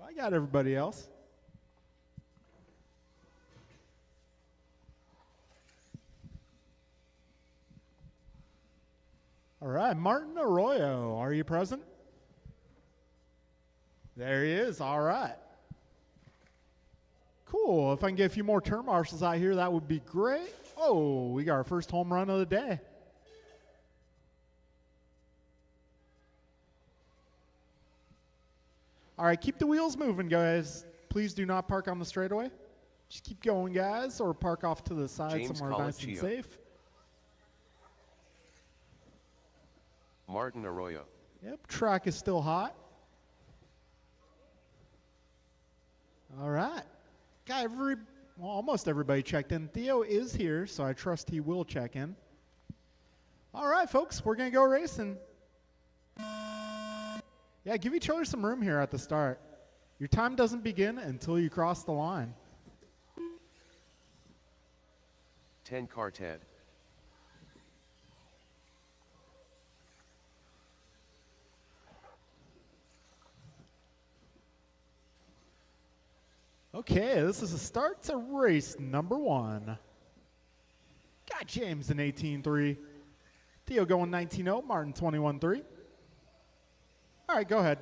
I got everybody else. All right, Martin Arroyo, are you present? There he is. All right. Cool. If I can get a few more turn marshals out here, that would be great. Oh, we got our first home run of the day. All right, keep the wheels moving, guys. Please do not park on the straightaway. Just keep going, guys, or park off to the side James somewhere nice and safe. Martin Arroyo. Yep, track is still hot. All right. Got almost everybody checked in. Theo is here, so I trust he will check in. All right, folks, we're going to go racing. Yeah, give each other some room here at the start. Your time doesn't begin until you cross the line. 10 car Ted. Okay, this is a start to race number 1. Got James in 18.3. Theo going 19.0, Martin 21.3. All right, go ahead.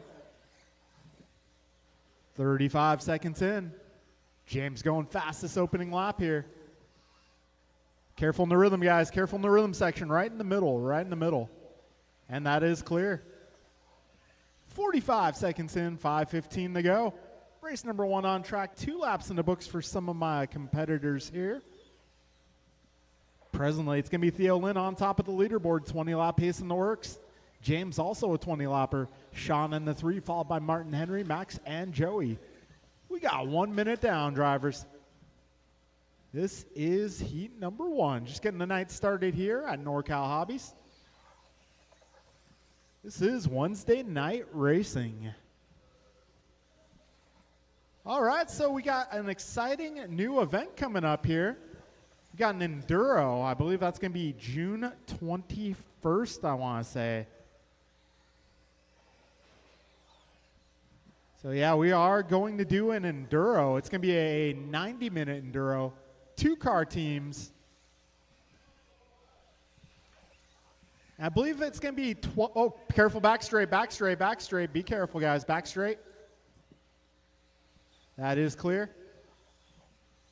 35 seconds in. James going fastest opening lap here. Careful in the rhythm, guys. Careful in the rhythm section. Right in the middle, right in the middle. And that is clear. 45 seconds in, 5:15 to go. Race number 1 on track. 2 laps in the books for some of my competitors here. Presently, it's going to be Theo Lynn on top of the leaderboard. 20-lap pace in the works. James also a 20-lapper. Sean in the 3, followed by Martin Henry, Max, and Joey. We got 1 minute down, drivers. This is heat number 1. Just getting the night started here at NorCal Hobbies. This is Wednesday night racing. All right, so we got an exciting new event coming up here. We got an Enduro. I believe that's going to be June 21st, I want to say. So, yeah, we are going to do an Enduro. It's going to be a 90-minute Enduro. 2-car teams. I believe it's going to be, oh, careful, back straight, back straight, back straight. Be careful, guys, back straight. That is clear.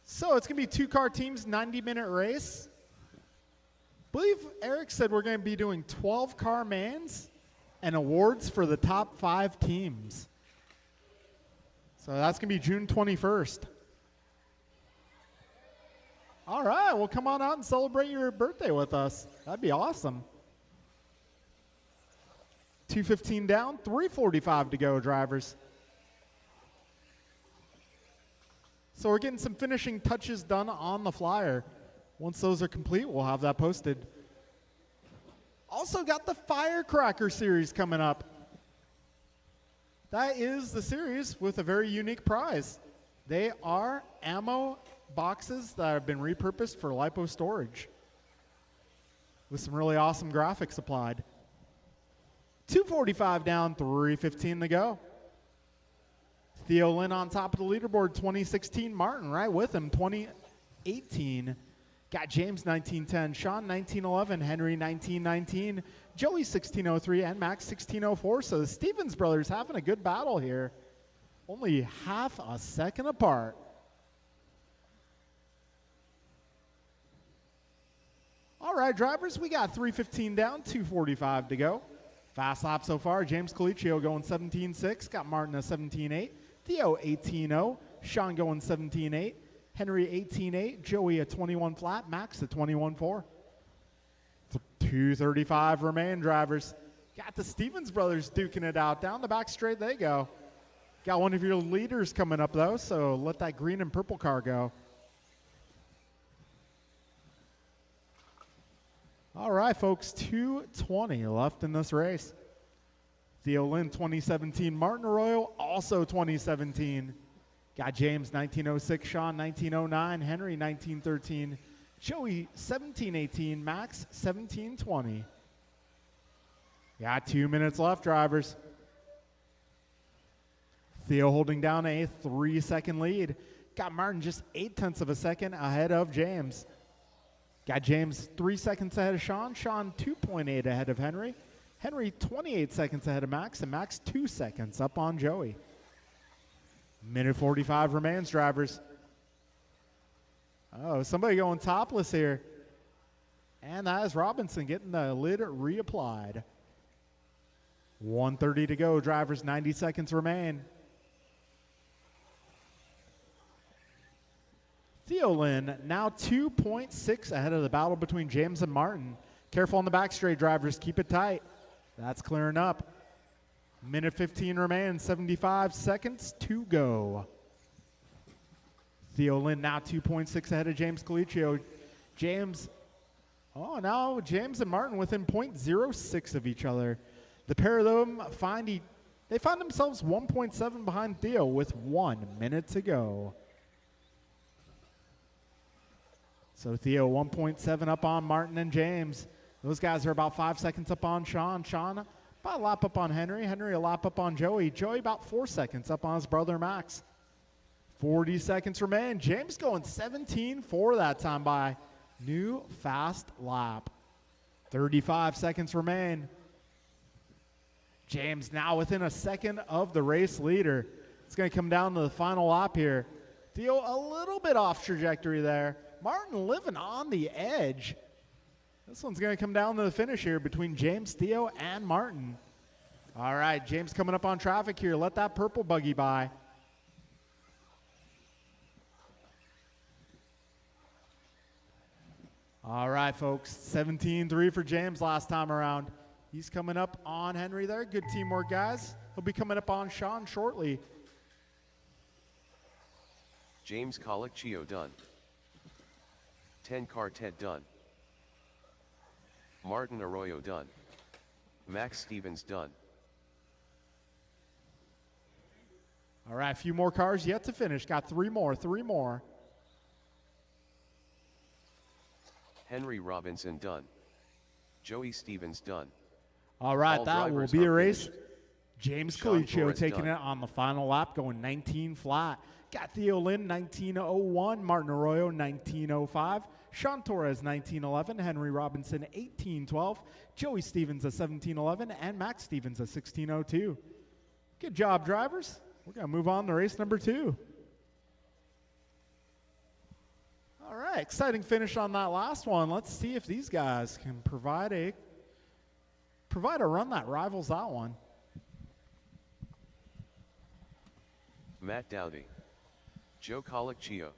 So it's going to be 2-car teams, 90-minute race. I believe Eric said we're going to be doing 12-car mans and awards for the top 5 teams. So that's going to be June 21st. All right, well, come on out and celebrate your birthday with us. That'd be awesome. 2:15 down, 3:45 to go, drivers. So we're getting some finishing touches done on the flyer. Once those are complete, we'll have that posted. Also got the Firecracker series coming up. That is the series with a very unique prize. They are ammo boxes that have been repurposed for LiPo storage with some really awesome graphics applied. 2:45 down, 3:15 to go. Theo Lynn on top of the leaderboard, 2016. Martin right with him, 2018. Got James 1910, Sean 1911, Henry 1919, Joey 1603, and Max 1604. So the Stevens brothers having a good battle here. Only half a second apart. All right, drivers, we got 3:15 down, 2:45 to go. Fast lap so far. James Colicchio going 17.6. Got Martin a 17.8. Theo 18.0. Sean going 17.8. Henry 18.8. Joey a 21 flat. Max a 21.4. 2:35 remain, drivers. Got the Stevens brothers duking it out. Down the back straight they go. Got one of your leaders coming up, though, so let that green and purple car go. All right, folks, 2:20 left in this race. Theo Lynn, 2017. Martin Arroyo, also 2017. Got James, 1906. Sean, 1909. Henry, 1913. Joey, 1718. Max, 1720. Got 2 minutes left, drivers. Theo holding down a 3-second lead. Got Martin just 0.8 of a second ahead of James. Got James 3 seconds ahead of Sean. Sean 2.8 ahead of Henry. Henry 28 seconds ahead of Max, and Max 2 seconds up on Joey. Minute 45 remains, drivers. Oh, somebody going topless here. And that is Robinson getting the lid reapplied. 1:30 to go, drivers, 90 seconds remain. Theo Lynn now 2.6 ahead of the battle between James and Martin. Careful on the back straight, drivers. Keep it tight. That's clearing up. Minute 15 remains, 75 seconds to go. Theo Lynn now 2.6 ahead of James Colicchio. James, now James and Martin within 0.06 of each other. The pair of them find themselves 1.7 behind Theo with 1 minute to go. So Theo 1.7 up on Martin and James. Those guys are about 5 seconds up on Sean. Sean about a lap up on Henry. Henry a lap up on Joey. Joey about 4 seconds up on his brother Max. 40 seconds remain. James going 17.4 that time by new fast lap. 35 seconds remain. James now within a second of the race leader. It's going to come down to the final lap here. Theo a little bit off trajectory there. Martin living on the edge. This one's going to come down to the finish here between James, Theo, and Martin. All right, James coming up on traffic here. Let that purple buggy by. All right, folks, 17-3 for James last time around. He's coming up on Henry there. Good teamwork, guys. He'll be coming up on Sean shortly. James Colicchio done. 10 Quartet done. Martin Arroyo done. Max Stevens done. All right, a few more cars yet to finish. Got three more. Henry Robinson done. Joey Stevens done. All right, All that will drivers be a are race. finished. James Sean Colicchio Torres taking done. it on the final lap, going 19 flat. Got Theo Lynn, 19:01. Martin Arroyo, 19:05. Sean Torres, 19:11. Henry Robinson, 18:12. Joey Stevens, a 17:11. And Max Stevens, a 16:02. Good job, drivers. We're going to move on to race number 2. All right, exciting finish on that last one. Let's see if these guys can provide a run that rivals that one. Matt Dowdy. Joe Colicchio.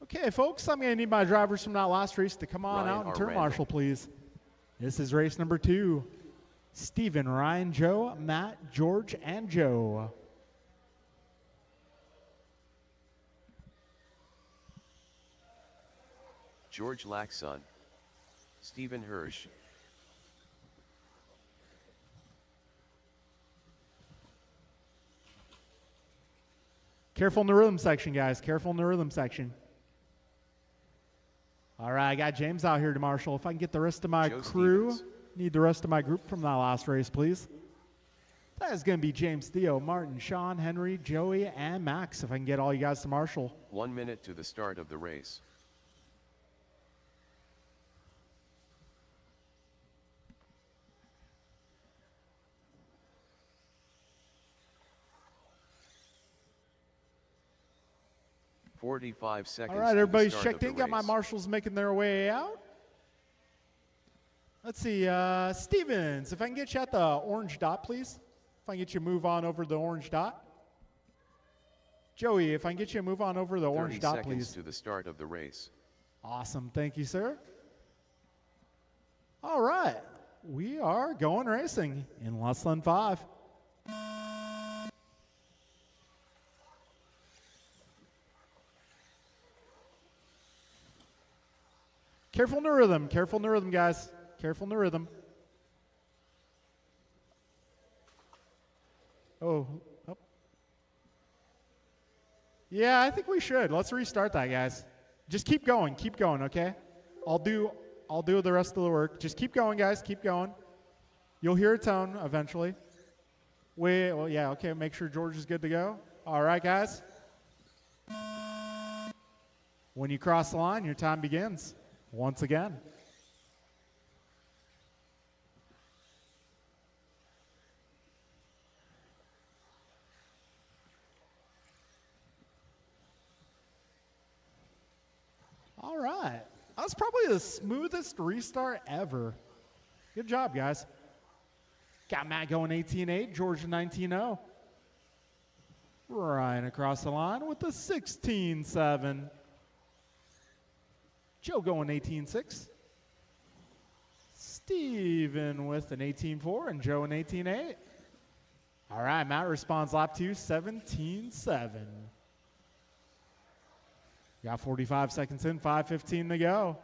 Okay, folks, I'm going to need my drivers from that last race to come on Ryan out and R. turn Randall. marshal, please. This is race number 2. Steven, Ryan, Joe, Matt, George, and Joe. George Laxon. Stephen Hirsch. Careful in the rhythm section, guys. Careful in the rhythm section. All right, I got James out here to marshal. If I can get the rest of my Joe crew, Stevens. need the rest of my group from that last race, please. That is going to be James, Theo, Martin, Sean, Henry, Joey, and Max, if I can get all you guys to marshal. 1 minute to the start of the race. "45 seconds." All right, to the everybody's start checked of in. the Got my race. marshals making their way out. Let's see, Stevens, if I can get you at the orange dot, please. If I can get you to move on over the orange dot. Joey, if I can get you to move on over the 30 orange dot, seconds please. to the start of the race. Awesome. Thank you, sir. All right. We are going racing in less than 5. Careful in the rhythm. Careful in the rhythm, guys. Careful in the rhythm. Oh. Yeah, I think we should. Let's restart that, guys. Just keep going, okay? I'll do the rest of the work. Just keep going, guys. Keep going. You'll hear a tone eventually. Wait, well, yeah, okay, make sure George is good to go. All right, guys. When you cross the line, your time begins once again. All right. That was probably the smoothest restart ever. Good job, guys. Got Matt going 18-8, Georgia 19-0. Ryan across the line with the 16-7. Joe going 18-6. Steven with an 18-4 and Joe an 18-8. All right, Matt responds lap 2, 17-7. Got 45 seconds in, 5:15 to go.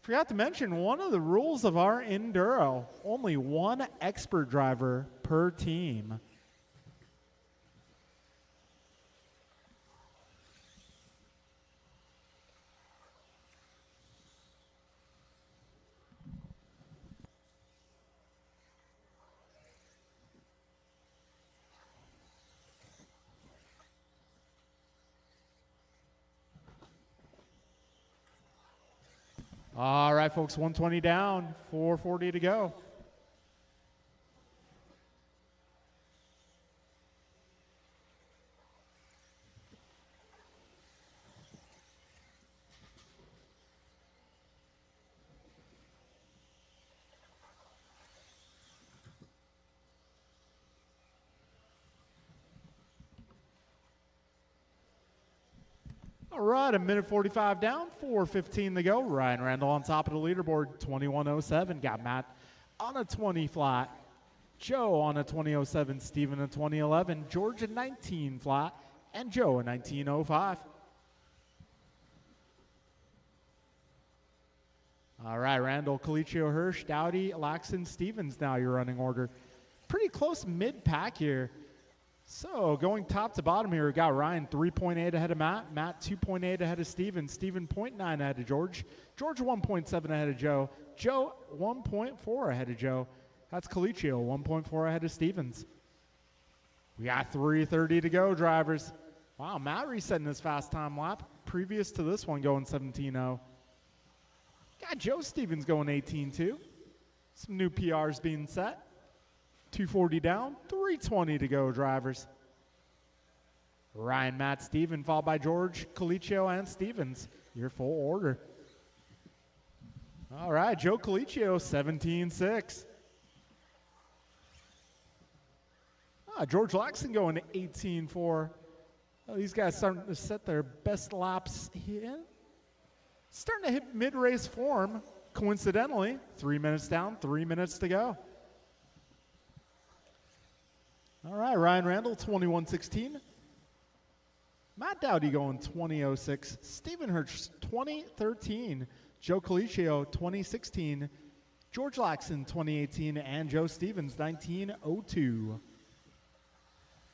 Forgot to mention one of the rules of our Enduro, only one expert driver per team. All right, folks, 120 down, 440 to go. All right, a minute 45 down, 4:15 to go. Ryan Randall on top of the leaderboard, 21:07. Got Matt on a 20 flat. Joe on a 20:07. Steven a 20:11. George a 19 flat. And Joe a 19:05. All right, Randall, Colicchio, Hirsch, Dowdy, Laxton, Stevens now your running order. Pretty close mid-pack here. So going top to bottom here, we got Ryan 3.8 ahead of Matt, Matt 2.8 ahead of Steven, Steven 0.9 ahead of George, George 1.7 ahead of Joe, Joe 1.4 ahead of Joe. That's Colicchio 1.4 ahead of Stevens. We got 3:30 to go, drivers. Wow, Matt resetting his fast time lap previous to this one going 17:0. Got Joe Stevens going 18:2. Some new PRs being set. 240 down, 320 to go, drivers. Ryan, Matt, Steven, followed by George, Colicchio, and Stevens. Your full order. All right, Joe Colicchio, 17-6. George Laxton going to 18-4. Oh, these guys starting to set their best laps here. Starting to hit mid-race form, coincidentally. 3 minutes down, 3 minutes to go. All right, Ryan Randall, 21:16. Matt Dowdy going 20:06. Steven Hirsch, 20:13. Joe Colicchio, 20:16. George Laxton, 20:18. And Joe Stevens, 19:02.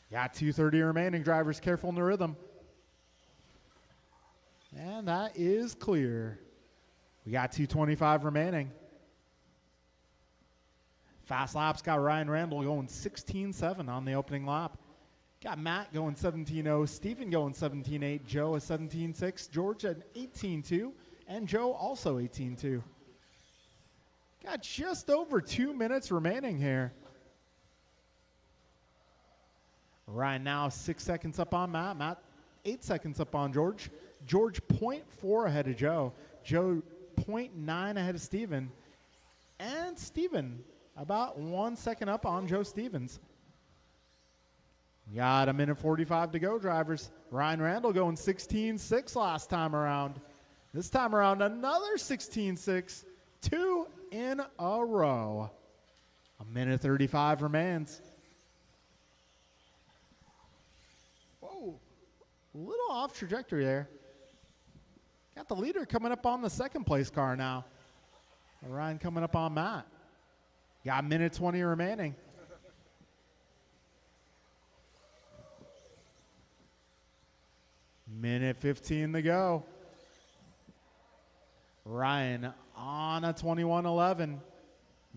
Got 2:30 remaining, drivers. Careful in the rhythm. And that is clear. We got 2:25 remaining. Fast laps got Ryan Randall going 16-7 on the opening lap. Got Matt going 17-0, Steven going 17-8, Joe a 17-6, George an 18-2, and Joe also 18-2. Got just over 2 minutes remaining here. Ryan now 6 seconds up on Matt. Matt 8 seconds up on George. George 0.4 ahead of Joe. Joe 0.9 ahead of Steven. And Steven about 1 second up on Joe Stevens. We got a minute 45 to go, drivers. Ryan Randall going 16-6 last time around. This time around, another 16-6. 2 in a row. A minute 35 remains. Whoa, a little off trajectory there. Got the leader coming up on the second place car now. Ryan coming up on Matt. Got a minute 20 remaining. Minute 15 to go. Ryan on a 21-11.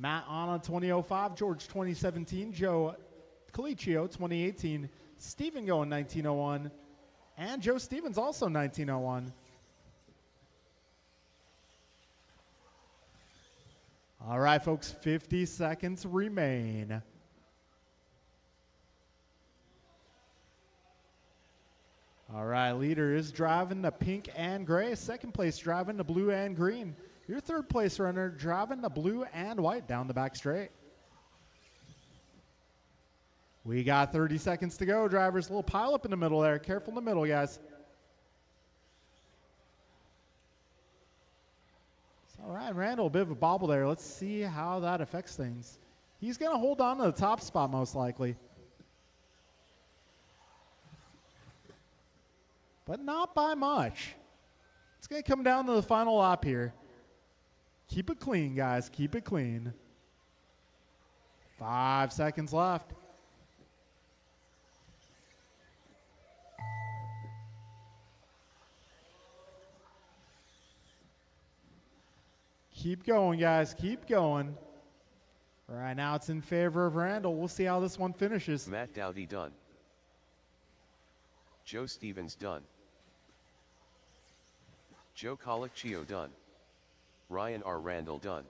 Matt Anna 2005, George 2017, Joe Colicchio 2018, Steven going 1901, and Joe Stevens also 1901. All right, folks, 50 seconds remain. All right, leader is driving the pink and gray. Second place driving the blue and green. Your third place runner driving the blue and white down the back straight. We got 30 seconds to go, drivers. A little pile up in the middle there. Careful in the middle, guys. All right, Randall, a bit of a bobble there. Let's see how that affects things. He's going to hold on to the top spot most likely. But not by much. It's going to come down to the final lap here. Keep it clean, guys. Keep it clean. 5 seconds left. Keep going, guys. Keep going. Right now it's in favor of Randall. We'll see how this one finishes. Matt Dowdy done. Joe Stevens done. Joe Colicchio done. Ryan R. Randall done.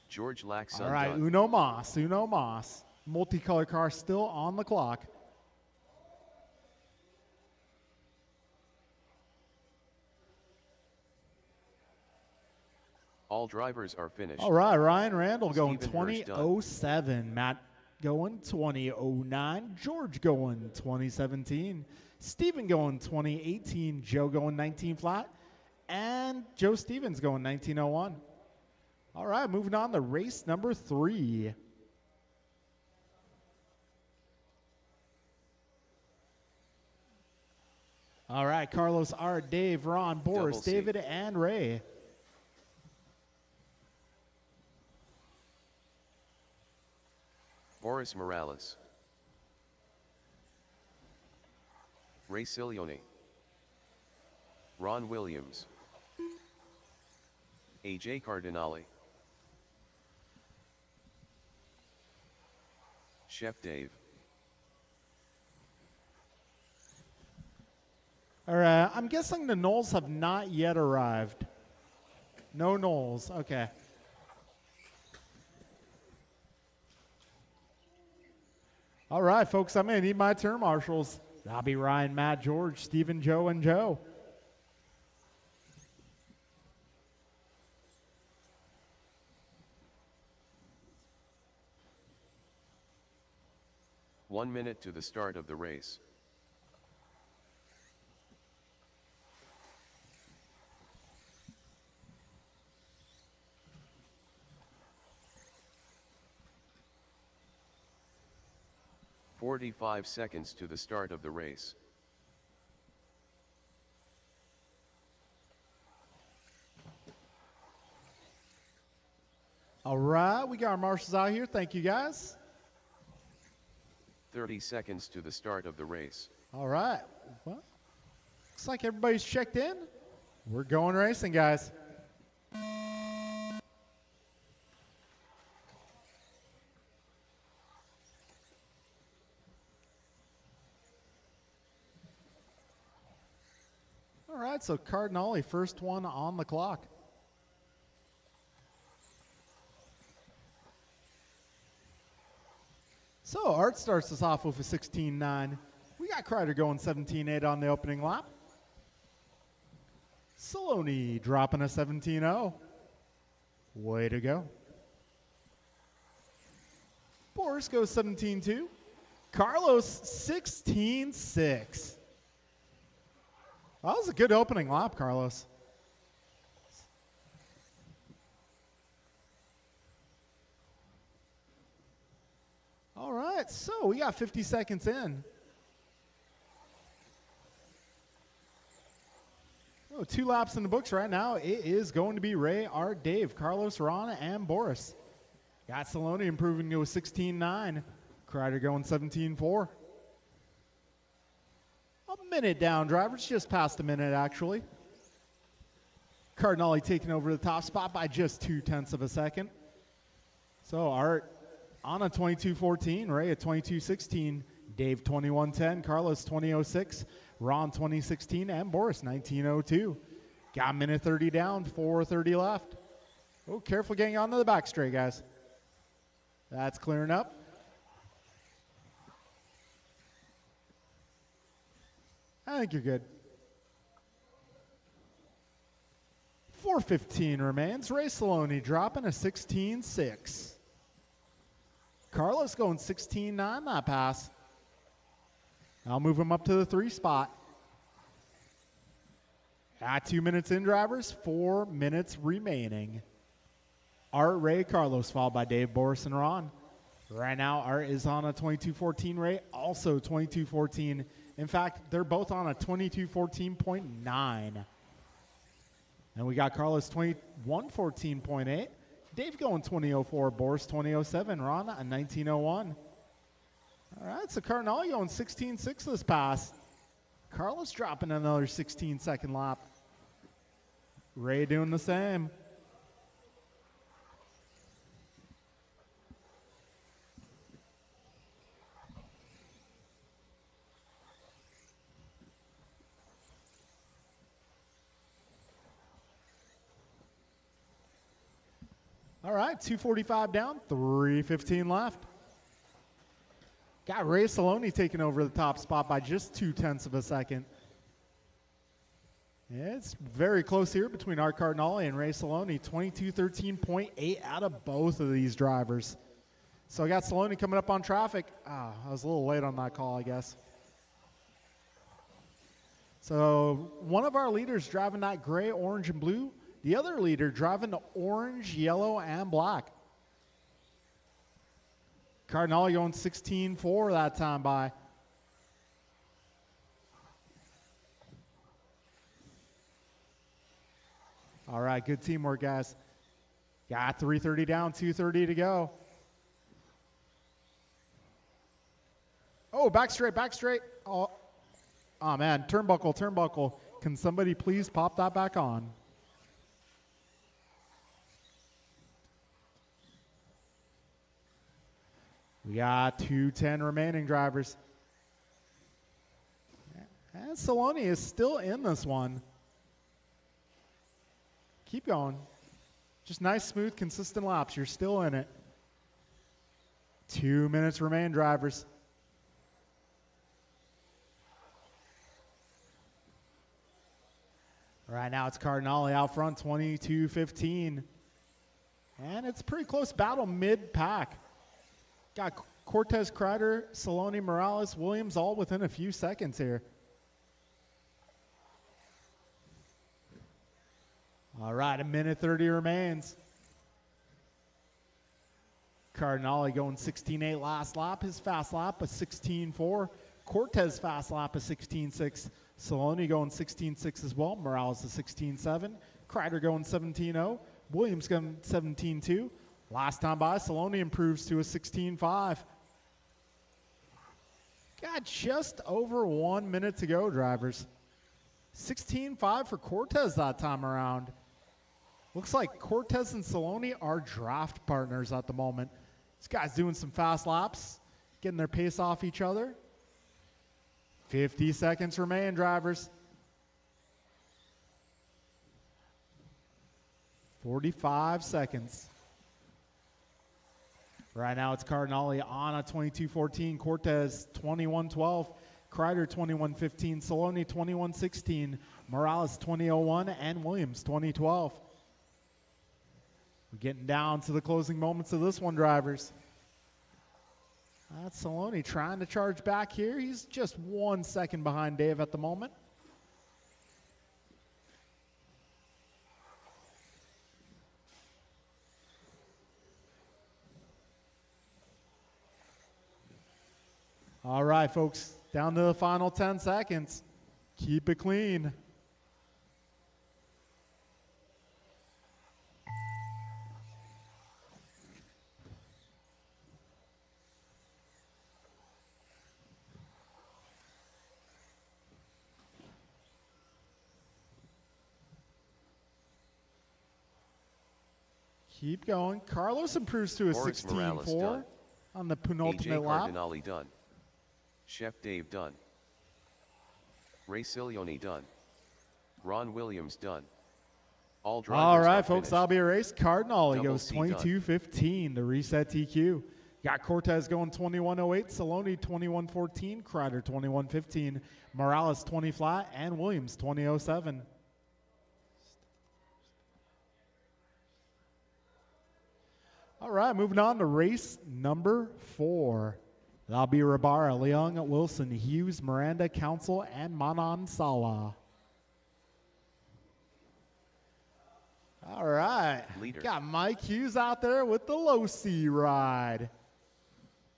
George Laxon All right, done. Uno Mas. Uno Mas. Multicolor car still on the clock. All drivers are finished. All right, Ryan Randall going Stephen Hirsch done. 2007. Matt going 2009. George going 2017. Steven going 2018. Joe going 19 flat. And Joe Stevens going 1901. All right, moving on to race number 3. All right, Carlos R., Dave, Ron, Boris, Double C. David, and Ray. Boris Morales. Ray Cilioni. Ron Williams. AJ Cardinale. Chef Dave. All right, I'm guessing the Knowles have not yet arrived. No Knowles, okay. All right, folks, I'm going to need my turn marshals. That'll be Ryan, Matt, George, Stephen, Joe, and Joe. One minute to the start of the race. "45 seconds to the start of the race. All right, we got our marshals out here. Thank you, guys. 30 seconds to the start of the race. All right. Well, looks like everybody's checked in. We're going racing, guys. All right, so Cardinale, first one on the clock. So Art starts us off with a 16.9. We got Kreider going 17.8 on the opening lap. Saloni dropping a 17.0. Way to go. Boris goes 17.2. Carlos 16.6. That was a good opening lap, Carlos. All right, so we got 50 seconds in. Oh, 2 laps in the books right now. It is going to be Ray, Art, Dave, Carlos, Ron, and Boris. Got Saloni improving to a 16.9. Kreider going 17.4. A minute down, drivers. Just past a minute, actually. Cardinale taking over the top spot by just 0.2 of a second. So Art on a 22-14, Ray at 22-16, Dave 21-10, Carlos 20-06, Ron 20-16, and Boris 19-02. Got a minute 30 down, 4:30 left. Oh, careful getting onto the back straight, guys. That's clearing up. I think you're good. 4:15 remains. Ray Saloni dropping a 16-6. Carlos going 16-9 that pass. I'll move him up to the 3 spot. At 2 minutes in, drivers, 4 minutes remaining. Art, Ray, Carlos, followed by Dave, Boris, and Ron. Right now, Art is on a 22-14, Ray also 22-14. In fact, they're both on a 22-14.9. And we got Carlos 21-14.8. Dave going 20-04, Boris 20-07, Ron a 19-01. All right, so Cardinale going 16-6 this pass. Carlos dropping another 16-second lap. Ray doing the same. All right, 2:45 down, 3:15 left. Got Ray Saloni taking over the top spot by just 0.2 of a second. Yeah, it's very close here between Art Cardinale and Ray Saloni, 22-13.8 out of both of these drivers. So I got Saloni coming up on traffic. I was a little late on that call, I guess. So one of our leaders driving that gray, orange, and blue. The other leader driving the orange, yellow, and black. Cardinale going 16-4 that time by. All right, good teamwork, guys. Got 3:30 down, 2:30 to go. Oh, back straight, back straight. Oh man, turnbuckle, turnbuckle. Can somebody please pop that back on? We got 2:10 remaining, drivers. And Saloni is still in this one. Keep going. Just nice, smooth, consistent laps. You're still in it. 2 minutes remain, drivers. Right now it's Cardinale out front, 22-15. And it's a pretty close battle mid-pack. Got Cortez, Kreider, Saloni, Morales, Williams all within a few seconds here. All right, 1:30 remains. Cardinale going 16.8 last lap. His fast lap a 16.4. Cortez fast lap a 16.6. Saloni going 16.6 as well. Morales a 16.7. Kreider going 17.0. Williams going 17.2. Last time by, Saloni improves to a 16.5. Got just over 1 minute to go, drivers. 16.5 for Cortez that time around. Looks like Cortez and Saloni are draft partners at the moment. This guy's doing some fast laps, getting their pace off each other. 50 seconds remain, drivers. 45 seconds. Right now it's Cardinale on a 22-14, Cortez 21-12, Kreider 21-15, Saloni 21-16, Morales 20-01, and Williams 20-12. We're getting down to the closing moments of this one, drivers. That's Saloni trying to charge back here. He's just 1 second behind Dave at the moment. All right, folks, down to the final 10 seconds. Keep it clean. Keep going. Carlos improves to a Boris Morales done. 16-4 on the AJ penultimate lap. Cardinale done. Chef Dave done. Ray Cilioni done. Ron Williams done. All drivers All are right, folks, finished. that'll be a race. Cardinal, he Double goes C done. 22-15 to reset TQ. Got Cortez going 21-08, Saloni 21-14, Kreider 21-15, Morales 20 flat, and Williams 20-07. All right, moving on to race number 4. That'll be Rabara, Leung, Wilson, Hughes, Miranda, Council, and Manan Sala. All right. Leader. Got Mike Hughes out there with the low C ride.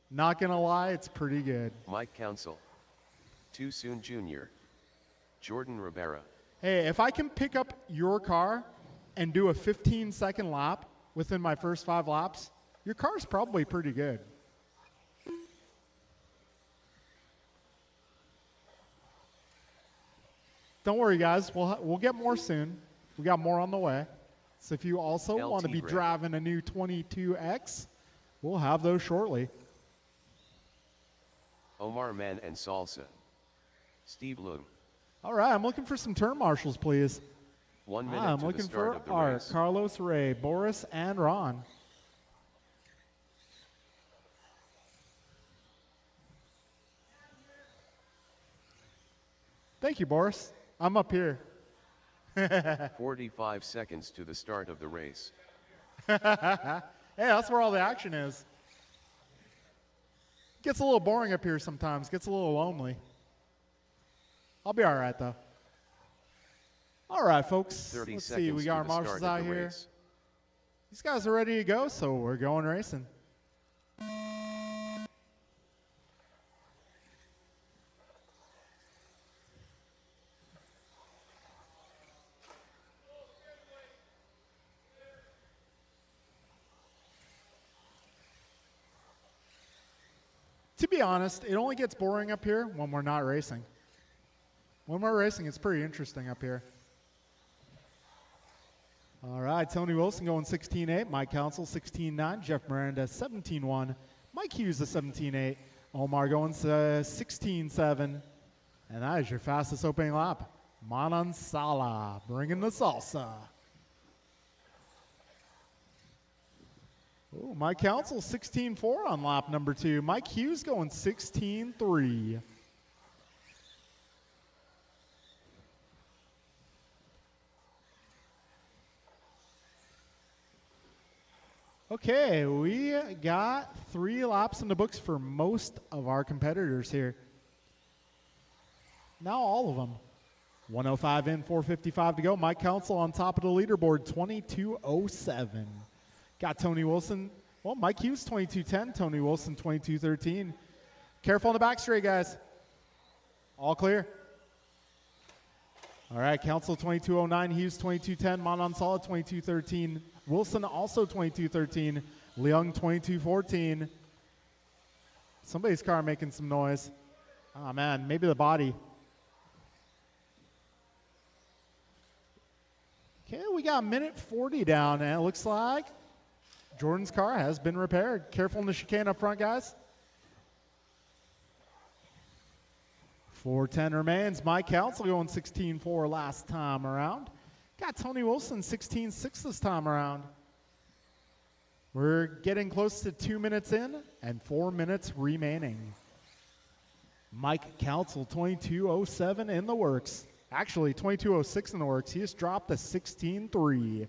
Not going to lie, it's pretty good. Mike Council. Too Soon Jr. Jordan Rivera. Hey, if I can pick up your car and do a 15-second lap within my first 5 laps, your car's probably pretty good. Don't worry, guys. We'll get more soon. We got more on the way. So if you also want to be Ray. driving a new 22X, we'll have those shortly. Omar Man and Salsa. Steve Loom. All right, I'm looking for some turn marshals, please. 1 minute I'm to the looking start for of the our race. Carlos, Ray, Boris, and Ron. Thank you, Boris. I'm up here. 45 seconds to the start of the race. Hey, that's where all the action is. Gets a little boring up here sometimes. Gets a little lonely. I'll be all right, though. All right, folks. 30 Let's seconds see. We got to our the marshals start out of the here. race. These guys are ready to go, so we're going racing. To be honest, it only gets boring up here when we're not racing. When we're racing, it's pretty interesting up here. All right, Tony Wilson going 16-8, Mike Council 16-9, Jeff Miranda 17-1, Mike Hughes a 17-8, Omar going 16-7, and that is your fastest opening lap. Manan Sala bringing the salsa. Ooh, Mike Council 16-4 on lap number 2. Mike Hughes going 16-3. Okay, we got 3 laps in the books for most of our competitors here. Now all of them. 105 in, 455 to go. Mike Council on top of the leaderboard, 22:07. Got Tony Wilson. Well, Mike Hughes, 22:10. Tony Wilson, 22:13. Careful on the back straight, guys. All clear. All right, Council 22:09. Hughes 22:10. Manan Sala 22:13. Wilson also 22:13. Leung 22:14. Somebody's car making some noise. Oh, man, maybe the body. Okay, we got minute 40 down, and it looks like Jordan's car has been repaired. Careful in the chicane up front, guys. 4:10 remains. Mike Council going 16-4 last time around. Got Tony Wilson 16-6 this time around. We're getting close to 2 minutes in and 4 minutes remaining. Mike Council 22:07 in the works. Actually, 22:06 in the works. He just dropped a 16-3.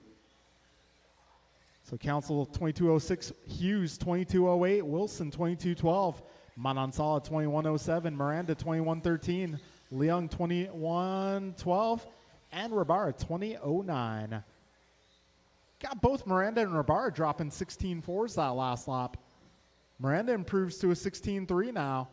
So Council 22:06, Hughes 22:08, Wilson 22:12, Manan Sala 21:07, Miranda 21:13, Leung 21:12, and Rabara 20:09. Got both Miranda and Rabara dropping 16-4s that last lap. Miranda improves to a 16-3 now.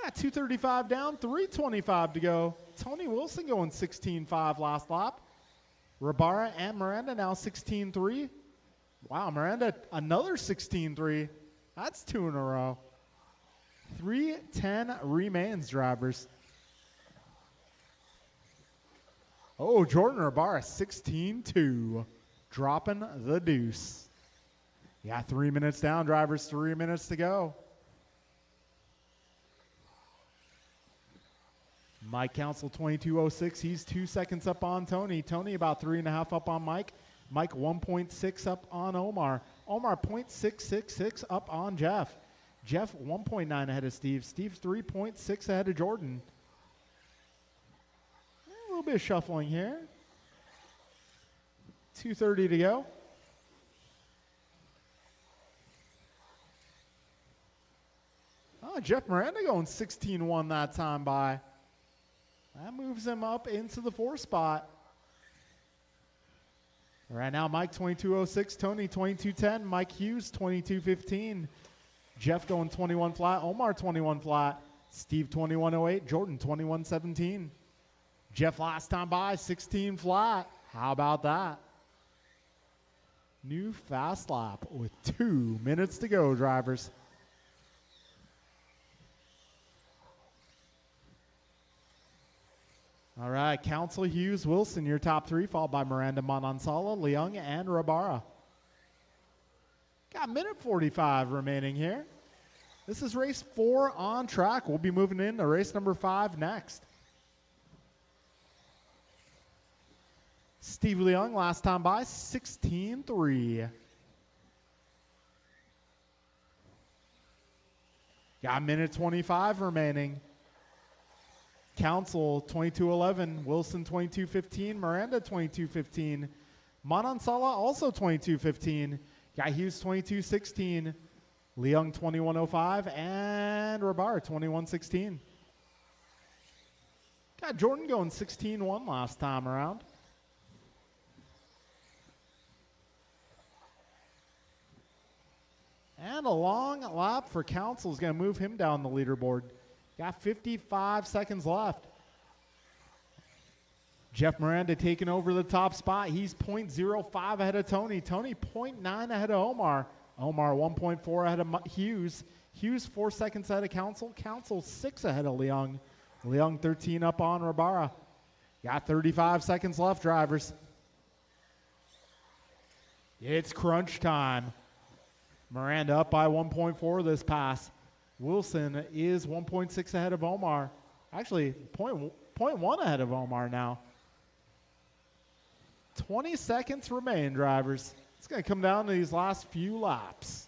Yeah, 235 down, 325 to go. Tony Wilson going 16-5 last lap. Rabara and Miranda now 16-3. Wow, Miranda another 16-3. That's 2 in a row. 3:10 remains, drivers. Oh, Jordan Rabara, 16-2, dropping the deuce. Yeah, 3 minutes down, drivers, 3 minutes to go. Mike Council, 22.06. He's 2 seconds up on Tony. Tony about 3.5 up on Mike. Mike 1.6 up on Omar. Omar 0.666 up on Jeff. Jeff 1.9 ahead of Steve. Steve 3.6 ahead of Jordan. A little bit of shuffling here. 2:30 to go. Oh, Jeff Miranda going 16-1 that time by. That moves him up into the 4 spot. Right now, Mike 22.06, Tony 22.10, Mike Hughes 22.15, Jeff going 21 flat, Omar 21 flat, Steve 21.08, Jordan 21.17. Jeff last time by 16 flat. How about that? New fast lap with 2 minutes to go, drivers. All right, Council, Hughes, Wilson, your top 3, followed by Miranda, Manansala, Leung, and Rabara. Got a minute 45 remaining here. This is race 4 on track. We'll be moving into race number 5 next. Steve Leung, last time by, 16-3. Got a minute 25 remaining. Council 22.11, Wilson 22.15, Miranda 22.15, Manansala also 22.15, Guy Hughes 22.16, Leung 21.05, and Rabar 21.16. Got Jordan going 16-1 last time around. And a long lap for Council is going to move him down the leaderboard. Got 55 seconds left. Jeff Miranda taking over the top spot. He's 0.05 ahead of Tony. Tony 0.9 ahead of Omar. Omar 1.4 ahead of Hughes. Hughes 4 seconds ahead of Council. Council 6 ahead of Leung. Leung 13 up on Rabara. Got 35 seconds left, drivers. It's crunch time. Miranda up by 1.4 this pass. Wilson is 1.6 ahead of Omar. Actually, 0.1 ahead of Omar now. 20 seconds remain, drivers. It's going to come down to these last few laps.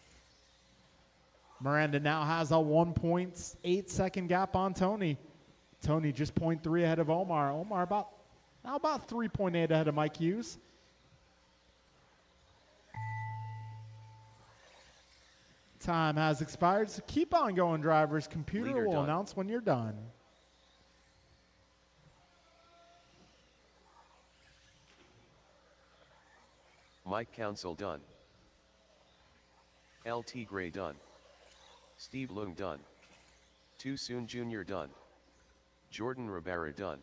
Miranda now has a 1.8 second gap on Tony. Tony just 0.3 ahead of Omar. Omar about 3.8 ahead of Mike Hughes. Time has expired, so keep on going, drivers. Computer Leader will done. announce when you're done. Mike Council done. LT Gray done. Steve Leung done. Too Soon Jr. done. Jordan Rivera done.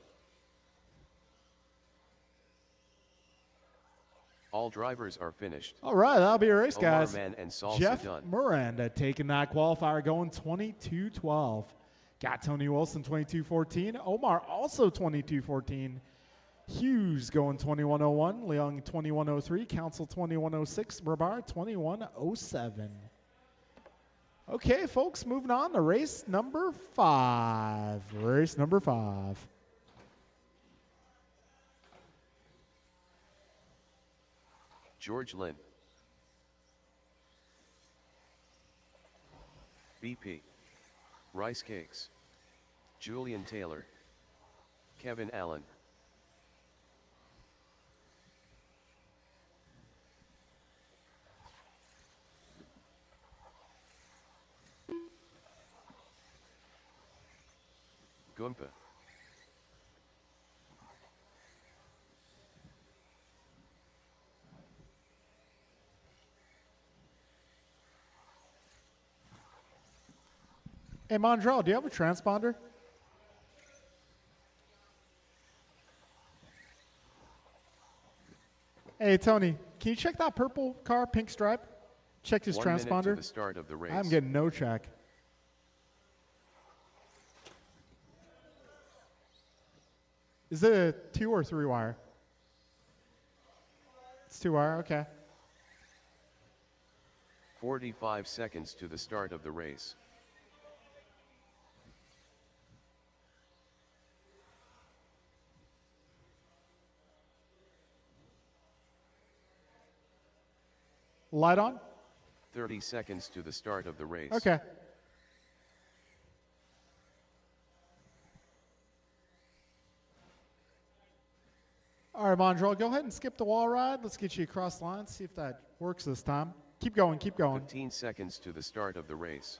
All drivers are finished. All right, that'll be a race, Omar guys. Man and Salsa Jeff done. Miranda taking that qualifier going 22-12. Got Tony Wilson 22-14. Omar also 22-14. Hughes going 21-01. Leung 21-03. Council 21-06. Rabar 21-07. Okay, folks, moving on to race number 5. Race number 5. George Lynn. BP. Rice Cakes. Julian Taylor. Kevin Allen. Gumpa. Hey, Mondrell, do you have a transponder? Hey, Tony, can you check that purple car, pink stripe? Check his 1 minute to transponder. the start of the race. I'm getting no check. Is it a 2 or 3 wire? It's 2 wire, okay. 45 seconds to the start of the race. Light on? 30 seconds to the start of the race. Okay. All right, Mondrell, go ahead and skip the wall ride. Let's get you across the line, see if that works this time. Keep going, keep going. 15 seconds to the start of the race.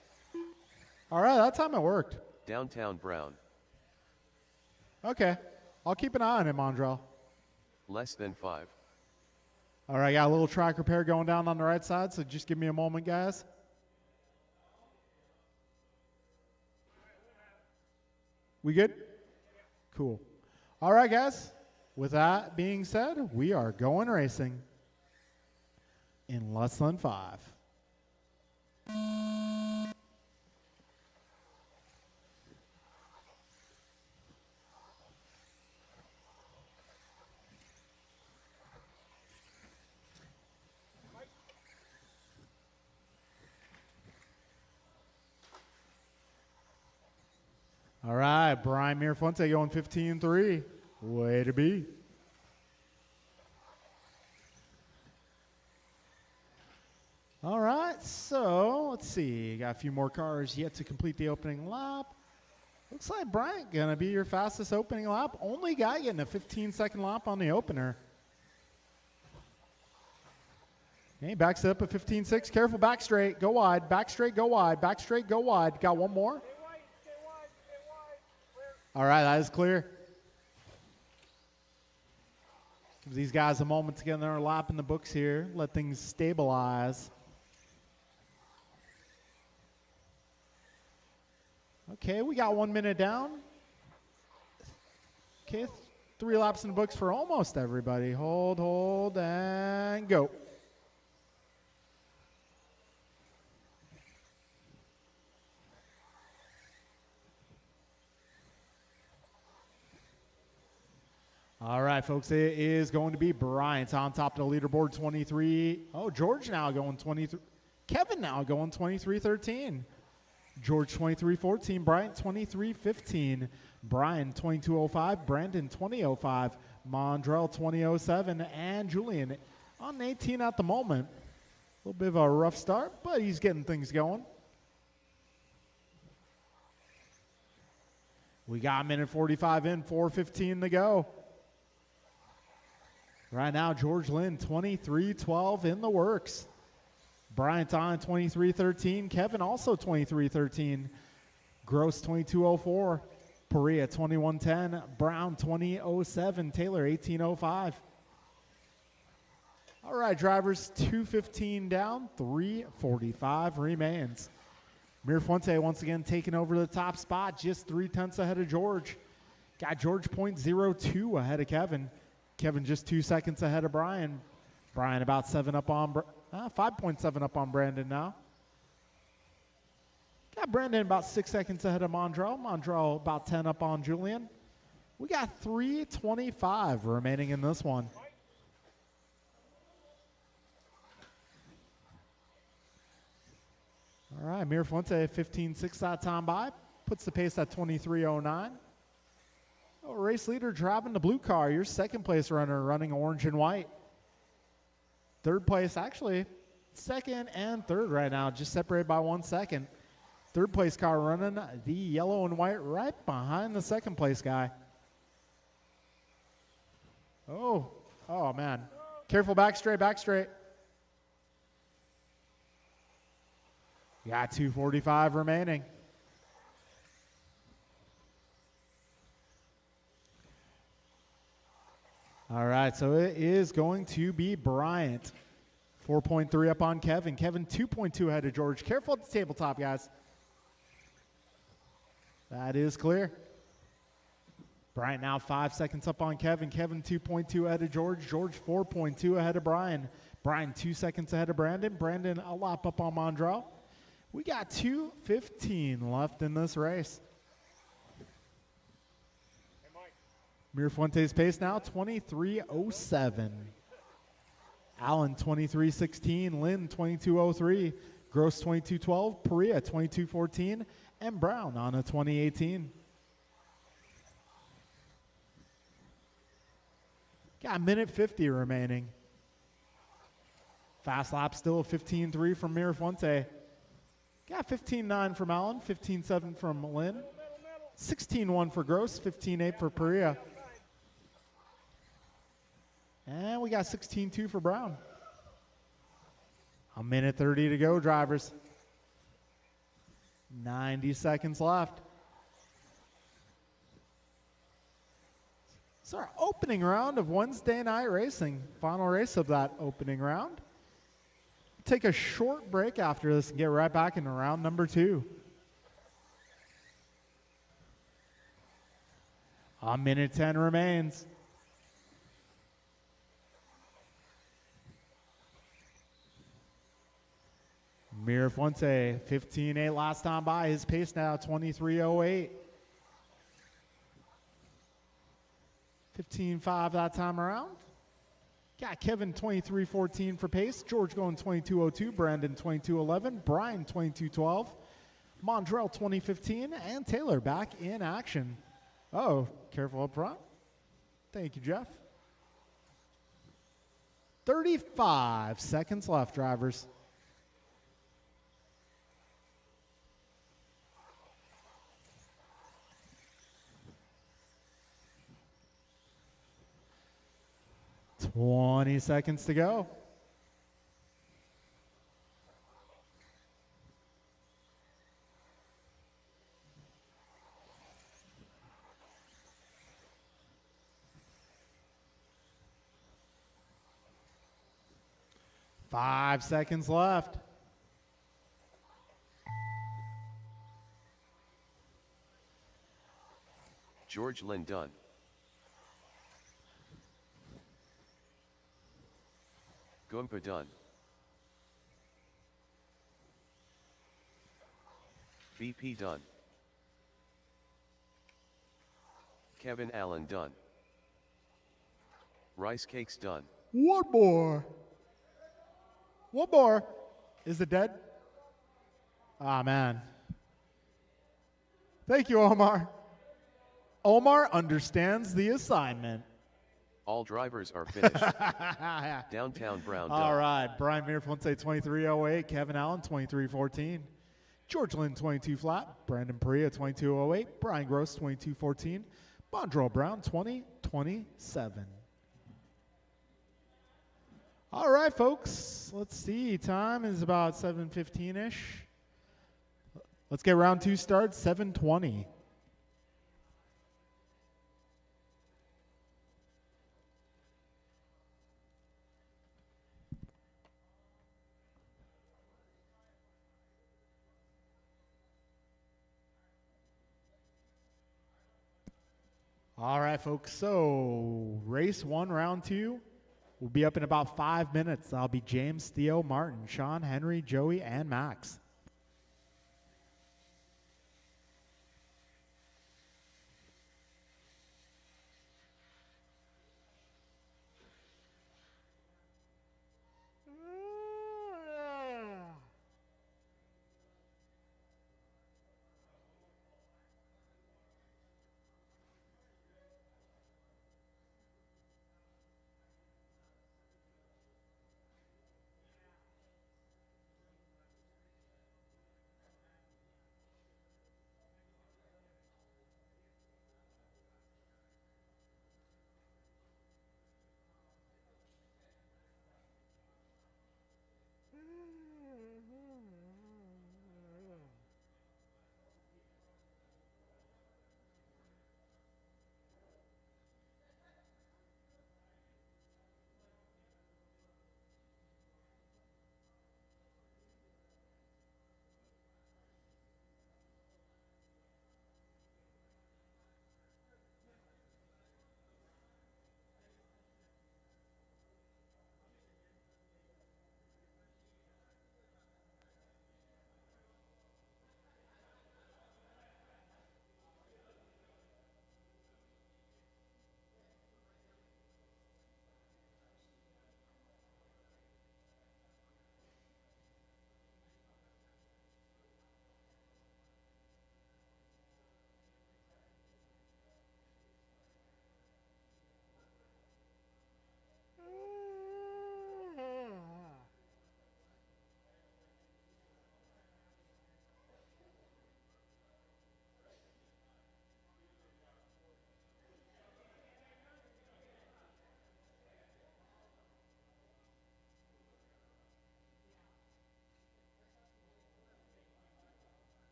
All right, that time it worked. Downtown Brown. Okay, I'll keep an eye on it, Mondrell. Less than 5. All right, got a little track repair going down on the right side, so just give me a moment, guys. We good? Cool. All right, guys. With that being said, we are going racing in less than 5. All right, Brian Mirafonte going 15-3. Way to be. All right, so let's see. Got a few more cars yet to complete the opening lap. Looks like Bryant gonna be your fastest opening lap. Only guy getting a 15-second lap on the opener. Okay, backs it up at 15.6. Careful, back straight, go wide, back straight, go wide, back straight, go wide. Got one more. Stay wide. All right, that is clear. Give these guys a moment to get their lap in the books here. Let things stabilize. Okay, we got 1 minute down. Okay, 3 laps in the books for almost everybody. Hold, and go. All right, folks, it is going to be Bryant on top of the leaderboard, 23. Oh, George now going 23. Kevin now going 23-13. George 23-14. Bryant 23-15. Brian 22-05. Brandon 20-05. Mondrell 20-07. And Julian on 18 at the moment. A little bit of a rough start, but he's getting things going. We got a minute 45 in, 4:15 to go. Right now, George Lynn, 23-12 in the works. Bryant on 23-13. Kevin also 23-13. Gross 22-04. Perea 21-10. Brown 20-07. Taylor 18-05. All right, drivers, 2:15 down, 3:45 remains. Mirafonte once again taking over the top spot, just 0.3 ahead of George. Got George 0.02 ahead of Kevin. Kevin just 2 seconds ahead of Brian. Brian about 5.7 up on Brandon now. Got Brandon about 6 seconds ahead of Mondrell. Mondrell about 10 up on Julian. We got 3:25 remaining in this one. All right, Mirafonte 15.6 that time by. Puts the pace at 23.09. Oh, race leader driving the blue car. Your second place runner running orange and white. Third place, actually, second and third right now, just separated by 1 second. Third place car running the yellow and white right behind the second place guy. Oh man. Careful, back straight, back straight. You got 2:45 remaining. All right, so it is going to be Bryant. 4.3 up on Kevin. Kevin 2.2 ahead of George. Careful at the tabletop, guys. That is clear. Bryant now 5 seconds up on Kevin. Kevin 2.2 ahead of George. George 4.2 ahead of Brian. Brian 2 seconds ahead of Brandon. Brandon a lap up on Mondrell. We got 2:15 left in this race. Mirafuente's pace now 23:07. Allen 23:16. Lynn 22:03. Gross 22:12. Perea 22:14. And Brown on a 20:18. Got a minute 50 remaining. Fast lap still a 15:3 from Mirafuente. Got 15:9 from Allen, 15:7 from Lynn, 16:1 for Gross, 15:8 for Perea. And we got 16:2 for Brown. A minute 30 to go, drivers. 90 seconds left. It's our opening round of Wednesday night racing. Final race of that opening round. Take a short break after this and get right back into round number 2. A minute 10 remains. Mirafuente, 15:8 last time by. His pace now 23:08. 15:5 that time around. Got Kevin 23:14 for pace. George going 22:02. Brandon 22:11. Brian 22:12. Mondrell 20:15. And Taylor back in action. Oh, careful up front. Thank you, Jeff. 35 seconds left, drivers. Twenty seconds to go. Five seconds left. George Lynn done. Goompa done. BP done. Kevin Allen done. Rice cakes done. One more. One more. Is it dead? Ah, man. Thank you, Omar. Omar understands the assignment. All drivers are finished. Downtown Brown done. All right. Brian Mirafuente, 23:08. Kevin Allen, 23:14. George Lynn, 22 flat. Brandon Perea, 22:08. Brian Gross, 22:14. Bondrell Brown, 20:27. All right, folks. Let's see. Time is about 7:15-ish. Let's get round 2 started, 7:20. All right, folks. So, race 1, round 2 will be up in about 5 minutes. That'll be James, Theo, Martin, Sean, Henry, Joey, and Max.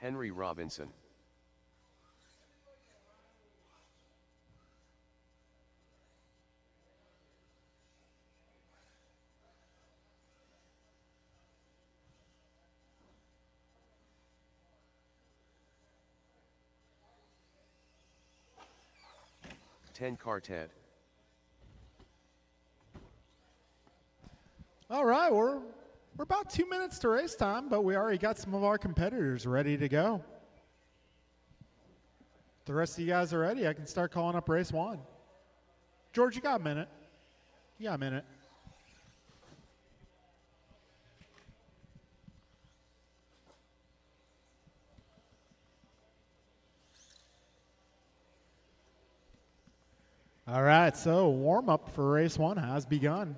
Henry Robinson. Ten Carted. All right, we're about 2 minutes to race time, but we already got some of our competitors ready to go. The rest of you guys are ready. I can start calling up race 1. George, you got a minute. You got a minute. All right, so warm up for race 1 has begun.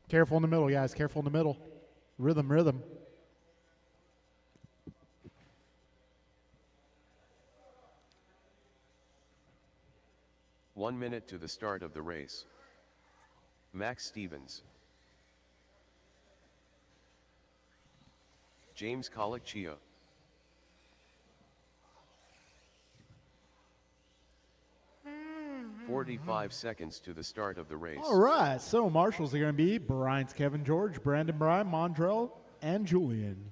Careful in the middle, guys. Careful in the middle. Rhythm, rhythm. One minute to the start of the race. Max Stevens. James Colicchio. Mm-hmm. 45 seconds to the start of the race. All right, so marshals are going to be Brian's Kevin George, Brandon Brian, Mondrell, and Julian.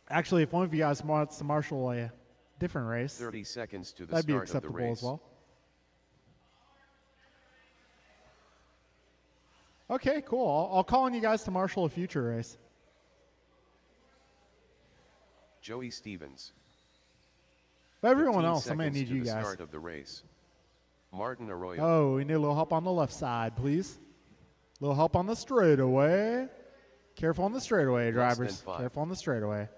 Actually, if one of you guys wants to marshal a different race, 30 seconds to the that'd be start of the acceptable race. as well. Okay, cool. I'll call on you guys to marshal a future race. Joey Stevens. But everyone 15 else, I'm going to seconds need you to the guys. start of the race. Martin Arroyo. Oh, we need a little help on the left side, please. A little help on the straightaway. Careful on the straightaway, Less drivers. than 5. Careful on the straightaway.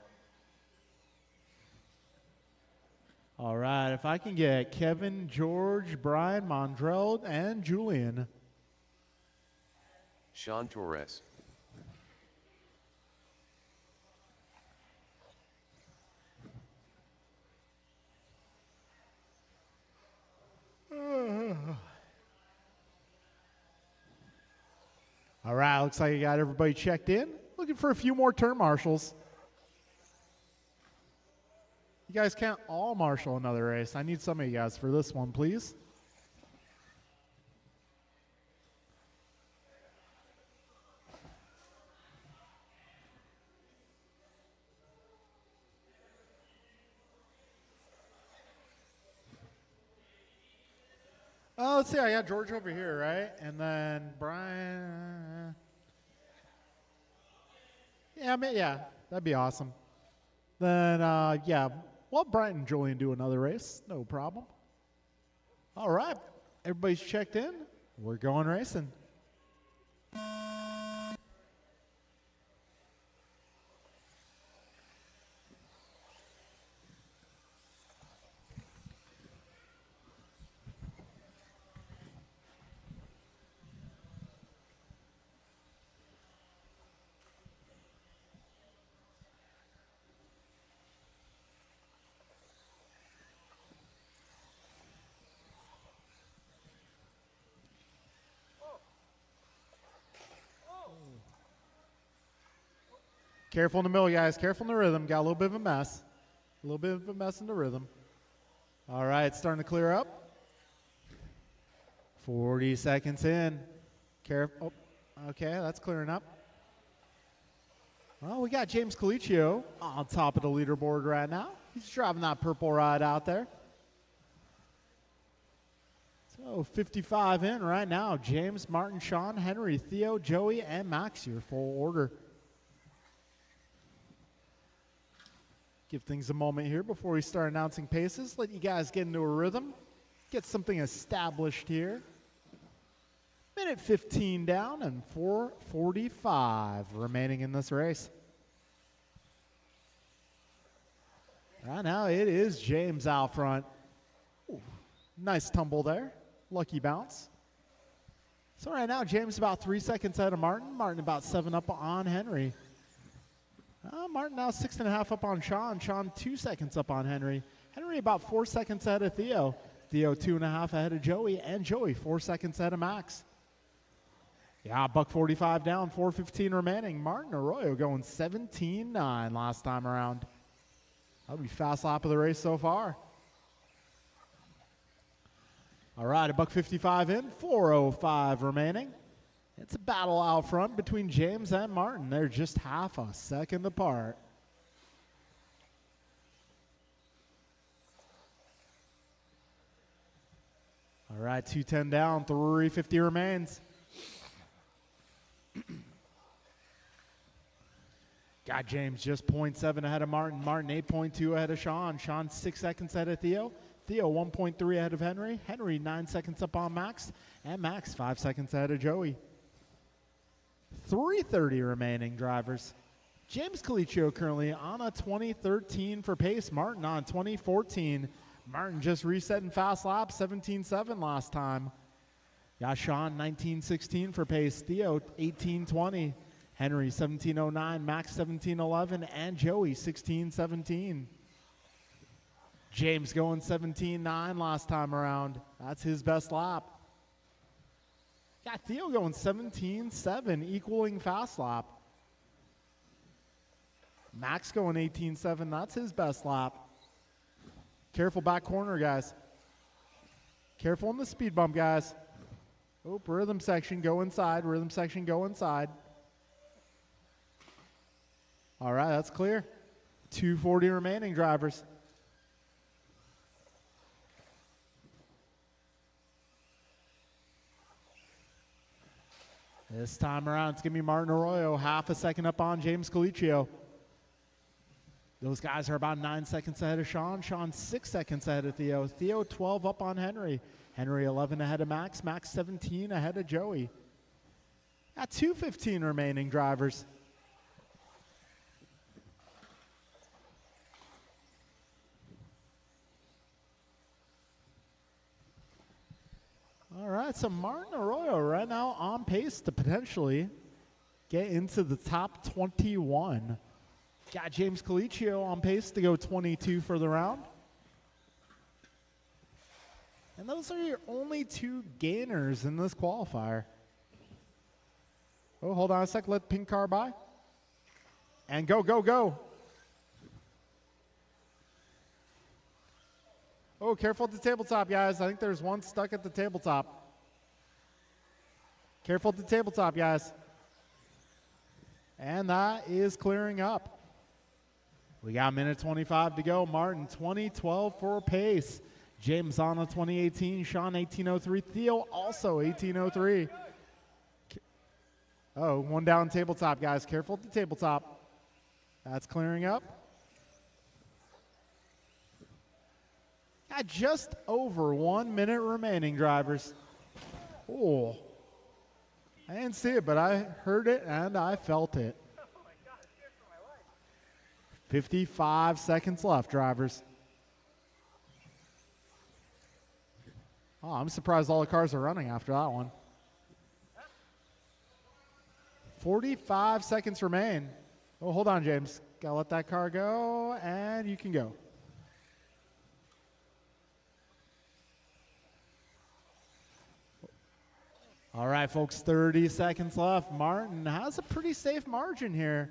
All right, if I can get Kevin, George, Brian, Mondrell, and Julian. Sean Torres. All right, looks like I got everybody checked in. Looking for a few more turn marshals. You guys can't all marshal another race. I need some of you guys for this one, please. Let's see, I got George over here, right? And then Brian. Yeah, that'd be awesome. Then, yeah, well, Brian and Julian do another race. No problem. All right, everybody's checked in. We're going racing. Careful in the middle, guys. Careful in the rhythm. Got a little bit of a mess. A little bit of a mess in the rhythm. All right, starting to clear up. 40 seconds in. Careful. Oh, okay, that's clearing up. Well, we got James Colicchio on top of the leaderboard right now. He's driving that purple ride out there. So 55 in right now. James, Martin, Sean, Henry, Theo, Joey, and Max, your full order. Give things a moment here before we start announcing paces. Let you guys get into a rhythm. get something established here. Minute 15 down and 4:45 remaining in this race. Right now it is James out front. Ooh, nice tumble there. Lucky bounce. So right now James about 3 seconds ahead of Martin. Martin about 7 up on Henry. Martin now 6.5 up on Sean. Sean 2 seconds up on Henry. Henry about 4 seconds ahead of Theo. Theo 2.5 ahead of Joey. And Joey 4 seconds ahead of Max. Yeah, $1:45 down, 4:15 remaining. Martin Arroyo going 17.9 last time around. That'll be fast lap of the race so far. All right, $1:55 in, 4:05 remaining. It's a battle out front between James and Martin. They're just half a second apart. All right, 2:10 down, 3:50 remains. Got James just 0.7 ahead of Martin. Martin 8.2 ahead of Sean. Sean 6 seconds ahead of Theo. Theo 1.3 ahead of Henry. Henry 9 seconds up on Max. And Max 5 seconds ahead of Joey. 3:30 remaining drivers. James Colicchio currently on a 2013 for pace. Martin on 2014. Martin just resetting fast lap, 17.7 last time. Got Sean 1916 for pace. Theo 1820. Henry 1709. Max 1711. And Joey 1617. James going 17.9 last time around. That's his best lap. Got Theo going 17.7, equaling fast lap. Max going 18.7. That's his best lap. Careful back corner, guys. Careful in the speed bump, guys. Oh, rhythm section, go inside. Rhythm section, go inside. All right, that's clear. 2:40 remaining, drivers. This time around, it's going to be Martin Arroyo, half a second up on James Colicchio. Those guys are about 9 seconds ahead of Sean. Sean 6 seconds ahead of Theo. Theo 12 up on Henry. Henry 11 ahead of Max. Max 17 ahead of Joey. Got 2:15 remaining, drivers. All right, so Martin Arroyo right now on pace to potentially get into the top 21. Got James Colicchio on pace to go 22 for the round. And those are your only two gainers in this qualifier. Oh, hold on a sec. Let pink car by. And go, go, go. Oh, careful at the tabletop, guys. I think there's one stuck at the tabletop. Careful at the tabletop, guys. And that is clearing up. We got a minute 25 to go. Martin, 2012 for pace. James on a 2018. Sean, 1803. Theo, also 1803. Oh, one down tabletop, guys. Careful at the tabletop. That's clearing up. Got just over 1 minute remaining, drivers. Oh, I didn't see it, but I heard it and I felt it. 55 seconds left, drivers. Oh, I'm surprised all the cars are running after that one. 45 seconds remain. Oh, hold on, James. Gotta let that car go, and you can go. All right, folks, 30 seconds left. Martin has a pretty safe margin here.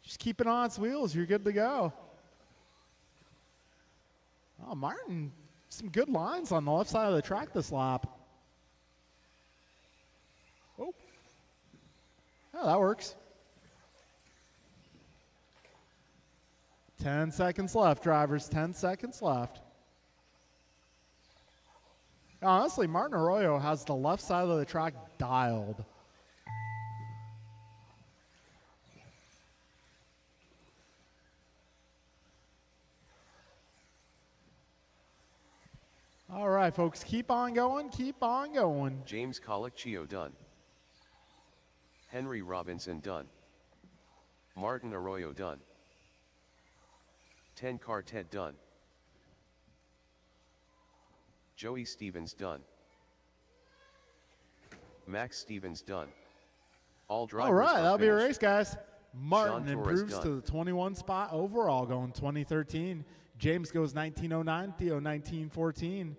Just keep it on its wheels. You're good to go. Oh, Martin, some good lines on the left side of the track this lap. Oh, that works. 10 seconds left, drivers. 10 seconds left. Honestly, Martin Arroyo has the left side of the track dialed. All right, folks, keep on going, keep on going. James Colicchio done. Henry Robinson done. Martin Arroyo done. 10 Quartet done. Joey Stevens done. Max Stevens done. All drivers All right, are that'll be a finished. race, guys. Martin Sean Torres improves done. to the 21 spot overall, going 2013. James goes 1909, Theo 1914,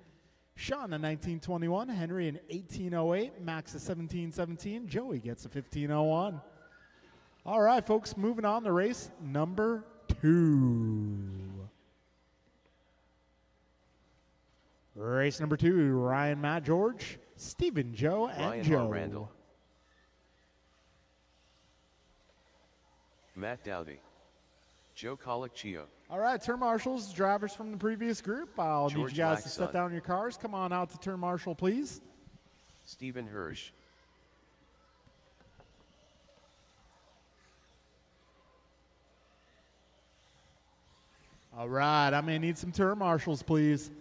Sean a 1921, Henry an 1808, Max a 1717, Joey gets a 1501. All right, folks, moving on to race number 2. Race number 2, Ryan, Matt, George, Stephen, Joe, and Ryan Joe. R. Randall. Matt Dowdy. Joe Colicchio. All right, turn marshals, drivers from the previous group. I'll need George you guys to Laxon. set down your cars. Come on out to turn marshal, please. Stephen Hirsch. All right, I may need some turn marshals, please.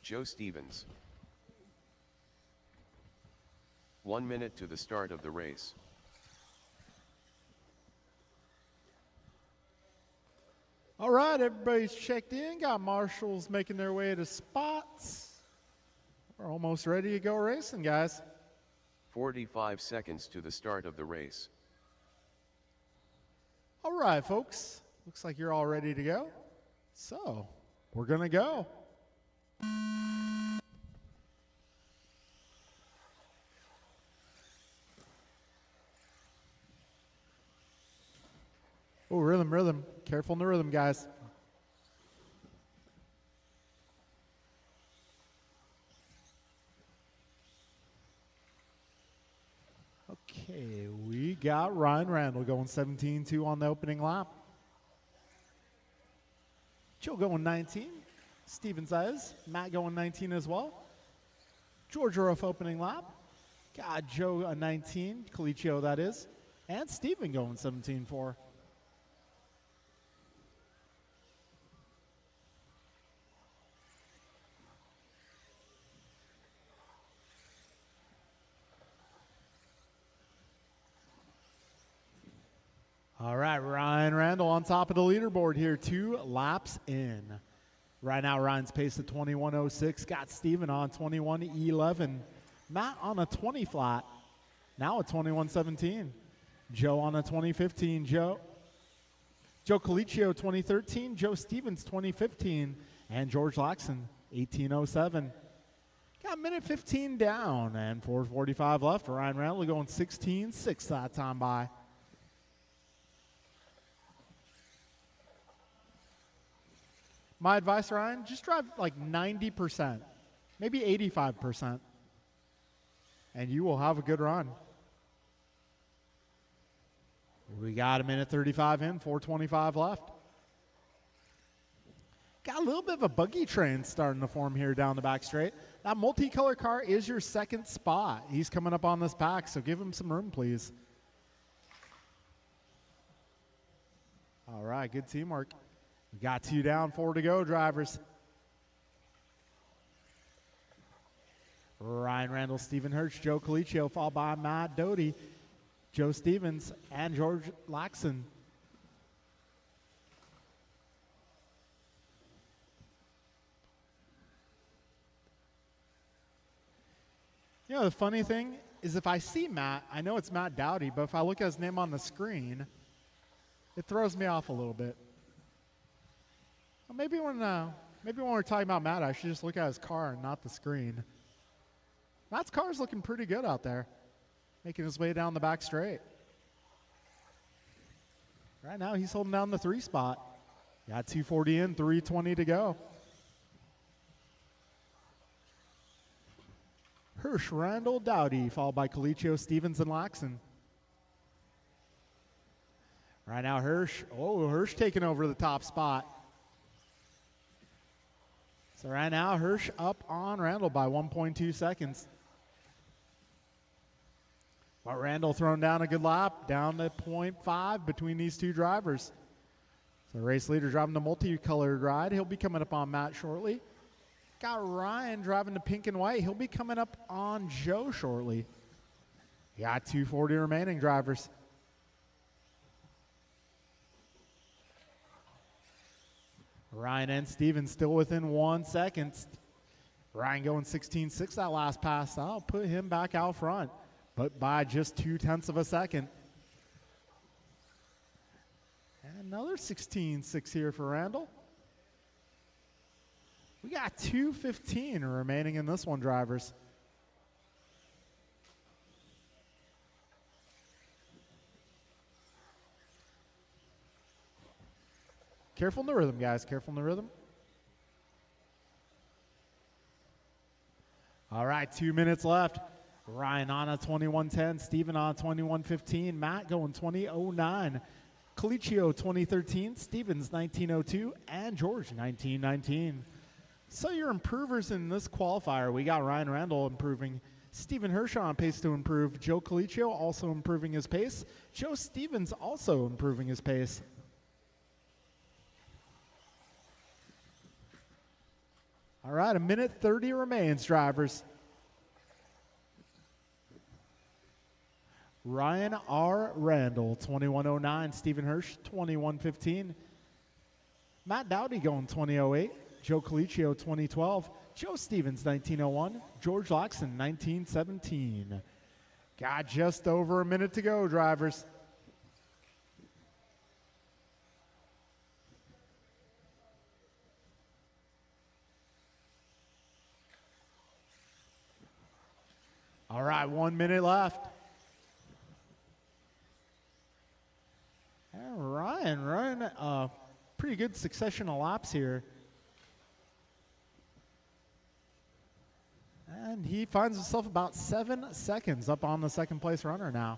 Joe Stevens. 1 minute to the start of the race. All right, everybody's checked in. Got marshals making their way to spots. We're almost ready to go racing, guys. 45 seconds to the start of the race. All right, folks. Looks like you're all ready to go. So, we're going to go. Oh, rhythm, rhythm. Careful in the rhythm, guys. Okay, we got Ryan Randall going 17-2 on the opening lap. Joe going 19. Steven Zayas. Matt going 19 as well. George Ruff opening lap. Got Joe a 19. Colicchio, that is. And Steven going 17-4. All right, Ryan Randall on top of the leaderboard here, 2 laps in. Right now, Ryan's pace at 21.06. Got Steven on 21.11. Matt on a 20 flat, now at 21.17. Joe on a 2015. Joe Colicchio 2013. Joe Stevens 2015. And George Laxon 18.07. Got a minute 15 down and 4:45 left. Ryan Randall going 16.6 that time by. My advice, Ryan, just drive like 90%, maybe 85%, and you will have a good run. We got a minute 35 in, 4:25 left. Got a little bit of a buggy train starting to form here down the back straight. That multicolor car is your second spot. He's coming up on this pack, so give him some room, please. All right, good teamwork. We got 2 down, 4 to go, drivers. Ryan Randall, Stephen Hirsch, Joe Colicchio, followed by Matt Doty, Joe Stevens, and George Laxon. You know, the funny thing is if I see Matt, I know it's Matt Dowdy, but if I look at his name on the screen, it throws me off a little bit. Well, maybe when we're talking about Matt, I should just look at his car and not the screen. Matt's car's looking pretty good out there, making his way down the back straight. Right now, he's holding down the 3 spot. Got 2:40 in, 3:20 to go. Hirsch, Randall, Dowdy, followed by Colicchio, Stevens, and Laxon. Right now, Hirsch. Oh, Hirsch taking over the top spot. So right now, Hirsch up on Randall by 1.2 seconds. But Randall throwing down a good lap, down to 0.5 between these two drivers. So race leader driving the multicolored ride. He'll be coming up on Matt shortly. Got Ryan driving the pink and white. He'll be coming up on Joe shortly. You got 240 remaining drivers. Ryan and Steven still within 1 second. Ryan going 16.6 that last pass. I'll put him back out front, but by just 0.2 of a second. And another 16.6 here for Randall. We got 2:15 remaining in this one, drivers. Careful in the rhythm, guys. Careful in the rhythm. All right, 2 minutes left. Ryan on a 21:10. Steven on a 21:15. Matt going 20:09. Colicchio 20:13. Stevens 19:02. And George 19:19. So your improvers in this qualifier, we got Ryan Randall improving. Steven Hirsch on pace to improve. Joe Colicchio also improving his pace. Joe Stevens also improving his pace. All right, 1:30 remains, drivers. Ryan R. Randall, 21:09. Steven Hirsch, 21:15. Matt Dowdy going 20:08. Joe Colicchio, 20:12. Joe Stevens, 19:01. George Laxon, 19:17. Got just over a minute to go, drivers. All right, 1 minute left. And Ryan running a pretty good succession of laps here. And he finds himself about 7 seconds up on the second place runner now.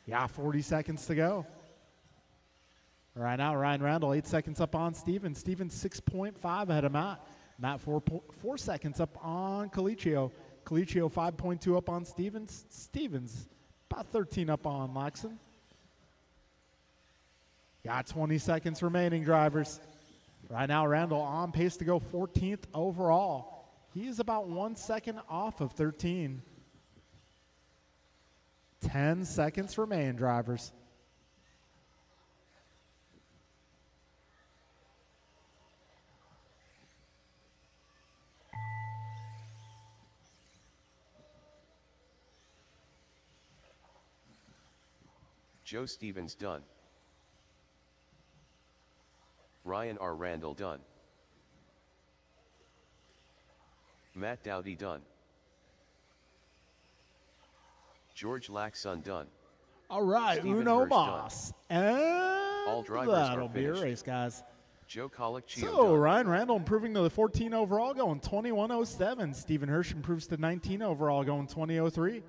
Yeah, 40 seconds to go. Right now, Ryan Randall, 8 seconds up on Steven. Steven 6.5 ahead of Matt. Matt 4 seconds up on Colicchio. Colicchio 5.2 up on Stevens. Stevens about 13 up on Laxon. Got 20 seconds remaining, drivers. Right now, Randall on pace to go 14th overall. He is about 1 second off of 13. 10 seconds remain, drivers. Joe Stevens done. Ryan R. Randall done. Matt Dowdy done. George Laxon done. All right, Steven Uno Hirsch Moss. And All drivers that'll are be a finished. race, guys. Joe Colicchio So done. Ryan Randall improving to the 14 overall, going 21:07. Steven Hirsch improves to 19 overall, going 20:03.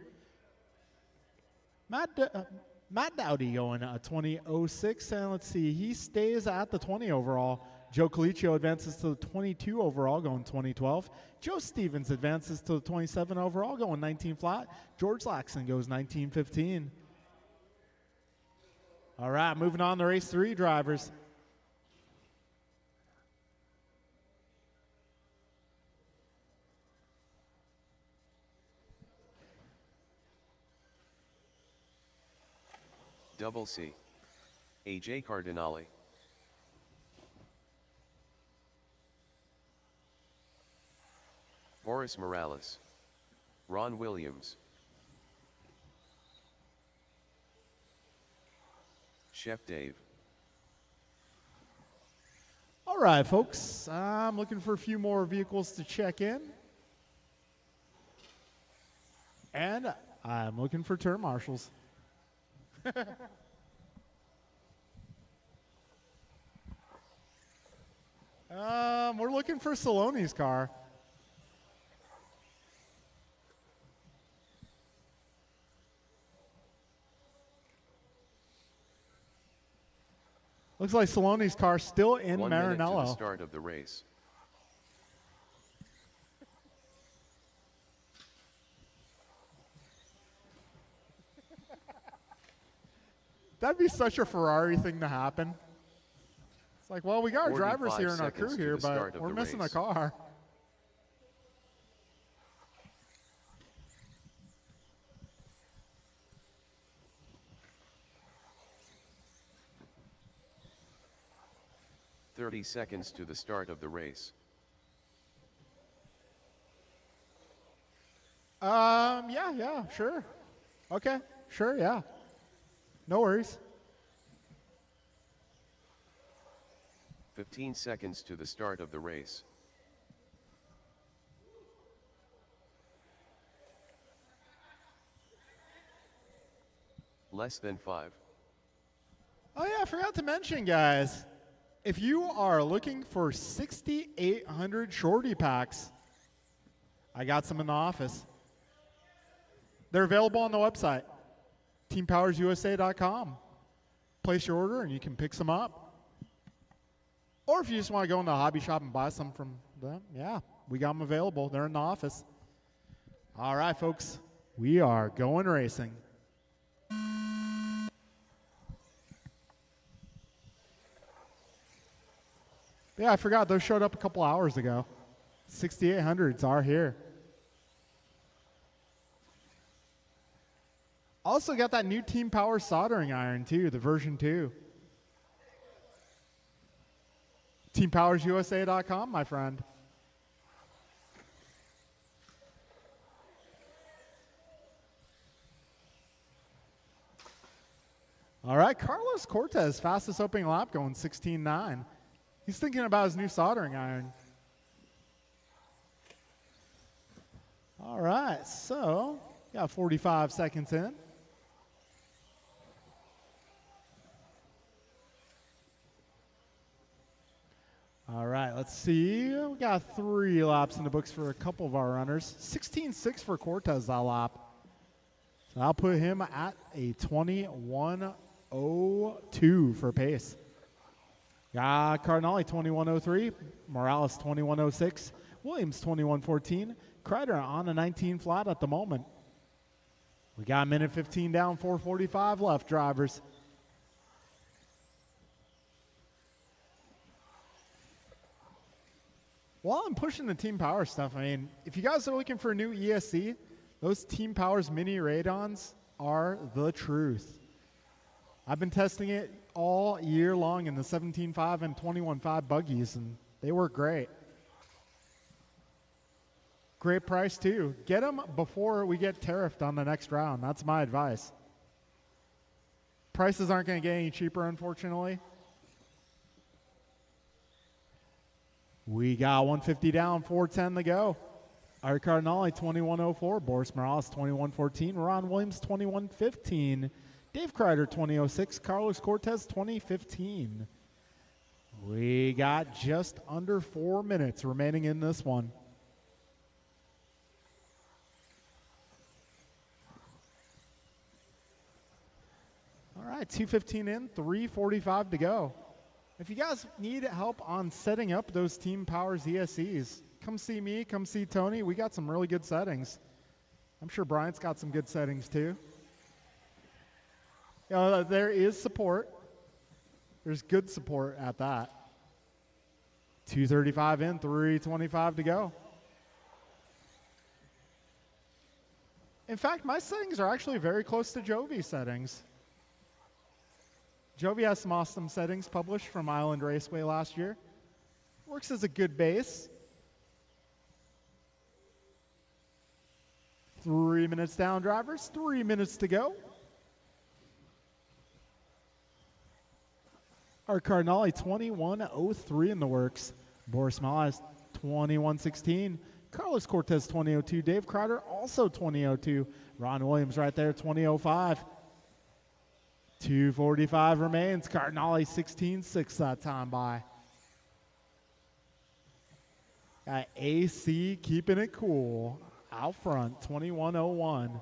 Matt Dowdy going 20:06, and let's see, he stays at the 20 overall. Joe Colicchio advances to the 22 overall, going 20:12. Joe Stevens advances to the 27 overall, going 19 flat. George Laxon goes 19:15. All right, moving on to race 3, drivers. Double C. AJ Cardinale. Boris Morales. Ron Williams. Chef Dave. All right, folks, I'm looking for a few more vehicles to check in. And I'm looking for turn marshals. We're looking for Saloni's car. Looks like Saloni's car still in 1 minute to the Maranello. start of the race. That'd be such a Ferrari thing to happen. It's like, well, we got our drivers 45 here in our crew seconds to here, the start but of we're the missing a race. car. "30 seconds to the start of the race. Yeah, sure. Okay, sure, yeah. No worries. 15 seconds to the start of the race. Less than 5. Oh yeah, I forgot to mention, guys. If you are looking for 6,800 shorty packs, I got some in the office. They're available on the website, teampowersusa.com. Place your order and you can pick some up. Or if you just want to go in the hobby shop and buy some from them, yeah, we got them available. They're in the office. All right, folks, we are going racing. Yeah, I forgot. Those showed up a couple hours ago. 6,800s are here. Also got that new Team Power soldering iron, too, the version 2. TeamPowersUSA.com, my friend. All right, Carlos Cortez, fastest opening lap, going 16.9. He's thinking about his new soldering iron. All right, so got 45 seconds in. All right, let's see. We got 3 laps in the books for a couple of our runners. 16.6 for Cortez that lap. So I'll put him at a 21.02 for pace. Got Cardinale 21.03, Morales 21.06, Williams 21.14, Kreider on a 19 flat at the moment. We got a minute 15 down, 4:45 left, drivers. While I'm pushing the Team Power stuff, I mean, if you guys are looking for a new ESC, those Team Powers mini radons are the truth. I've been testing it all year long in the 17.5 and 21.5 buggies, and they work great. Great price, too. Get them before we get tariffed on the next round. That's my advice. Prices aren't going to get any cheaper, unfortunately. We got 150 down, 4:10 to go. Art Cardinale 21.04, Boris Morales 21.14, Ron Williams 21.15, Dave Kreider 20.06, Carlos Cortez 20.15. We got just under 4 minutes remaining in this one. All right, 2:15 in, 3:45 to go. If you guys need help on setting up those Team Powers ESCs, come see me, come see Tony. We got some really good settings. I'm sure Bryant's got some good settings too. There is support. There's good support at that. 2:35 in, 3:25 to go. In fact, my settings are actually very close to Jovi's settings. Jovi has some awesome settings published from Island Raceway last year. Works as a good base. 3 minutes down, drivers. 3 minutes to go. Art Cardinale 21.03 in the works. Boris Morales 21.16. Carlos Cortez 20.02. Dave Kreider also 20.02. Ron Williams right there 20.05. 2:45 remains. Cardinale 16.6 that time by. Got AC keeping it cool. Out front, 21.01.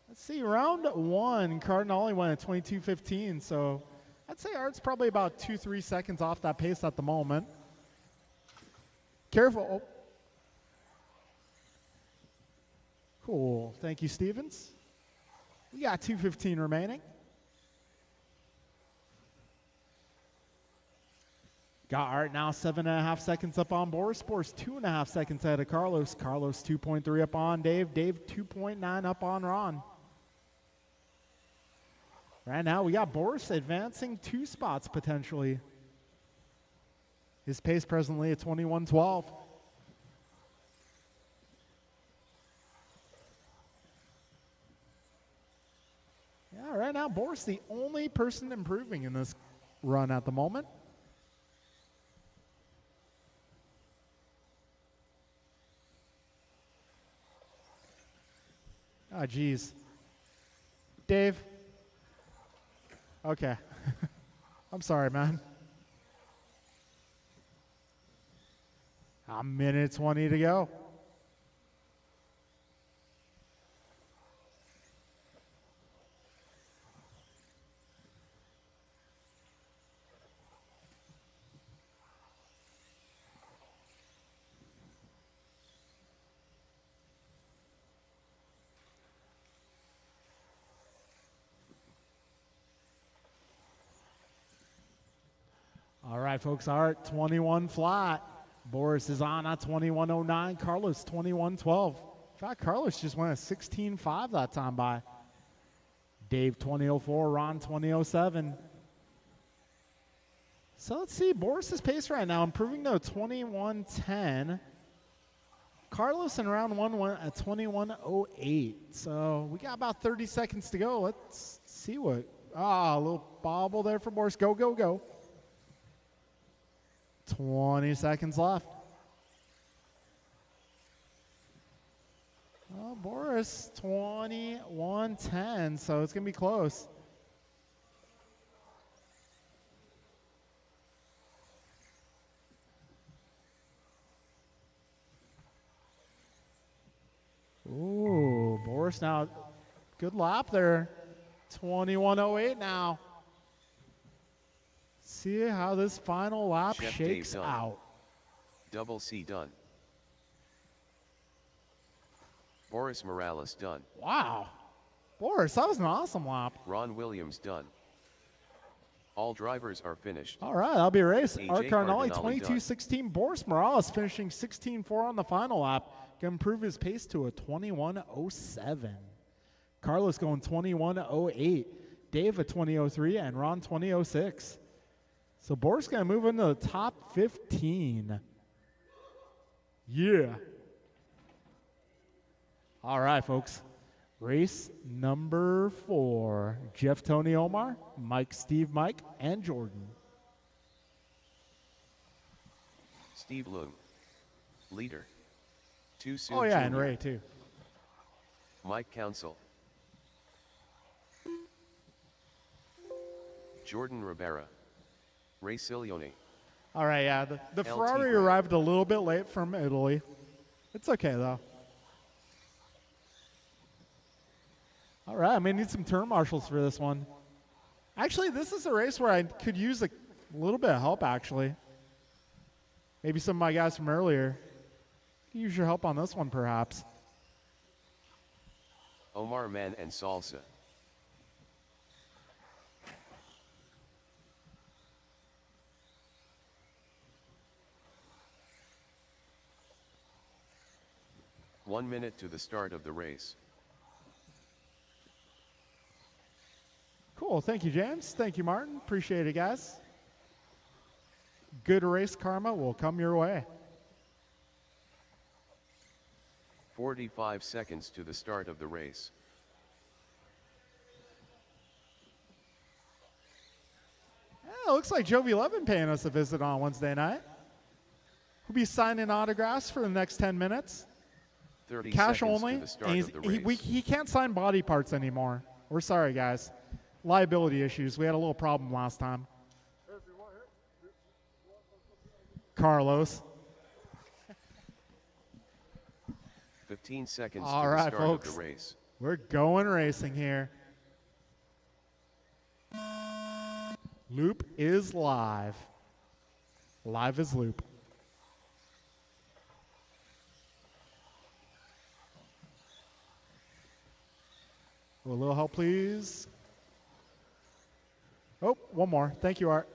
Let's See, round one, Cardinale went at 22:15, so I'd say Art's probably about 2-3 seconds off that pace at the moment. Careful. Oh. Cool. Thank you, Stevens. We got 2:15 remaining. Got Art now 7.5 seconds up on Boris. Boris 2.5 seconds ahead of Carlos. Carlos 2.3 up on Dave. Dave 2.9 up on Ron. Right now we got Boris advancing 2 spots potentially. His pace presently at 21:12. Yeah, right now Boris the only person improving in this run at the moment. Oh, geez. Dave. Okay. I'm sorry, man. A minute 20 to go. All right, folks, Art 21 flat. Boris is on at 21:09. Carlos 21:12. In fact, Carlos just went at 16:5 that time by. Dave 20:04. Ron 20:07. So let's see Boris's pace right now, improving to 21:10. Carlos in round one went at 21:08. So we got about 30 seconds to go. Let's see what. A little bobble there for Boris. Go, go, go. 20 seconds left. Oh, Boris, 21:10, so it's going to be close. Ooh, Boris now, good lap there. 21:08 now. See how this final lap Chef shakes Dave done. out. Double C done. Boris Morales done. Wow. Boris, that was an awesome lap. Ron Williams done. All drivers are finished. All right, that'll be a race. AJ Art Cardinale, Cardinale 22:16. Boris Morales finishing 16:4 on the final lap. Can improve his pace to a 21:07. Carlos going 21:08. Dave at 20:03 and Ron 20:06. So Boris going to move into the top 15. Yeah. All right, folks. Race number 4. Jeff, Tony, Omar, Mike, Steve, Mike, and Jordan. Steve Loom. Leader. Too soon. Oh, yeah, and Jr. Ray, too. Mike Council. Jordan Rivera. Ray Silioni. All right, yeah. The LT Ferrari Gray. arrived a little bit late from Italy. It's okay, though. All right, I may need some turn marshals for this one. Actually, this is a race where I could use a little bit of help, actually. Maybe some of my guys from earlier. Use your help on this one, perhaps. Omar Man and Salsa. One minute to the start of the race. Cool. Thank you, James. Thank you, Martin. Appreciate it, guys. Good race karma will come your way. 45 seconds to the start of the race. Yeah, looks like Jovi Levin paying us a visit on Wednesday night. We'll be signing autographs for the next 10 minutes. 30 Cash seconds only. to the start And of the race. he can't sign body parts anymore. We're sorry, guys. Liability issues. We had a little problem last time. Carlos. 15 seconds All to right, the start folks. of the race. We're going racing here. Loop is live. Live is loop. A little help, please. Oh, one more. Thank you, Art.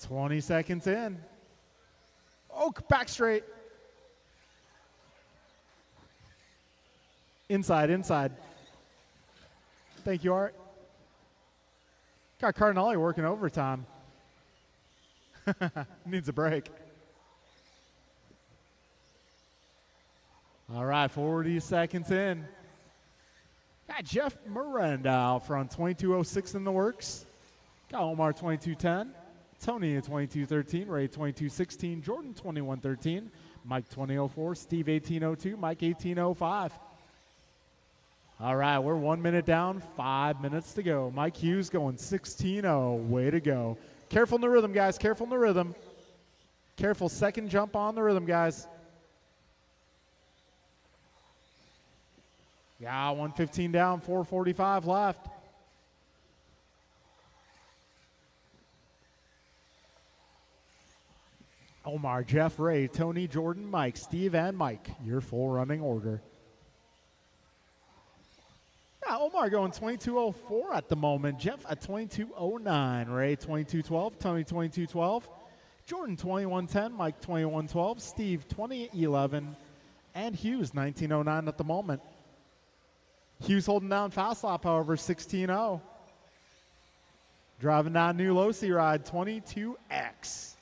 20 seconds in. Oh, back straight. Inside, inside. Thank you, Art. Got Cardinale working overtime. Needs a break. All right, 40 seconds in. Got Jeff Miranda out front, 22.06 in the works. Got Omar 22.10, Tony at 22.13, Ray 22.16, Jordan 21.13, Mike 20.04, Steve 18.02, Mike 18.05. All right, we're 1 minute down, 5 minutes to go. Mike Hughes going 16.0. Way to go. Careful in the rhythm, guys. Careful in the rhythm. Careful, second jump on the rhythm, guys. Yeah, 115 down, 4:45 left. Omar, Jeff, Ray, Tony, Jordan, Mike, Steve, and Mike. Your full running order. Yeah, Omar going 22.04 at the moment. Jeff at 22.09. Ray 22.12. Tony 22.12. Jordan 21.10. Mike 21.12. Steve 20.11. And Hughes 19.09 at the moment. Hughes holding down fast lap, however, 16.0. Driving down new Losi ride, 22X.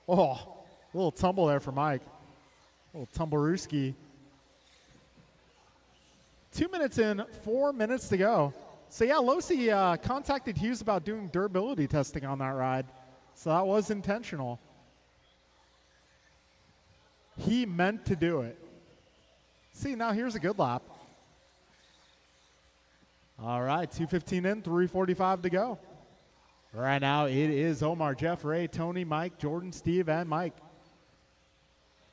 Oh, a little tumble there for Mike. A little tumblerooski. 2 minutes in, 4 minutes to go. So yeah, Losi contacted Hughes about doing durability testing on that ride. So that was intentional. He meant to do it. See, now here's a good lap. All right, 2:15 in, 3:45 to go. Right now it is Omar, Jeff, Ray, Tony, Mike, Jordan, Steve, and Mike.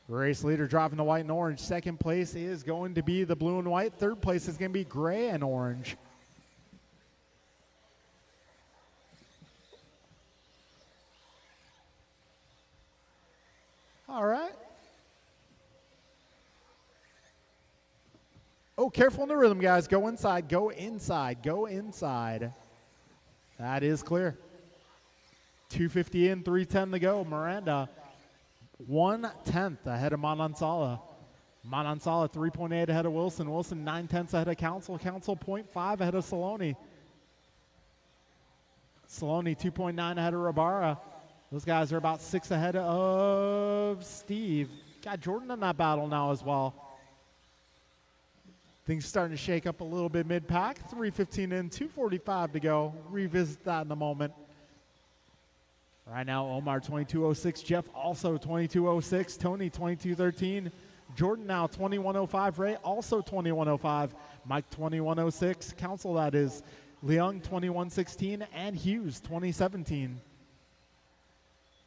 Race leader driving the white and orange. Second place is going to be the blue and white. Third place is going to be gray and orange. All right. Oh, careful in the rhythm, guys. Go inside, go inside, go inside. That is clear. 2:50 in, 3:10 to go. Miranda, 1/10 ahead of Manansala. Manansala, 3.8 ahead of Wilson. Wilson, 9/10 ahead of Council. Council, 0.5 ahead of Saloni. Saloni, 2.9 ahead of Rabara. Those guys are about 6 ahead of Steve. Got Jordan in that battle now as well. Things starting to shake up a little bit mid-pack. 3:15 in, 2:45 to go. Revisit that in a moment. Right now, Omar 22.06. Jeff also 22.06. Tony 22.13. Jordan now 21.05. Ray also 21.05. Mike 21.06. Council, that is. Leung 21.16. And Hughes 20.17.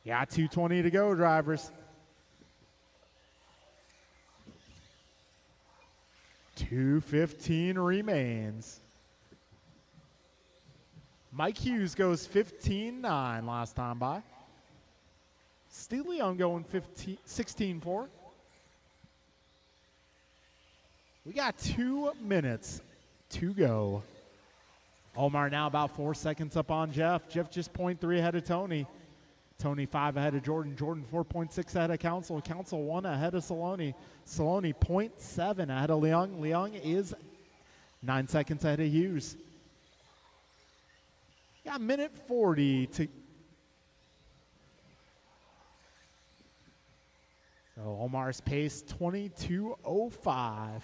Yeah, 2:20 to go, drivers. 2:15 remains. Mike Hughes goes 15.9 last time by. Steve Leon going 16.4. We got 2 minutes to go. Omar now about 4 seconds up on Jeff. Jeff just 0.3 ahead of Tony. Tony 5 ahead of Jordan. Jordan 4.6 ahead of Council. Council 1 ahead of Saloni. Saloni 0.7 ahead of Leung. Leung is 9 seconds ahead of Hughes. Yeah, minute 40 to. So Omar's pace 22.05.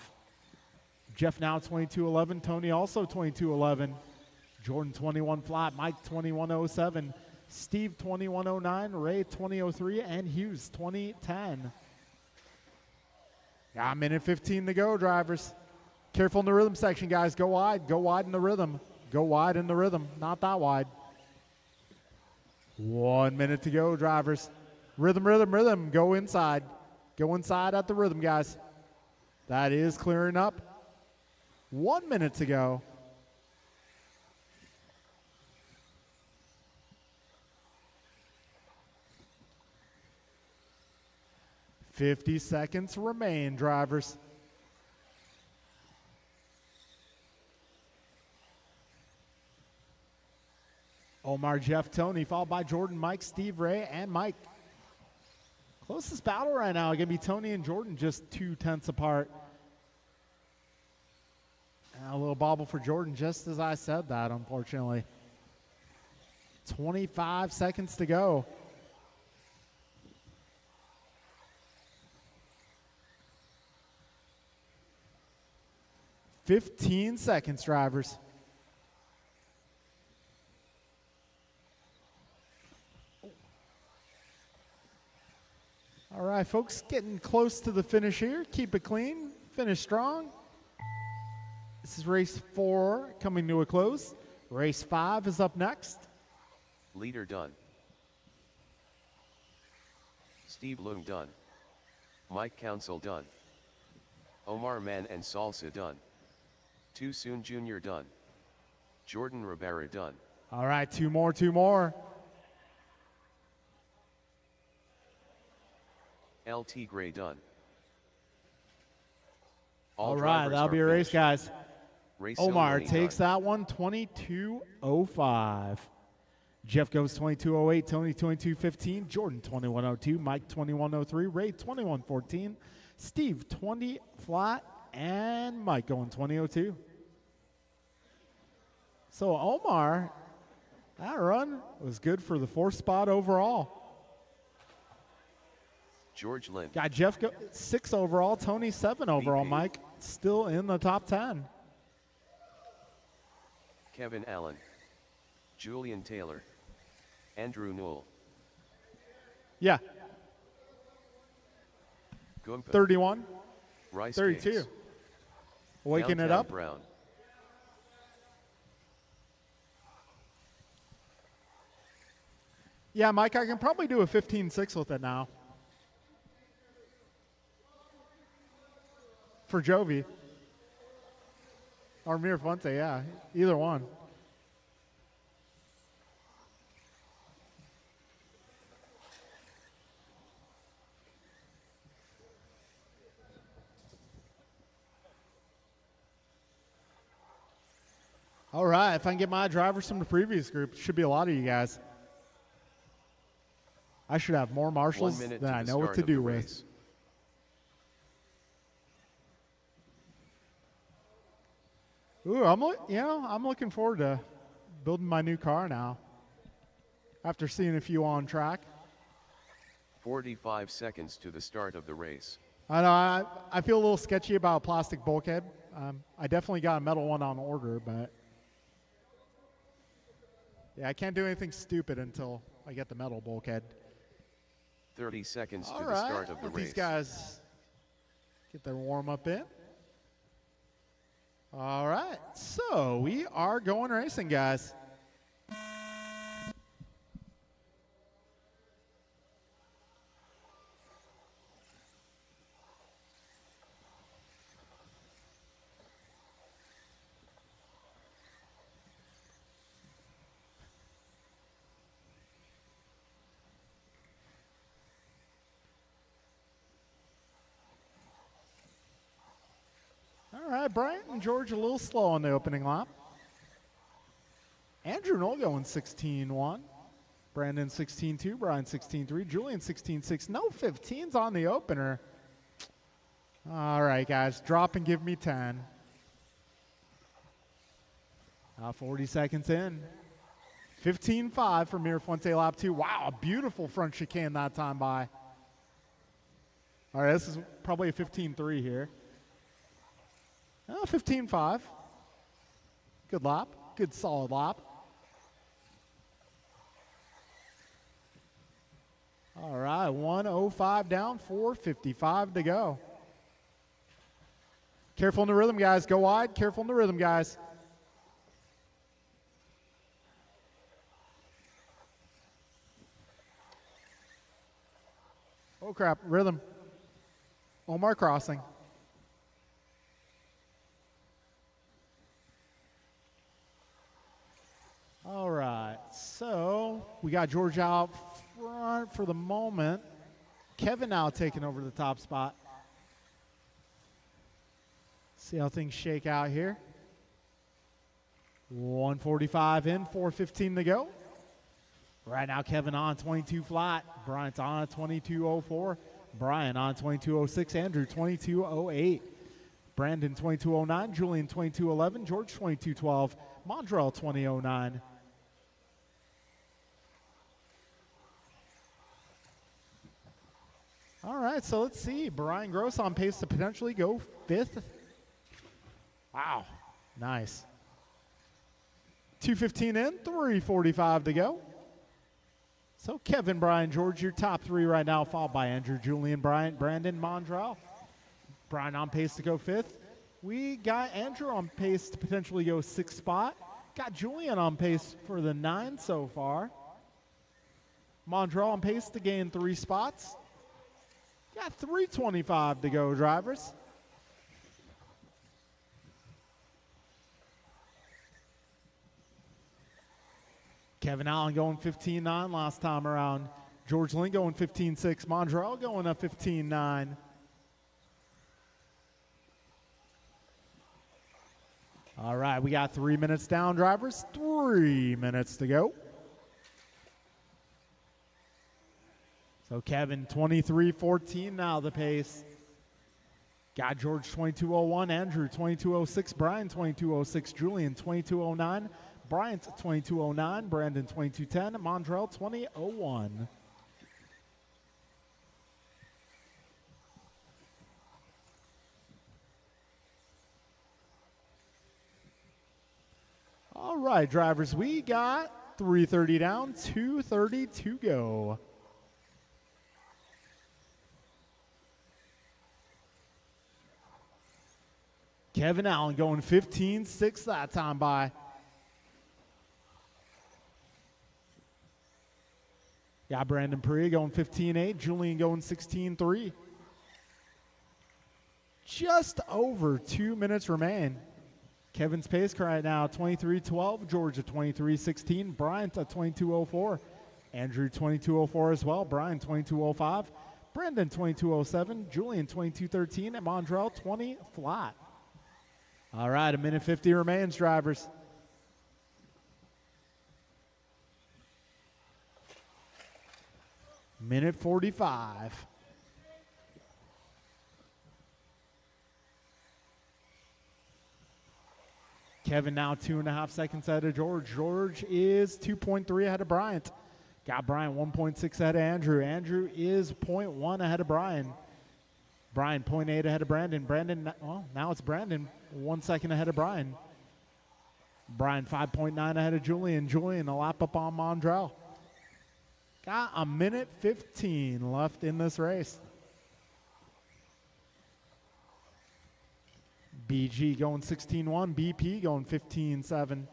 Jeff now 22.11. Tony also 22.11. Jordan 21 flat. Mike 21.07. Steve 21.09, Ray 20.03, and Hughes 20.10. Got a minute 15 to go, drivers. Careful in the rhythm section, guys. Go wide in the rhythm. Go wide in the rhythm, not that wide. 1 minute to go, drivers. Rhythm, rhythm, rhythm. Go inside. Go inside at the rhythm, guys. That is clearing up. 1 minute to go. $50 seconds remain, drivers. Omar, Jeff, Tony, followed by Jordan, Mike, Steve, Ray, and Mike. Closest battle right now going to be Tony and Jordan, just 2/10 apart. And a little bobble for Jordan, just as I said that, unfortunately. 25 seconds to go. "15 seconds, drivers. All right, folks, getting close to the finish here. Keep it clean, finish strong. This is race 4 coming to a close. Race 5 is up next. Leader done. Steve Leung done. Mike Council done. Omar Man and Salsa done. Too Soon Jr. done. Jordan Rivera done. All right, two more. LT Gray done. All right, that'll be a race, guys. Race Omar Silverani takes done. that one, 22:05. Jeff goes 22:08, Tony 22:15, Jordan 21:02, Mike 21:03, Ray 21:14, Steve 20 flat, and Mike going 20:02. So Omar, that run was good for the 4th spot overall. George Lynn. Got Jeff 6 overall, Tony 7 overall, VP. Mike still in the top 10. Kevin Allen. Julian Taylor. Andrew Newell. Yeah, Goompa. 31, Rice 32. Gaines. Waking it Downtown up. Brown. Yeah, Mike, I can probably do a 15-6 with it now. For Jovi. Or Mir Fuente, yeah. Either one. All right, if I can get my drivers from the previous group, should be a lot of you guys. I should have more 1 marshals minute than to I the know what start to of the do with. race. Ooh, I'm looking forward to building my new car now. After seeing a few on track. 45 seconds to the start of the race. I know I feel a little sketchy about plastic bulkhead. I definitely got a metal one on order, but yeah, I can't do anything stupid until I get the metal bulkhead. 30 seconds All to the right, start of the let race. these guys get their warm up in. All right, so we are going racing, guys. All right, Bryant and George a little slow on the opening lap. Andrew Knoll going 16-1. Brandon 16-2. Brian 16-3. Julian 16-6. No 15s on the opener. All right, guys. Drop and give me 10. 40 seconds in. 15-5 for Mir Fuente lap 2. Wow, a beautiful front chicane that time by. All right, this is probably a 15-3 here. 15-5. Good lap. Good solid lap. All right, 1:05 down, 4:55 to go. Careful in the rhythm, guys. Go wide. Careful in the rhythm, guys. Oh crap, rhythm. Omar crossing. All right, so we got George out front for the moment. Kevin now taking over the top spot. See how things shake out here. 145 in, 4:15 to go. Right now, Kevin on 22 flat. Bryant's on 22.04. Brian on 22.06. Andrew 22.08. Brandon 22.09. Julian 22.11. George 22.12. Mondrell 20.09. All right, so let's see. Brian Gross on pace to potentially go 5th. Wow, nice. 2:15 in, 3:45 to go. So Kevin, Brian, George, your top 3 right now, followed by Andrew, Julian, Bryant, Brandon, Mondrell. Brian on pace to go 5th. We got Andrew on pace to potentially go 6th spot. Got Julian on pace for the 9 so far. Mondrell on pace to gain 3 spots. Got 3:25 to go, drivers. Kevin Allen going 15.9 last time around. George Lynn going 15.6. Mondrell going up 15.9. All right, we got 3 minutes down, drivers. 3 minutes to go. So Kevin 23.14 now the pace. Got George 22.01, Andrew 22.06, Brian 22.06, Julian 22.09, Bryant 22.09, Brandon 22.10, Mondrell 20.01. All right, drivers, we got 3:30 down, 2:30 to go. Kevin Allen going 15.6 that time by. Got Brandon Perea going 15.8. Julian going 16.3. Just over 2 minutes remain. Kevin's pace car right now 23.12. George at 23.16. Bryant at 22.04. Andrew 22.04 as well. Brian 22.05. Brandon 22.07. Julian 22.13. And Mondrell 20 flat. All right, 1:50 remains, drivers. Minute 45. Kevin now 2.5 seconds ahead of George. George is 2.3 ahead of Bryant. Got Bryant 1.6 ahead of Andrew. Andrew is 0.1 ahead of Brian. Brian 0.8 ahead of Brandon. Brandon, well, now it's Brandon 1 second ahead of Brian. Brian 5.9 ahead of Julian. Julian a lap up on Mondrell. Got 1:15 left in this race. BG going 16.1. BP going 15.7.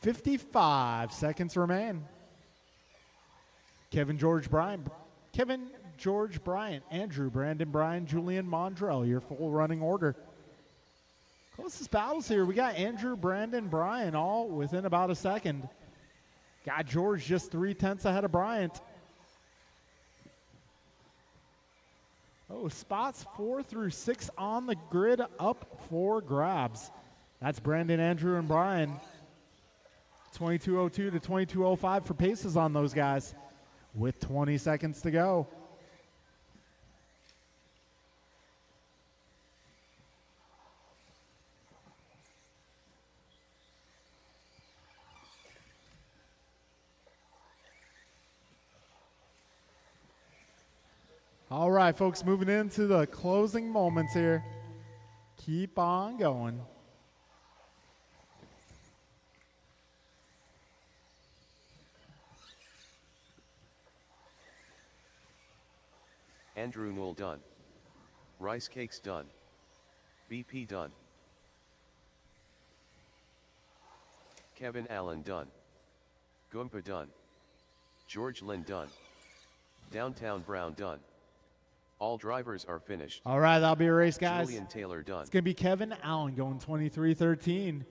$55 seconds remain. Kevin, George, Brian. Kevin, George, Bryant, Andrew, Brandon, Brian, Julian, Mondrell, your full running order. Closest battles here. We got Andrew, Brandon, Brian all within about a second. Got George just 0.3 ahead of Bryant. Oh, spots 4 through 6 on the grid up for grabs. That's Brandon, Andrew, and Brian. 22.02 to 22.05 for paces on those guys with 20 seconds to go. All right, folks, moving into the closing moments here. Keep on going. Andrew Newell done. Rice cakes done. BP done. Kevin Allen done. Goompa done. George Lynn done. Downtown Brown done. All drivers are finished. All right, that'll be a race, guys. Julian Taylor done. It's going to be Kevin Allen going 23-13.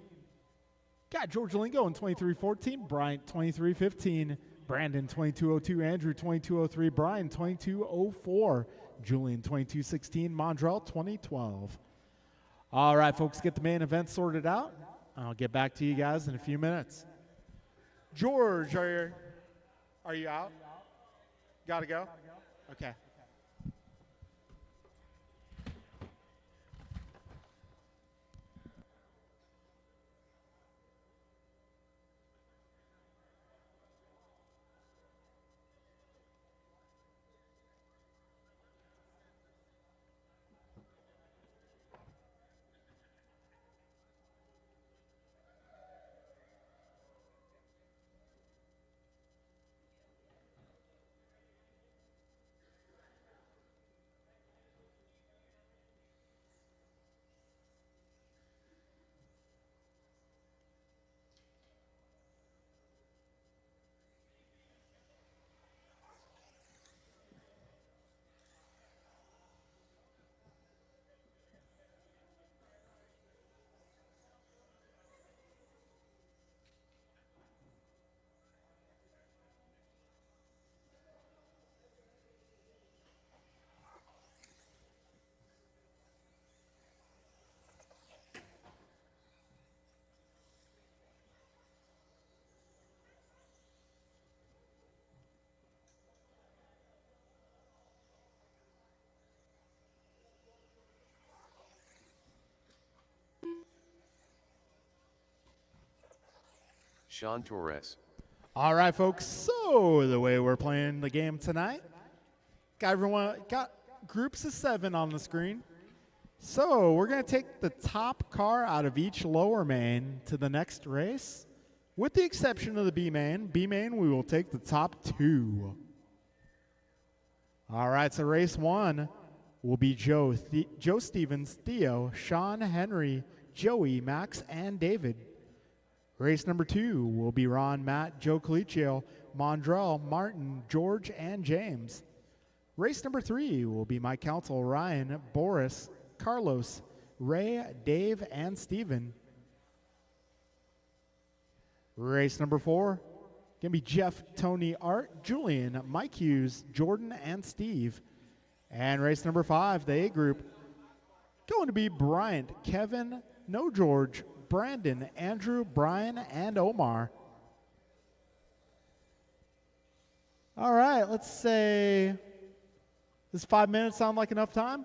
Got George Lynn going 23-14. Bryant 23-15. Brandon 22-02. Andrew 22-03. Brian 22-04. Julian 22-16. Mondrell 20-12. All right, folks, get the main event sorted out. I'll get back to you guys in a few minutes. George, are you out? Got to go? Okay. Sean Torres. All right, folks. So the way we're playing the game tonight, got groups of 7 on the screen. So we're going to take the top car out of each lower main to the next race. With the exception of the B main. B main, we will take the top 2. All right, so race 1 will be Joe Stevens, Theo, Sean, Henry, Joey, Max, and David. Race number 2 will be Ron, Matt, Joe Colicchio, Mondrell, Martin, George, and James. Race number 3 will be my council, Ryan, Boris, Carlos, Ray, Dave, and Steven. Race number 4, gonna be Jeff, Tony, Art, Julian, Mike Hughes, Jordan, and Steve. And race number 5, the A group, going to be Bryant, Kevin, No George, Brandon, Andrew, Brian, and Omar. All right, let's say, does 5 minutes sound like enough time?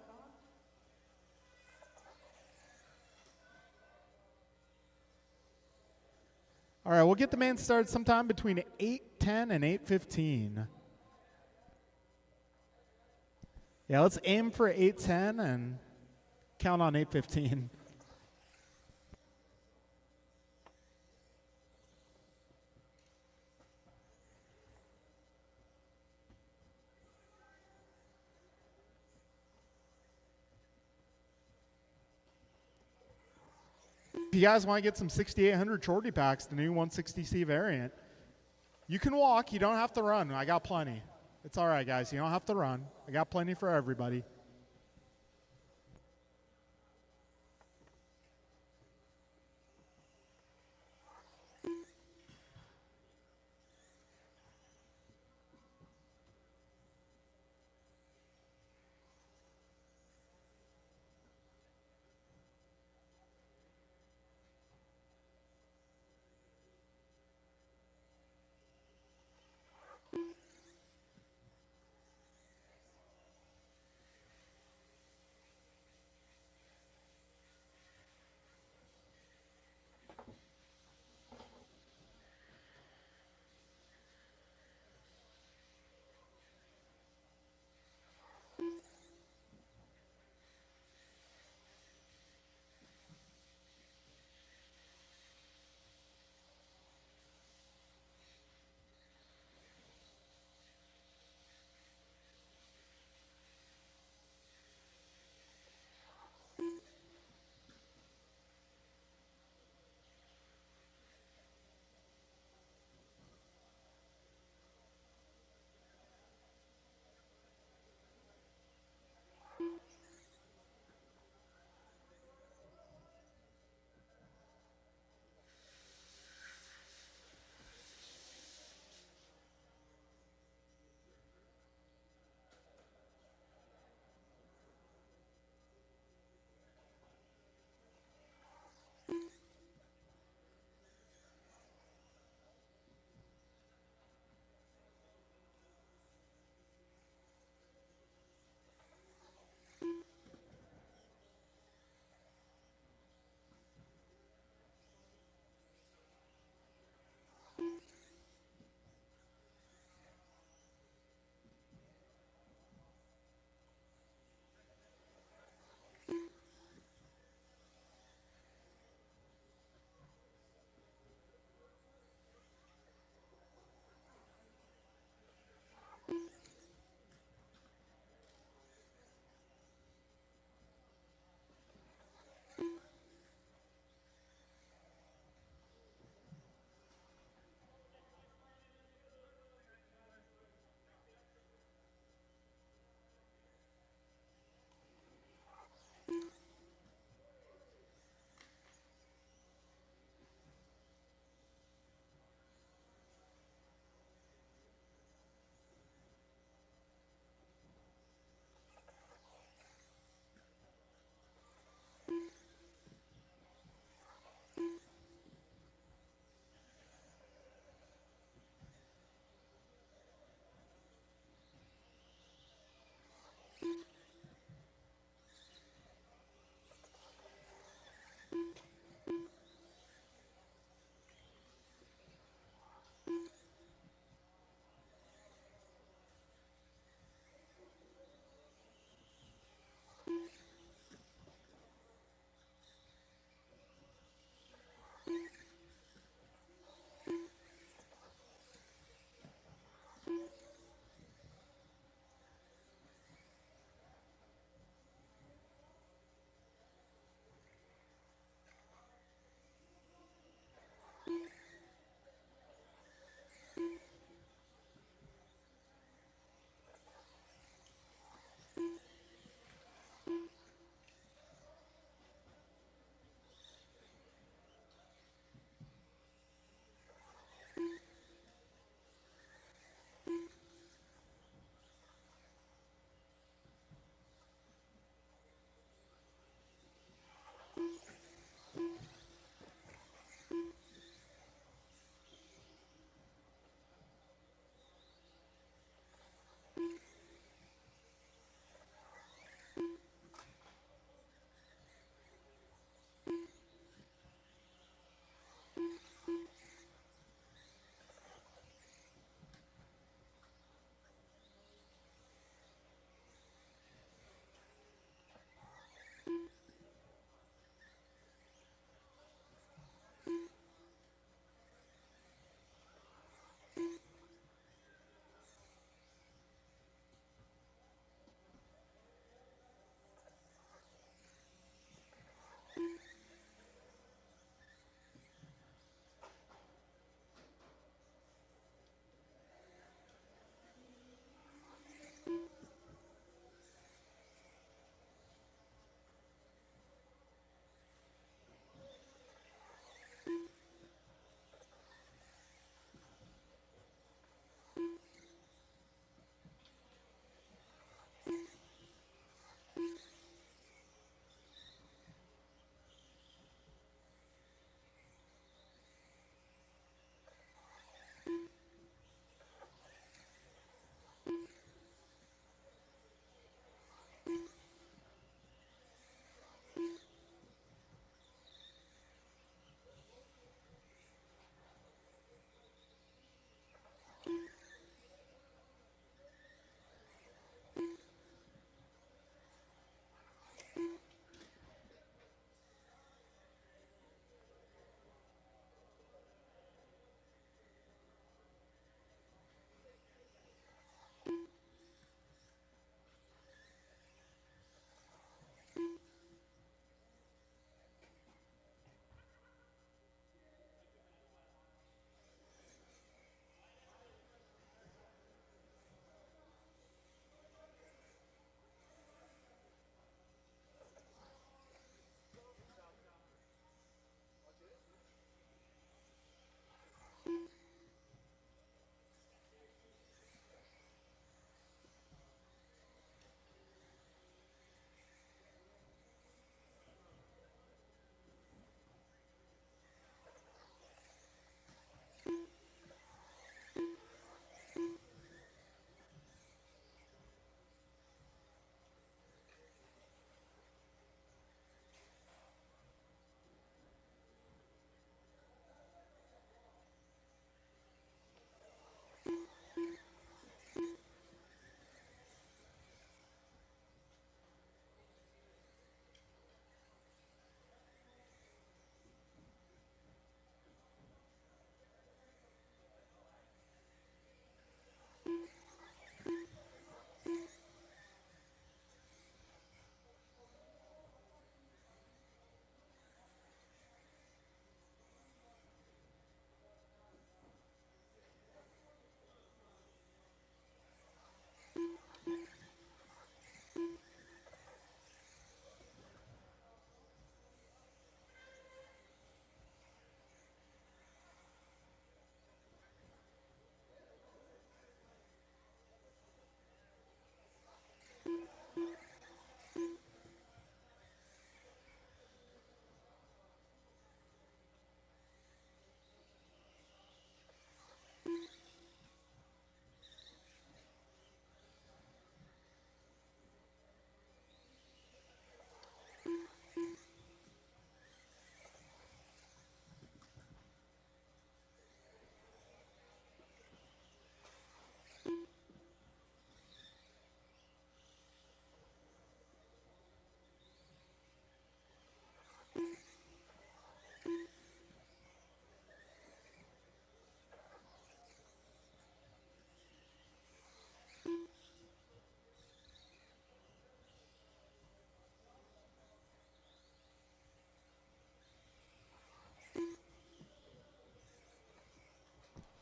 All right, we'll get the main started sometime between 8:10 and 8:15. Yeah, let's aim for 8:10 and count on 8:15. If you guys want to get some 6800 shorty packs, the new 160C variant, you can walk. You don't have to run. I got plenty. It's all right, guys. You don't have to run. I got plenty for everybody.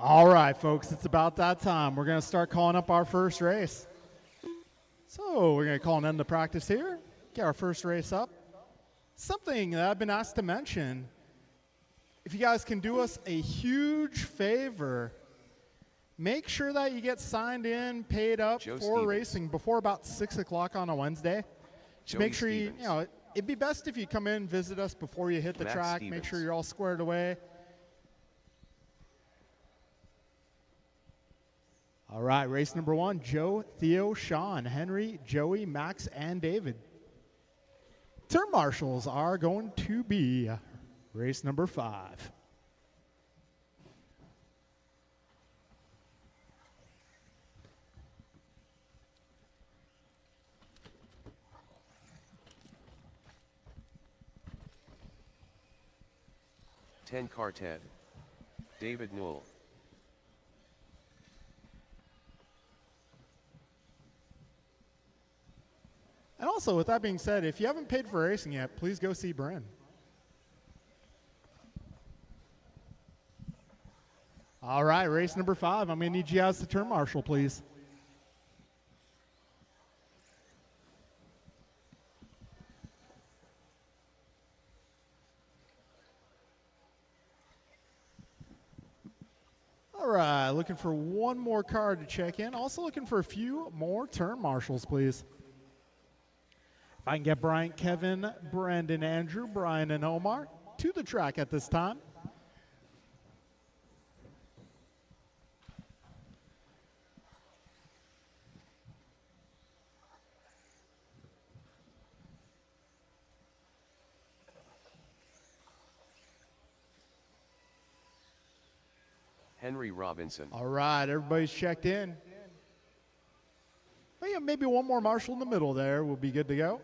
All right, folks, it's about that time. We're going to start calling up our first race. So we're going to call an end to practice here, get our first race up. Something that I've been asked to mention, if you guys can do us a huge favor, make sure that you get signed in, paid up Joe for Stevens. racing before about 6 o'clock on a Wednesday. Just Joey make sure Stevens. you know, it'd be best if you come in, visit us before you hit the Max track. Make Stevens. sure you're all squared away. All right, race number 1, Joe, Theo, Sean, Henry, Joey, Max, and David. Turn marshals are going to be race number 5. Car 10. David Newell. And also, with that being said, if you haven't paid for racing yet, please go see Bryn. All right, race number 5. I'm going to need you guys to turn marshal, please. All right, looking for one more car to check in. Also looking for a few more turn marshals, please. If I can get Bryant, Kevin, Brandon, Andrew, Brian, and Omar to the track at this time. Henry Robinson. All right, everybody's checked in. Oh, yeah, maybe one more marshal in the middle there. We'll be good to go.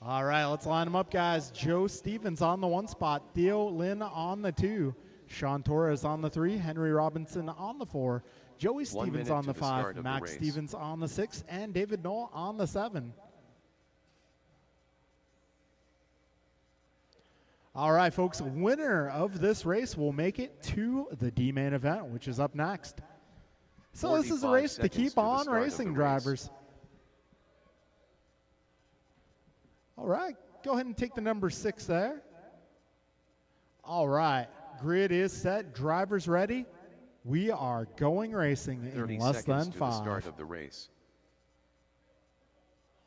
All right, let's line them up, guys. Joe Stevens on the 1 spot. Theo Lynn on the 2. Sean Torres on the 3. Henry Robinson on the 4. Joey 1 Stevens minute on to the the start 5. of the Max race. Stevens on the 6. And David Knoll on the 7. All right, folks, winner of this race will make it to the D-main event, which is up next. So this is a 45 race to seconds keep to the on start of racing, the race. drivers. All right, go ahead and take the number 6 there. All right, grid is set, drivers ready. We are going racing 30 in less seconds than to the start 5. of the race.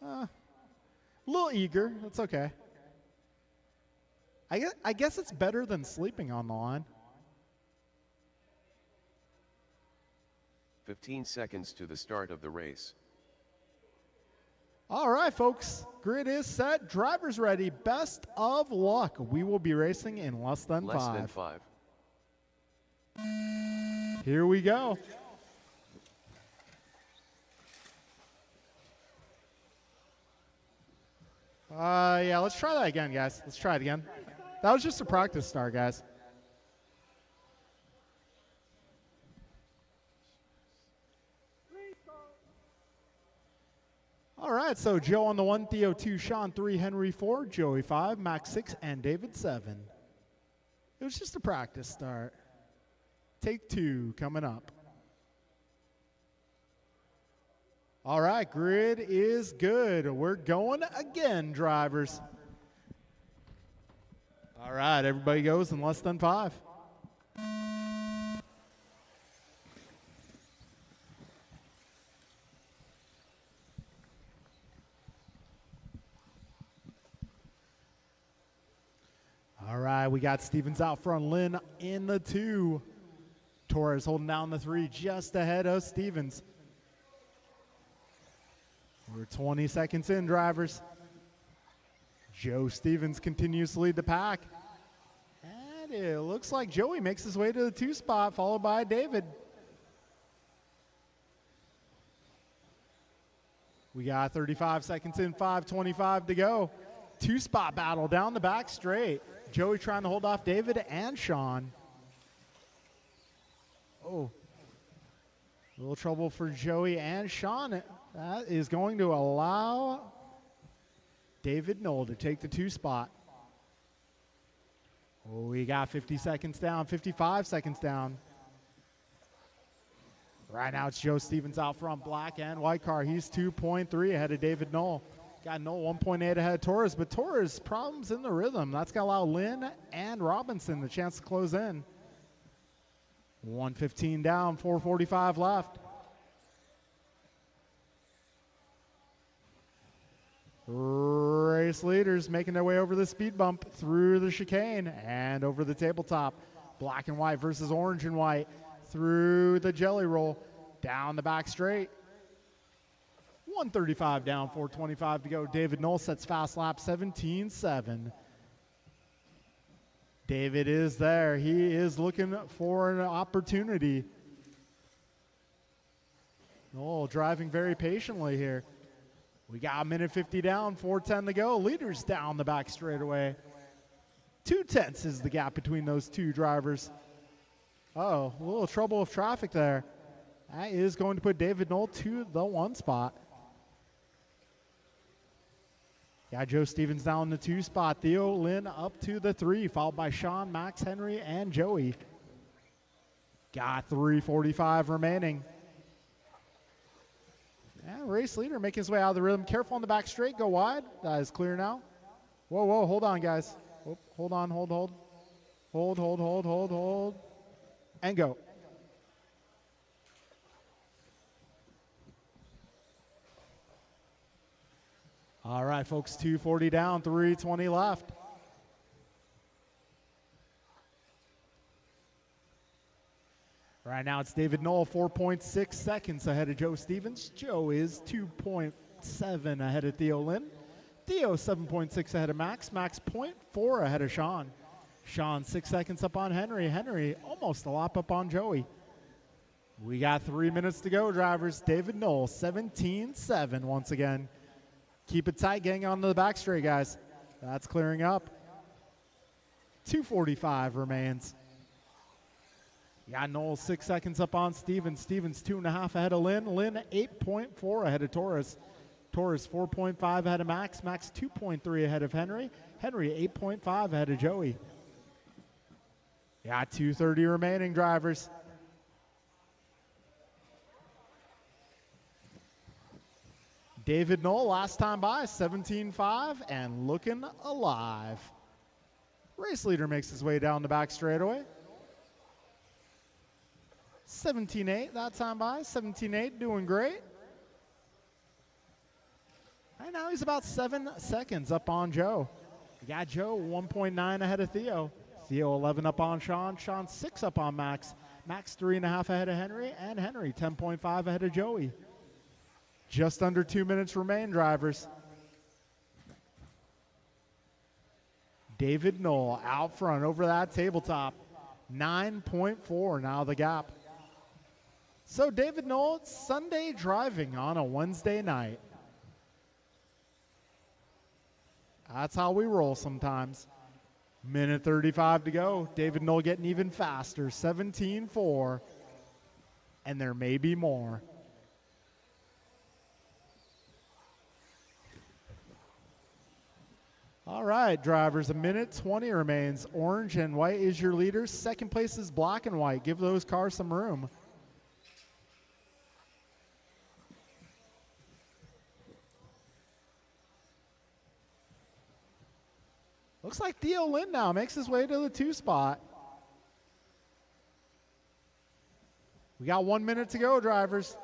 A little eager, that's okay. I guess it's better than sleeping on the line. 15 seconds to the start of the race. All right, folks, grid is set, drivers ready. Best of luck. We will be racing in less than Less 5. than 5. Here we go. Yeah, let's try that again, guys. Let's try it again. That was just a practice start, guys. All right, so Joe on the 1, Theo 2, Sean 3, Henry 4, Joey 5, Max 6, and David 7. It was just a practice start. Take 2 coming up. All right, grid is good. We're going again, drivers. All right, everybody goes in less than 5. All right, we got Stevens out front, Lynn in the 2. Torres holding down the 3, just ahead of Stevens. We're 20 seconds in, drivers. Joe Stevens continues to lead the pack. And it looks like Joey makes his way to the 2 spot, followed by David. We got 35 seconds in, 5:25 to go. 2 spot battle down the back straight. Joey trying to hold off David and Sean. Oh, a little trouble for Joey and Sean. That is going to allow David Knoll to take the 2 spot. We got 50 seconds down, 55 seconds down. Right now it's Joe Stevens out front, black and white car. He's 2.3 ahead of David Knoll. Got Knoll 1.8 ahead of Torres, but Torres problems in the rhythm. That's going to allow Lynn and Robinson the chance to close in. 1:15 down, 4:45 left. Race leaders making their way over the speed bump, through the chicane, and over the tabletop. Black and white versus orange and white, through the jelly roll, down the back straight. 1:35 down, 4:25 to go. David Knoll sets fast lap 17.7. David is there. He is looking for an opportunity. Knoll driving very patiently here. We got 1:50 down, 4:10 to go. Leaders down the back straightaway. 2/10 is the gap between those two drivers. Oh, a little trouble with traffic there. That is going to put David Knoll to the 1 spot. Got Joe Stevens down in the 2 spot. Theo Lynn up to the 3, followed by Sean, Max, Henry, and Joey. Got 3:45 remaining. And race leader making his way out of the rhythm. Careful on the back straight. Go wide. That is clear now. Whoa, whoa. Hold on, guys. Oh, hold on. Hold. Hold. And go. All right, folks. 2:40 down. 3:20 left. Right now it's David Knoll, 4.6 seconds ahead of Joe Stevens. Joe is 2.7 ahead of Theo Lynn. Theo 7.6 ahead of Max. Max 0.4 ahead of Sean. Sean 6 seconds up on Henry. Henry almost a lap up on Joey. We got 3 minutes to go, drivers. David Knoll, 17.7 once again. Keep it tight, gang, onto the back straight, guys. That's clearing up. 2:45 remains. Got Knoll 6 seconds up on Stevens. Stevens 2.5 ahead of Lynn. Lynn 8.4 ahead of Torres. Torres 4.5 ahead of Max. Max 2.3 ahead of Henry. Henry 8.5 ahead of Joey. Got 2:30 remaining, drivers. David Knoll last time by 17.5 and looking alive. Race leader makes his way down the back straightaway. 17.8 that time by. 17.8 doing great. Right now he's about 7 seconds up on Joe. We got Joe 1.9 ahead of Theo. Theo 11 up on Sean. Sean 6 up on Max. Max 3.5 ahead of Henry. And Henry 10.5 ahead of Joey. Just under 2 minutes remain, drivers. David Knoll out front over that tabletop. 9.4 now the gap. So David Knoll, Sunday driving on a Wednesday night. That's how we roll sometimes. 1:35 to go. David Knoll getting even faster. 17.4. And there may be more. All right, drivers, 1:20 remains. Orange and white is your leaders. Second place is black and white. Give those cars some room. Looks like Theo Lynn now makes his way to the 2 spot. We got 1 minute to go, drivers.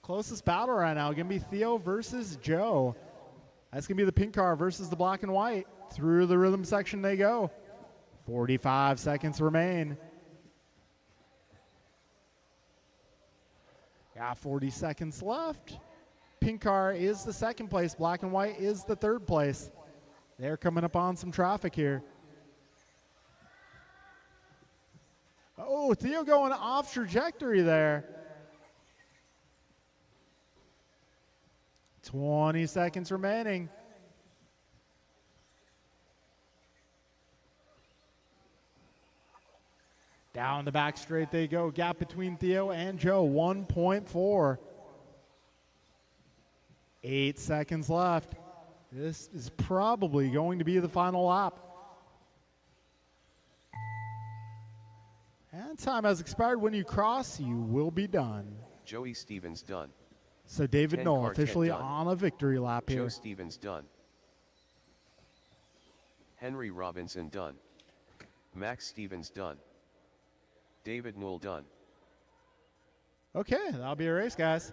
Closest battle right now going to be Theo versus Joe. That's going to be the pink car versus the black and white. Through the rhythm section they go. 45 seconds remain. Got 40 seconds left. Pink car is the second place. Black and white is the third place. They're coming up on some traffic here. Oh, Theo going off trajectory there. 20 seconds remaining. Down the back straight they go. Gap between Theo and Joe, 1.4. 8 seconds left. This is probably going to be the final lap. And time has expired. When you cross, you will be done. Joey Stevens done. So David Ken Knoll Quartet officially done. on a victory lap Joe here. Stevens done. Henry Robinson done. Max Stevens done. David Knoll done. Okay, that'll be a race, guys.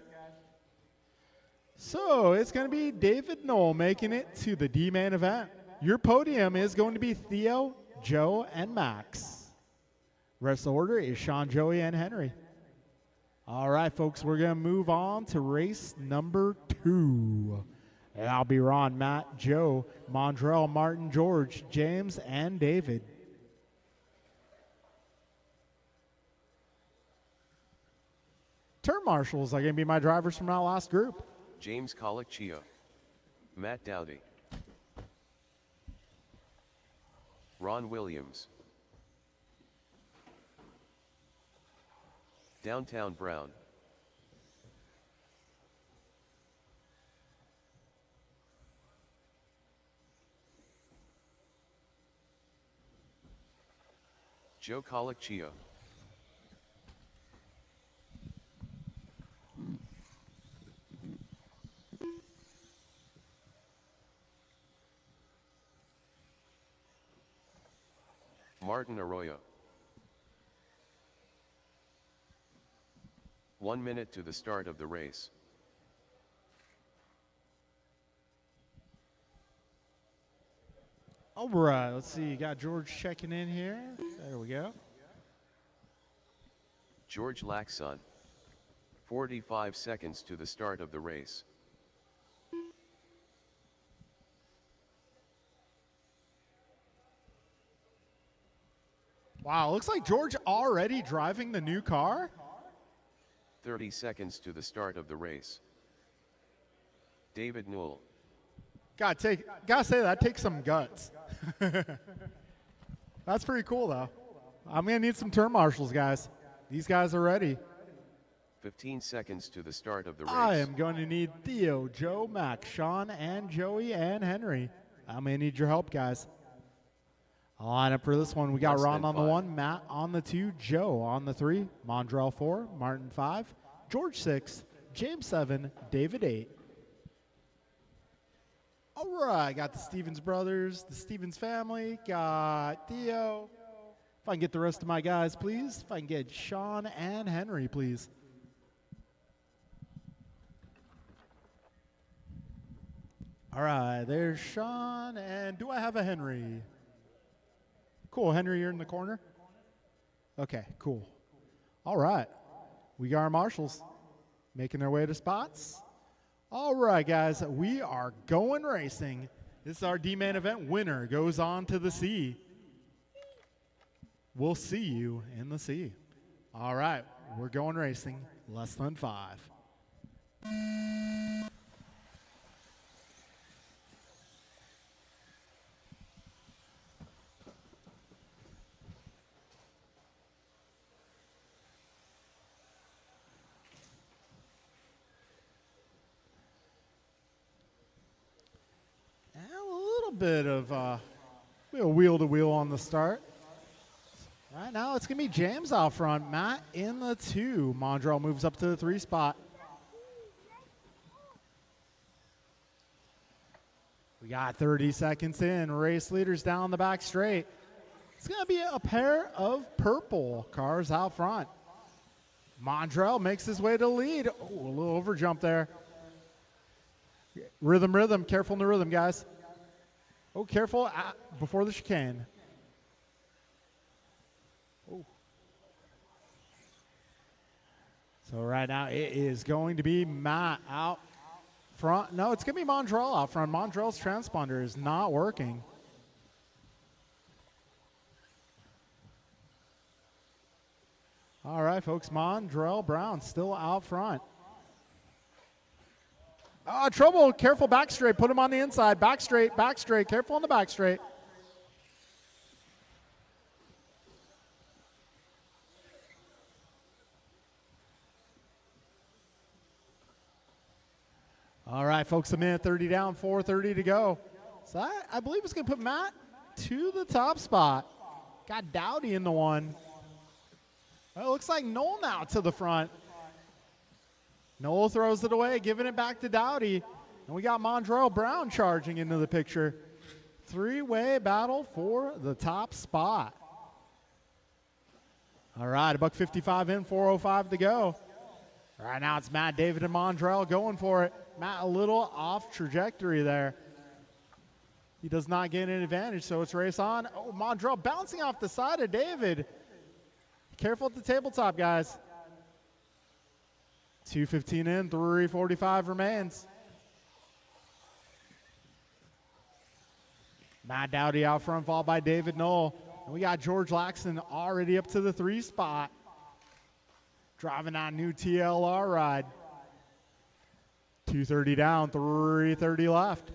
So it's going to be David Knoll making it to the D-main event. Your podium is going to be Theo, Joe, and Max. Rest of the order is Sean, Joey, and Henry. All right, folks, we're going to move on to race number 2. And I'll be Ron, Matt, Joe, Mondrell, Martin, George, James, and David. Turn marshals are going to be my drivers from that last group. James Colicchio. Matt Dowdy. Ron Williams. Downtown Brown. Joe Colicchio. Martin Arroyo. 1 minute to the start of the race. All right, let's see. You got George checking in here. There we go. George Laxon. 45 seconds to the start of the race. Wow, looks like George already driving the new car. 30 seconds to the start of the race. David Knoll. Gotta say that takes some guts. That's pretty cool though. I'm gonna need some turn marshals, guys. These guys are ready. 15 seconds to the start of the race. I am going to need Theo, Joe, Max, Sean, and Joey, and Henry. I'm gonna need your help, guys. I'll line up for this one. We got Less Ron than on the 5. 1, Matt on the 2, Joe on the 3, Mondrell 4, Martin 5, George 6, James 7, David 8. All right, got the Stevens brothers, the Stevens family, got Theo. If I can get the rest of my guys, please. If I can get Sean and Henry, please. All right, there's Sean, and do I have a Henry? Cool, Henry, you're in the corner? Okay, cool. All right, we got our marshals making their way to spots. All right, guys, we are going racing. This is our D-main event. Winner goes on to the C. We'll see you in the C. All right, we're going racing. Less than 5. Bit of wheel to wheel on the start. Right now, it's going to be James out front. Matt in the 2. Mondrell moves up to the 3 spot. We got 30 seconds in. Race leaders down the back straight. It's going to be a pair of purple cars out front. Mondrell makes his way to lead. Oh, a little over jump there. Rhythm. Careful in the rhythm, guys. Oh, careful before the chicane. Oh. So right now it is going to be Matt out front. No, it's going to be Mondrell out front. Mondrell's transponder is not working. All right, folks. Mondrell Brown still out front. Trouble. Careful back straight. Put him on the inside. Back straight. Careful on the back straight. All right, folks, a minute 30 down, 4:30 to go. So I believe it's going to put Matt to the top spot. Got Dowdy in the one. Well, it looks like Noel now to the front. Noel throws it away, giving it back to Dowdy. And we got Mondrell Brown charging into the picture. Three-way battle for the top spot. All right, $1:55 in, 4:05 to go. Right now it's Matt, David, and Mondrell going for it. Matt a little off trajectory there. He does not get an advantage, so it's race on. Oh, Mondrell bouncing off the side of David. Careful at the tabletop, guys. 2:15 in, 3:45 remains. Matt Dowdy out front, followed by David Knoll. And we got George Laxton already up to the 3 spot. Driving that new TLR ride. 2:30 down, 3:30 left.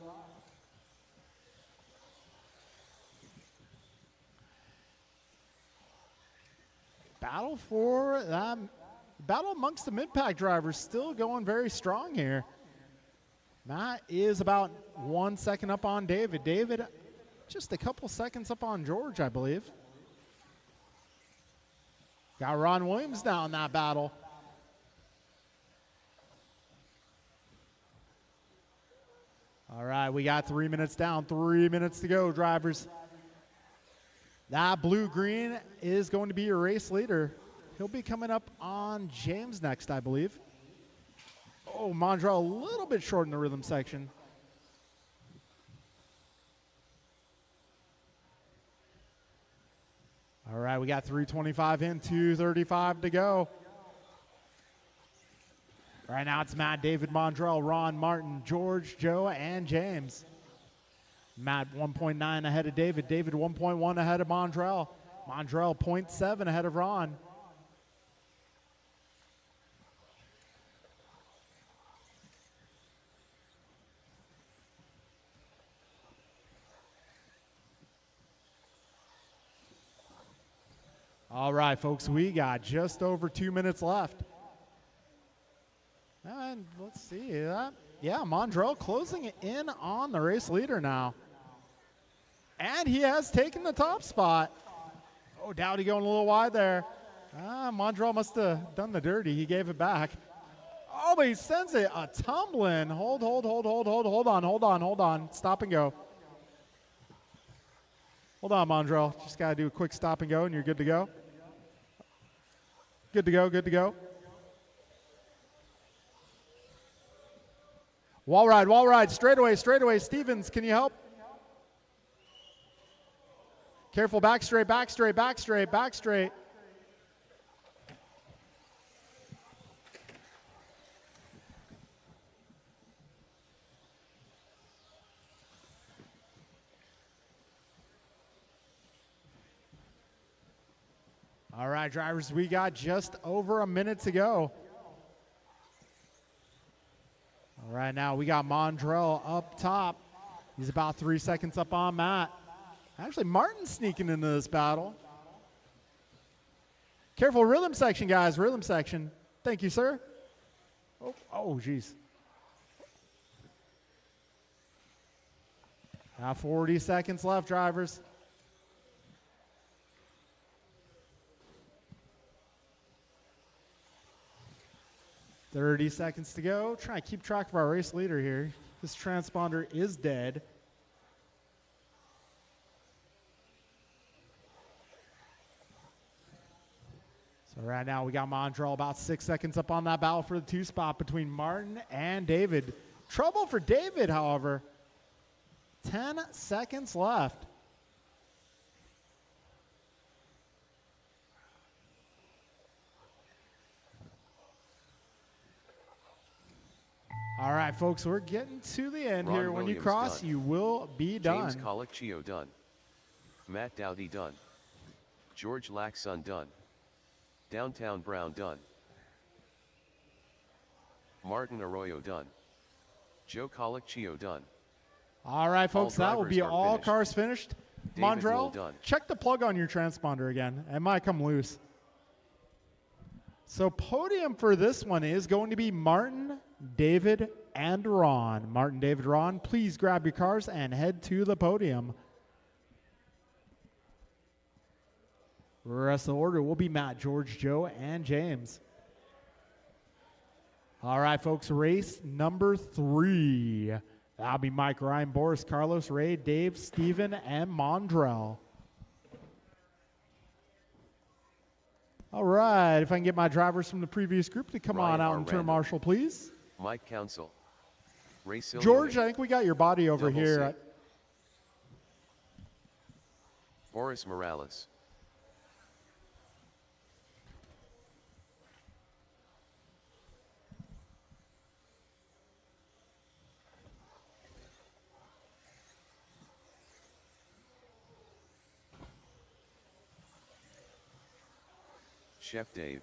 Battle for that. Battle amongst the mid-pack drivers still going very strong here. Matt is about 1 second up on David. David just a couple seconds up on George, I believe. Got Ron Williams now in that battle. All right, we got 3 minutes down, 3 minutes to go, drivers. That blue-green is going to be your race leader. He'll be coming up on James next, I believe. Oh, Mondrell a little bit short in the rhythm section. All right, we got 3:25 in, 2:35 to go. Right now it's Matt, David, Mondrell, Ron, Martin, George, Joe, and James. Matt 1.9 ahead of David. David 1.1 ahead of Mondrell. Mondrell 0.7 ahead of Ron. All right, folks, we got just over 2 minutes left. And let's see that. Yeah, Mondrell closing in on the race leader now. And he has taken the top spot. Oh, Dowdy going a little wide there. Mondrell must have done the dirty. He gave it back. Oh, but he sends it a tumbling. Hold on. Stop and go. Hold on, Mondrell. Just got to do a quick stop and go, and you're good to go. Good to go. Wall ride, straight away. Stevens, can you help? Careful, back straight. All right, drivers, we got just over a minute to go. All right, now we got Mondrell up top. He's about 3 seconds up on Matt. Actually, Martin's sneaking into this battle. Careful, rhythm section, guys, rhythm section. Thank you, sir. Oh, geez. Now 40 seconds left, drivers. $30 seconds to go. Trying to keep track of our race leader here. This transponder is dead. So right now we got Mondrell about 6 seconds up on that battle for the 2 spot between Martin and David. Trouble for David, however. 10 seconds left. All right, folks, we're getting to the end Ron here. When you Williams cross, done. you will be done. James Colicchio done. Matt Dowdy done. George Laxton done. Downtown Brown done. Martin Arroyo done. Joe Colicchio done. All right, folks, that will drivers be are all finished. cars finished. David Knoll Mondrell, done. check the plug on your transponder again. It might come loose. So podium for this one is going to be Martin, David, and Ron. Martin, David, Ron, please grab your cars and head to the podium. Rest of the order will be Matt, George, Joe, and James. All right, folks, race number 3. That'll be Mike, Ryan, Boris, Carlos, Ray, Dave, Steven, and Mondrell. All right, if I can get my drivers from the previous group to come Ryan on out R. and turn Randall. marshal, please. Mike Council. Ray Silverman. George, I think we got your body over Double here. C. Boris Morales. Chef Dave.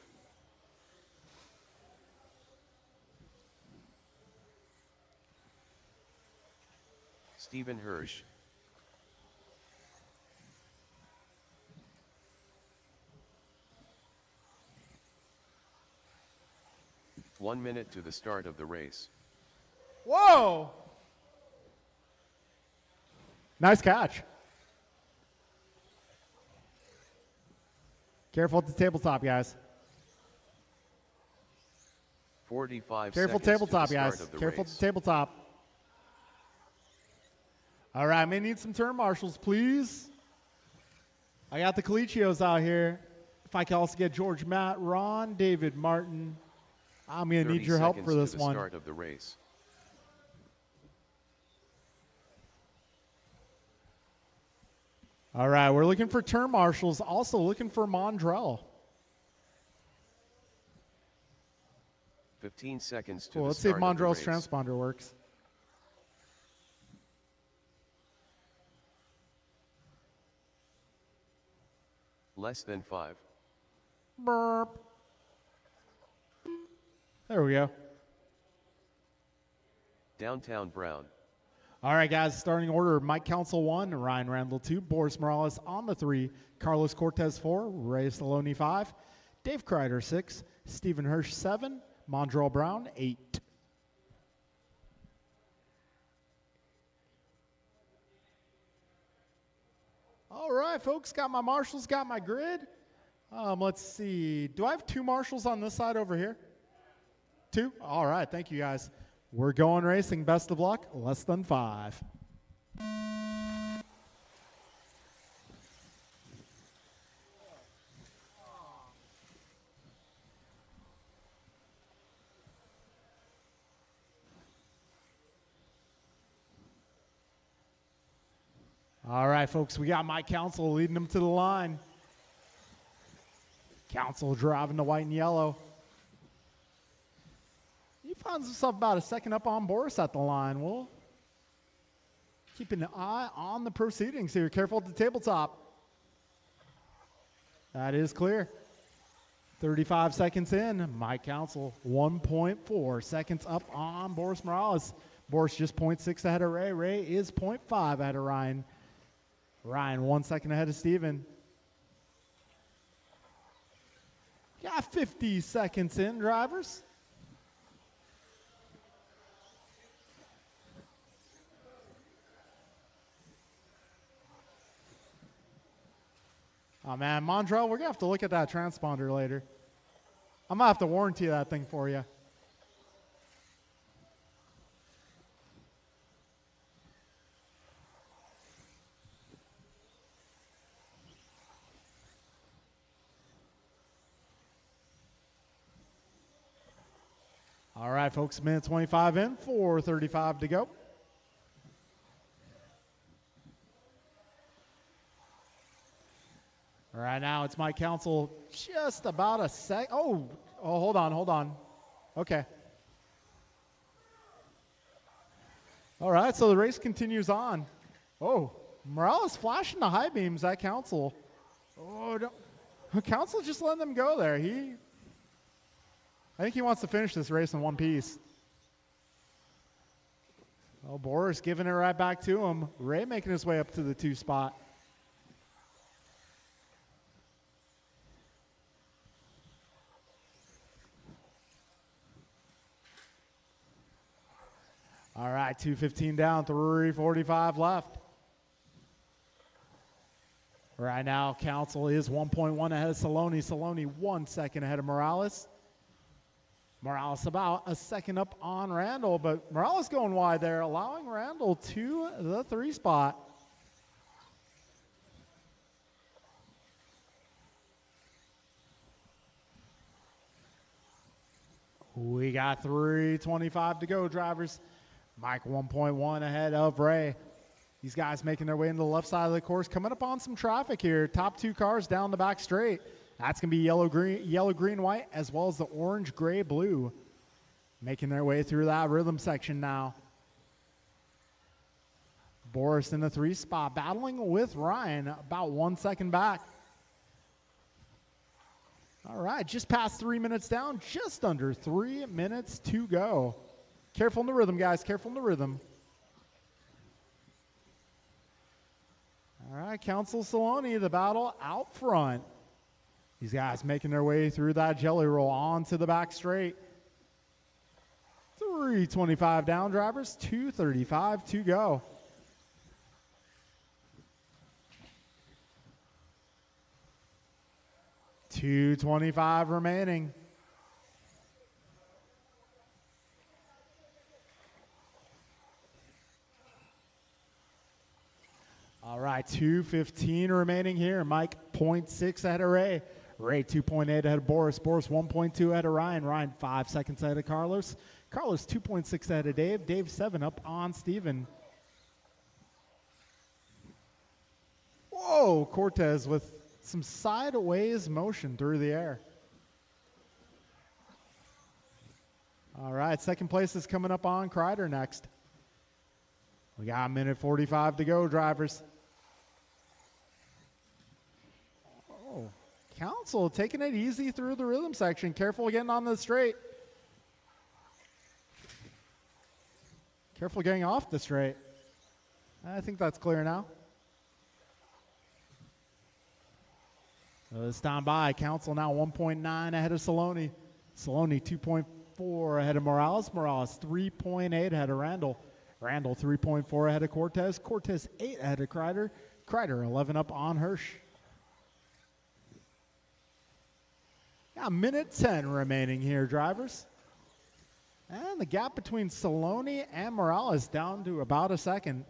Stephen Hirsch. One minute to the start of the race. Whoa! Nice catch. Careful at the tabletop, guys. 45 Careful seconds tabletop, to the start guys. of the Careful at race. the tabletop. All right, may need some turn marshals, please. I got the Colicios out here. If I can also get George, Matt, Ron, David, Martin. I'm going to need 30 your help seconds for this to the one. start of the race. All right, we're looking for turn marshals, also looking for Mondrell. 15 seconds to Cool, the let's see if start of the Mondrell's race. transponder works. Less than 5. Burp. There we go. Downtown Brown. All right, guys, starting order. Mike Council 1, Ryan Randall 2, Boris Morales on the 3, Carlos Cortez 4, Ray Saloni 5, Dave Kreider 6, Stephen Hirsch 7, Mondrell Brown 8. All right, folks, got my marshals, got my grid. Let's see. Do I have 2 marshals on this side over here? 2? All right, thank you, guys. We're going racing. Best of luck. Less than 5. All right, folks, we got Mike Council leading them to the line. Council driving the white and yellow. He finds himself about a second up on Boris at the line. We'll keep an eye on the proceedings here. Careful at the tabletop. That is clear. 35 seconds in. Mike Council 1.4 seconds up on Boris Morales. Boris just 0.6 ahead of Ray. Ray is 0.5 ahead of Ryan. Ryan 1 second ahead of Steven. Got 50 seconds in, drivers. Oh, man, Mondrell, we're going to have to look at that transponder later. I'm going to have to warranty that thing for you. All right, folks, minute 25 in, 4:35 to go. Right now, it's Mike Council just about a sec. Oh, hold on. Okay. All right, so the race continues on. Oh, Morales flashing the high beams at Council. Oh, Council just letting them go there. I think he wants to finish this race in one piece. Oh, Boris giving it right back to him. Ray making his way up to the 2 spot. All right, 2:15 down, 3:45 left. Right now, Council is 1.1 ahead of Saloni. Saloni 1 second ahead of Morales. Morales about a second up on Randall, but Morales going wide there, allowing Randall to the 3 spot. We got 3:25 to go, drivers. Mike 1.1 ahead of Ray. These guys making their way into the left side of the course, coming up on some traffic here. Top 2 cars down the back straight. That's going to be yellow, green, white, as well as the orange, gray, blue. Making their way through that rhythm section now. Boris in the 3 spot, battling with Ryan, about 1 second back. All right, just past 3 minutes down, just under 3 minutes to go. Careful in the rhythm, guys, careful in the rhythm. All right, Council Saloni, the battle out front. These guys making their way through that jelly roll onto the back straight. 3:25 down, drivers, 2:35 to go. $2:25 remaining. All right, 2:15 remaining here. Mike 0.6 ahead of Ray. Ray 2.8 ahead of Boris. Boris 1.2 ahead of Ryan. Ryan 5 seconds ahead of Carlos. Carlos 2.6 ahead of Dave. Dave 7 up on Steven. Whoa, Cortez with some sideways motion through the air. All right, second place is coming up on Kreider next. We got 1:45 to go, drivers. Oh, Council taking it easy through the rhythm section. Careful getting on the straight. Careful getting off the straight. I think that's clear now. It's down by. Council now 1.9 ahead of Saloni. Saloni 2.4 ahead of Morales. Morales 3.8 ahead of Randall. Randall 3.4 ahead of Cortez. Cortez 8 ahead of Kreider. Kreider 11 up on Hirsch. Got 1:10 remaining here, drivers. And the gap between Saloni and Morales down to about a second.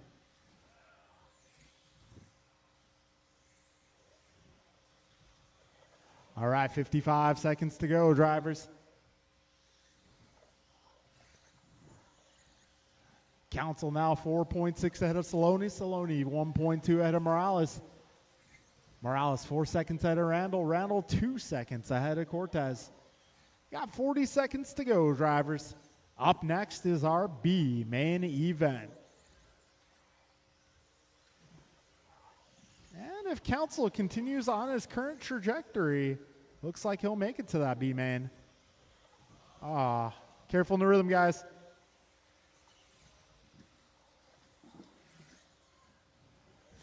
All right, 55 seconds to go, drivers. Council now 4.6 ahead of Saloni. Saloni 1.2 ahead of Morales. Morales 4 seconds ahead of Randall. Randall 2 seconds ahead of Cortez. Got 40 seconds to go, drivers. Up next is our B main event. And if Council continues on his current trajectory, looks like he'll make it to that B main. Careful in the rhythm, guys.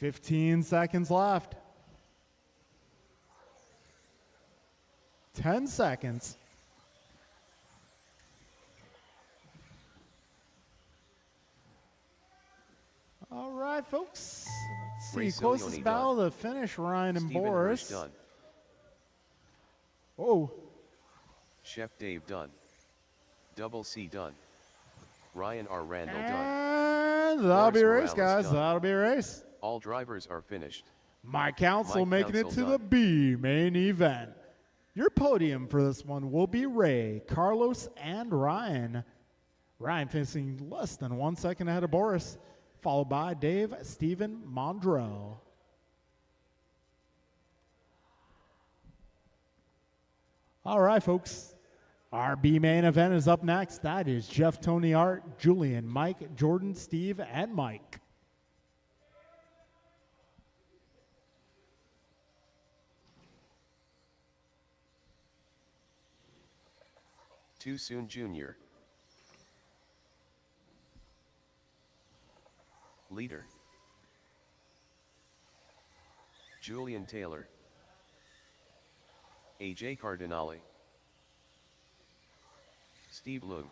$15 seconds left. 10 seconds. All right, folks. Let's see. Ray Closest Silioni battle to finish, Ryan and Steven Boris. Hirsch done. Oh, Chef Dave done. Double C done. Ryan R. Randall done. and that'll be a Boris race, Morales guys. done. That'll be a race. All drivers are finished. My Council Mike making it Council to the done. B main event. Your podium for this one will be Ray, Carlos, and Ryan. Ryan finishing less than 1 second ahead of Boris, followed by Dave, Steven, Mondrell. All right, folks. Our B main event is up next. That is Jeff, Tony, Art, Julian, Mike, Jordan, Steve, and Mike. Too Soon Jr. Leader. Julian Taylor. AJ Cardinale. Steve Loom.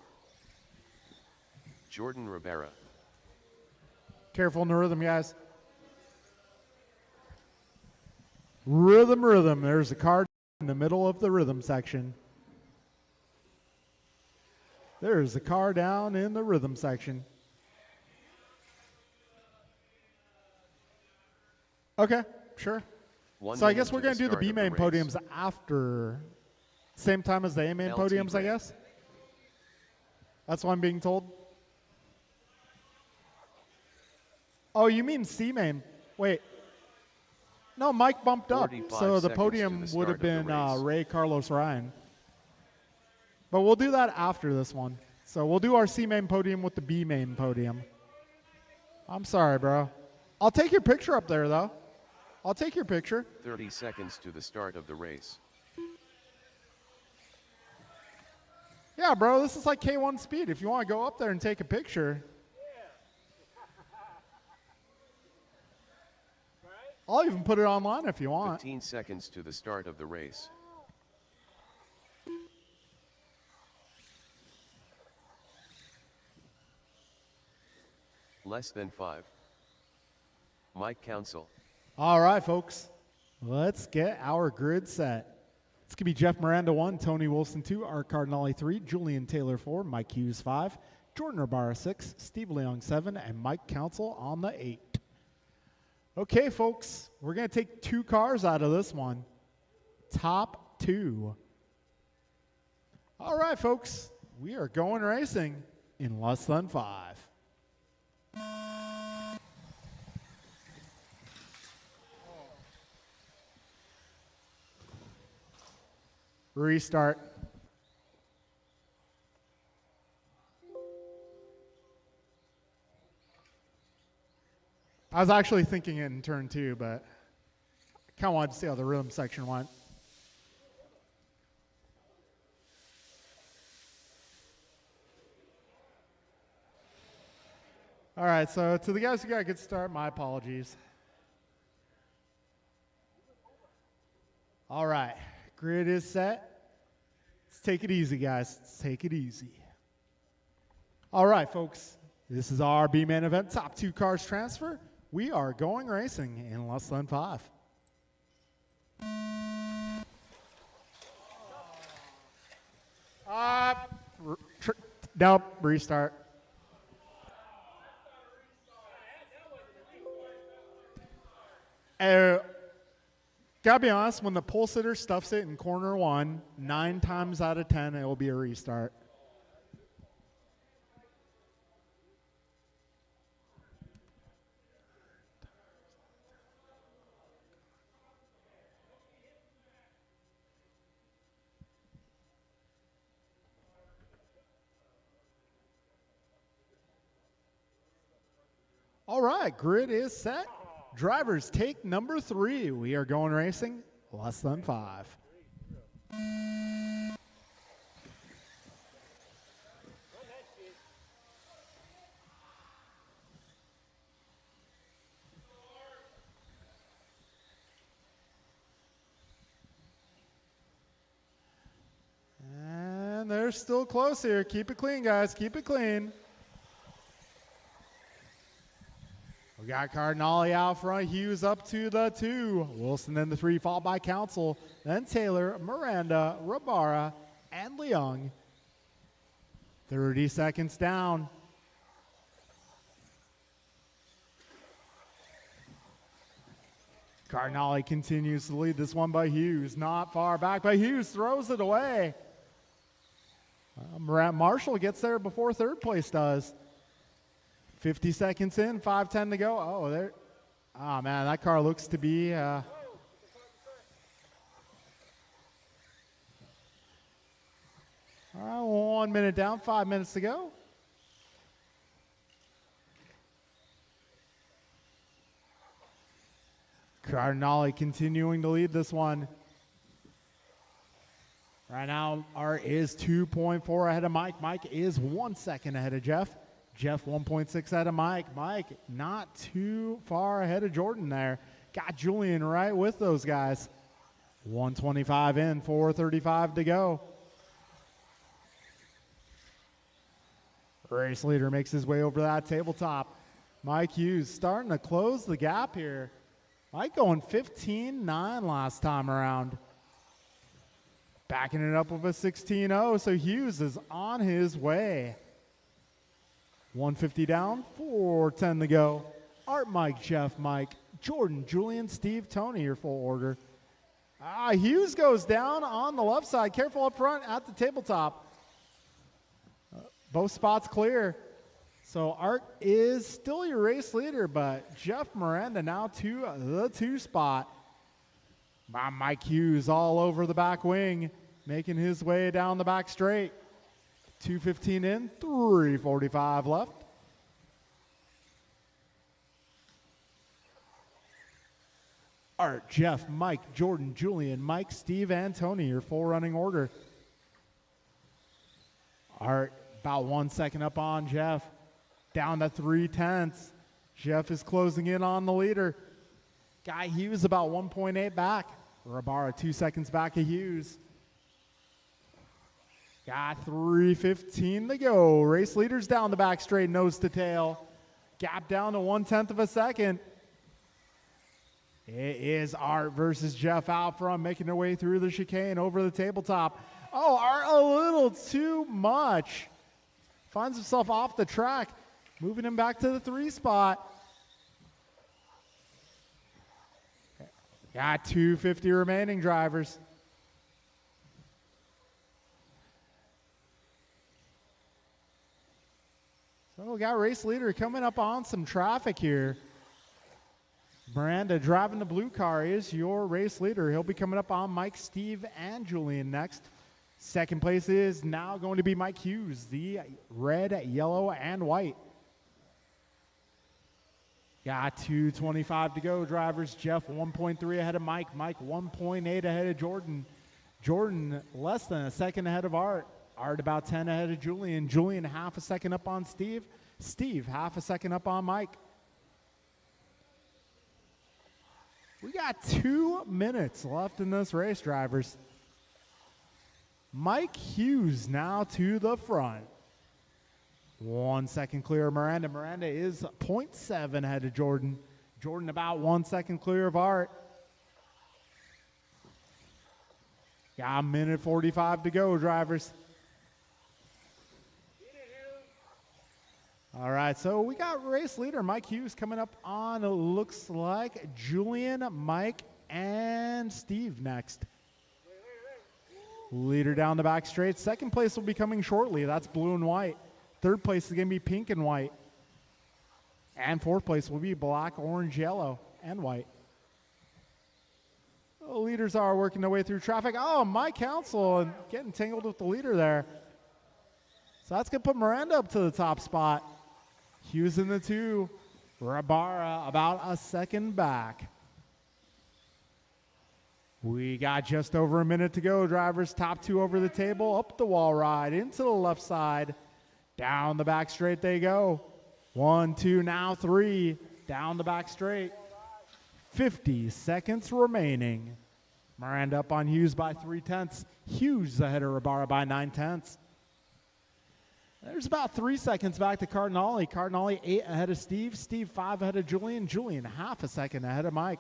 Jordan Rivera. Careful in the rhythm, guys. Rhythm, rhythm. There's a card in the middle of the rhythm section. There's a car down in the rhythm section. Okay, sure. So I guess we're going to do the B main podiums after, same time as the A main podiums, I guess. That's what I'm being told. Oh, you mean C main? Wait. No, Mike bumped up. So the podium would have been Ray Carlos Ryan. But we'll do that after this one. So we'll do our C main podium with the B main podium. I'm sorry, bro. I'll take your picture up there, though. I'll take your picture. 30 seconds to the start of the race. Yeah, bro, this is like K1 speed. If you want to go up there and take a picture. I'll even put it online if you want. 15 seconds to the start of the race. Less than 5. Mike Council. All right, folks. Let's get our grid set. It's going to be Jeff Miranda 1, Tony Wilson 2, Art Cardinale 3, Julian Taylor 4, Mike Hughes 5, Jordan Rivera 6, Steve Leong 7, and Mike Council on the 8. Okay, folks, we're going to take 2 cars out of this one. Top 2. All right, folks, we are going racing in less than 5. Restart. I was actually thinking it in turn 2, but I kind of wanted to see how the rhythm section went. All right, so to the guys who got a good start, my apologies. All right, grid is set. Let's take it easy, guys. Let's take it easy. All right, folks, this is our B-Man event, top 2 cars transfer. We are going racing in less than 5. Nope, restart. Gotta be honest, when the pole sitter stuffs it in corner 1, 9 times out of 10, it will be a restart. All right, grid is set. Drivers, take number 3. We are going racing less than 5. And they're still close here. Keep it clean, guys. Keep it clean. We got Cardinale out front, Hughes up to the 2, Wilson in the 3, followed by Council, then Taylor, Miranda, Rabara, and Leong. 30 seconds down. Cardinale continues to lead this one by Hughes, not far back, but Hughes throws it away. Marshall gets there before third place does. 50 seconds in, 5:10 to go. Oh, there. Oh, man, that car looks to be. All right, 1 minute down, 5 minutes to go. Cardinale continuing to lead this one. Right now, Art is 2.4 ahead of Mike. Mike is 1 second ahead of Jeff. Jeff 1.6 ahead of Mike. Mike not too far ahead of Jordan there. Got Julian right with those guys. 125 in, 4:35 to go. Race leader makes his way over that tabletop. Mike Hughes starting to close the gap here. Mike going 15-9 last time around. Backing it up with a 16-0, so Hughes is on his way. 150 down, 4:10 to go. Art, Mike, Jeff, Mike, Jordan, Julian, Steve, Tony, your full order. Hughes goes down on the left side. Careful up front at the tabletop. Both spots clear. So Art is still your race leader, but Jeff Miranda now to the 2 spot. Mike Hughes all over the back wing, making his way down the back straight. 2:15 in, 3:45 left. Art, Jeff, Mike, Jordan, Julian, Mike, Steve, and Tony, your full running order. Art about 1 second up on Jeff. Down to 3/10. Jeff is closing in on the leader. Guy Hughes about 1.8 back. Rabara 2 seconds back of Hughes. Got 3:15 to go. Race leaders down the back straight, nose to tail. Gap down to 1/10 of a second. It is Art versus Jeff out front, making their way through the chicane over the tabletop. Oh, Art a little too much. Finds himself off the track, moving him back to the 3 spot. Got 250 remaining drivers. So we got race leader coming up on some traffic here. Miranda driving the blue car is your race leader. He'll be coming up on Mike, Steve, and Julian next. Second place is now going to be Mike Hughes, the red, yellow, and white. Got 2:25 to go, drivers. Jeff 1.3 ahead of Mike. Mike 1.8 ahead of Jordan. Jordan less than a second ahead of Art. Art about 10 ahead of Julian. Julian half a second up on Steve. Steve half a second up on Mike. We got 2 minutes left in this race, drivers. Mike Hughes now to the front. 1 second clear of Miranda. Miranda is 0.7 ahead of Jordan. Jordan about 1 second clear of Art. Got 1:45 to go, drivers. All right, so we got race leader Mike Hughes coming up on, looks like Julian, Mike, and Steve next. Leader down the back straight. Second place will be coming shortly. That's blue and white. Third place is going to be pink and white. And fourth place will be black, orange, yellow, and white. The leaders are working their way through traffic. Oh, Mike Council and getting tangled with the leader there. So that's going to put Miranda up to the top spot. Hughes in the 2. Rabara about a second back. We got just over a minute to go, drivers. Top 2 over the table, up the wall ride, into the left side. Down the back straight they go. 1, 2, now 3. Down the back straight. 50 seconds remaining. Miranda up on Hughes by 3/10. Hughes ahead of Rabara by 9/10. There's about 3 seconds back to Cardinale. Cardinale 8 ahead of Steve. Steve 5 ahead of Julian. Julian half a second ahead of Mike.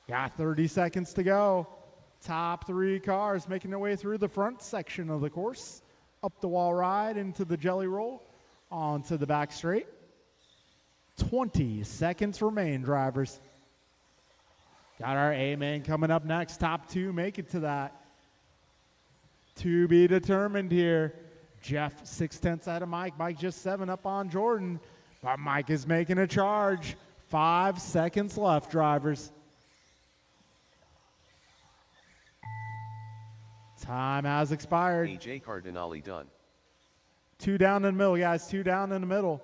Got 30 seconds to go. Top 3 cars making their way through the front section of the course. Up the wall ride into the jelly roll. Onto the back straight. 20 seconds remain, drivers. Got our A-main coming up next. Top 2 make it to that. To be determined here. Jeff 6/10 out of Mike. Mike just 7 up on Jordan. But Mike is making a charge. 5 seconds left, drivers. Time has expired. AJ Cardinale done. 2 down in the middle, guys. 2 down in the middle.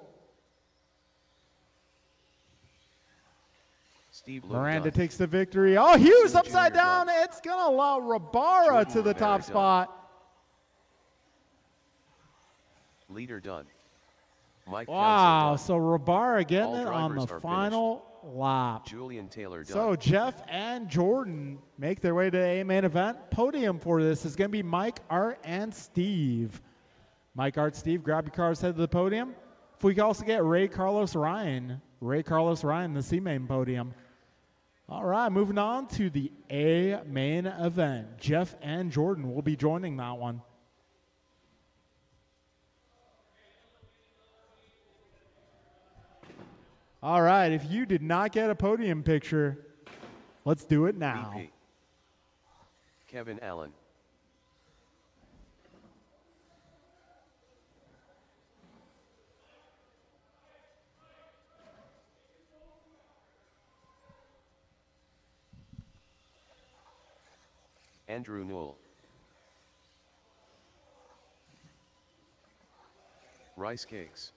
Steve Bloom Miranda done. takes the victory. Oh, Hughes Junior upside down. done. It's going to allow Rabara Jordan to the Rivera top done. spot. Leader done. Mike Wow, Council so Rabara getting All it on the drivers are final lap. done. Julian Taylor done. So Jeff and Jordan make their way to the A-main event. Podium for this is going to be Mike, Art, and Steve. Mike Art Steve, grab your cars, head to the podium. If we could also get Ray Carlos Ryan, the C main podium. All right, moving on to the A main event. Jeff and Jordan will be joining that one. All right, if you did not get a podium picture, let's do it now. VP. Kevin Allen. Andrew Newell. Rice Cakes.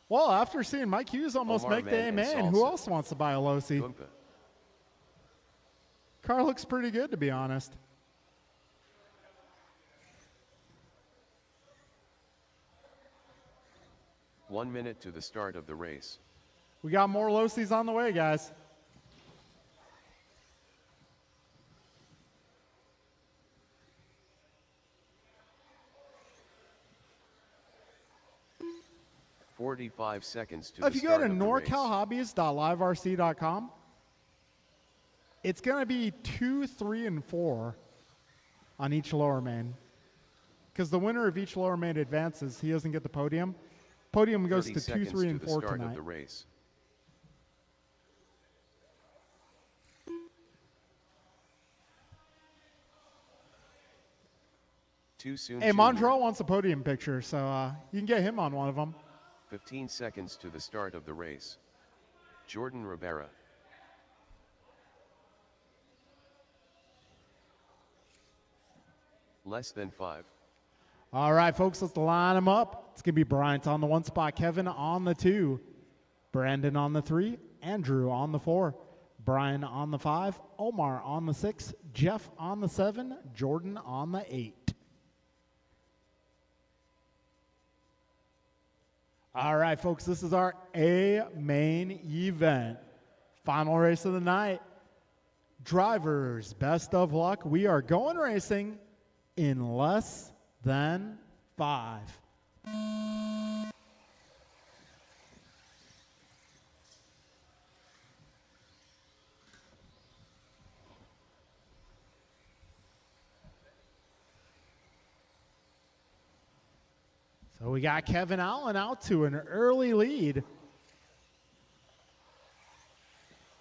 Well, after seeing Mike Hughes almost Omar make the Man and A-man, who Salsa. else wants to buy a Losi? Goomba. Car looks pretty good, to be honest. One minute to the start of the race. We got more Losis on the way, guys. .45 seconds to If the you go start to of the race. norcalhobbies.liverc.com, it's going to be 2, 3, and 4 on each lower main. Because the winner of each lower main advances, he doesn't get the podium. Podium goes 30 to 2, seconds 3, to and the 4 start tonight. of the race. Too soon. Hey, Junior. Mondrall wants a podium picture, so you can get him on one of them. 15 seconds to the start of the race. Jordan Rivera. Less than 5. All right, folks, let's line them up. It's going to be Bryant on the 1 spot, Kevin on the 2, Brandon on the 3, Andrew on the 4, Brian on the 5, Omar on the 6, Jeff on the 7, Jordan on the 8. All right, folks, this is our A main event. Final race of the night. Drivers, best of luck. We are going racing in less than 5. So we got Kevin Allen out to an early lead.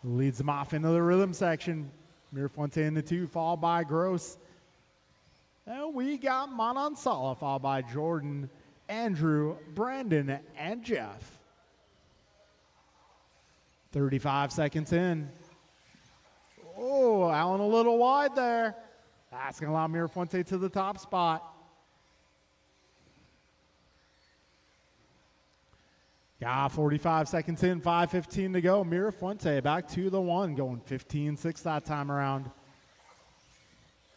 Leads him off into the rhythm section. Mirafuente in the 2, followed by Gross. And we got Manan Sala, followed by Jordan, Andrew, Brandon, and Jeff. 35 seconds in. Oh, Allen a little wide there. That's going to allow Mirafuente to the top spot. Yeah, 45 seconds in, 5:15 to go. Mirafuente back to the 1, going 15-6 that time around.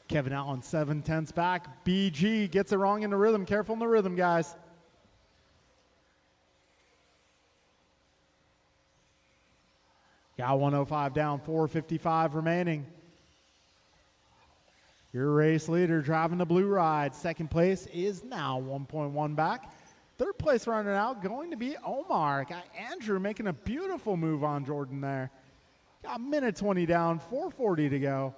Kevin Allen 7/10 back. BG gets it wrong in the rhythm. Careful in the rhythm, guys. Got 105 down, 4:55 remaining. Your race leader driving the blue ride. Second place is now 1.1 back. Third place running out going to be Omar. Got Andrew making a beautiful move on Jordan there. Got a minute 20 down, 4:40 to go.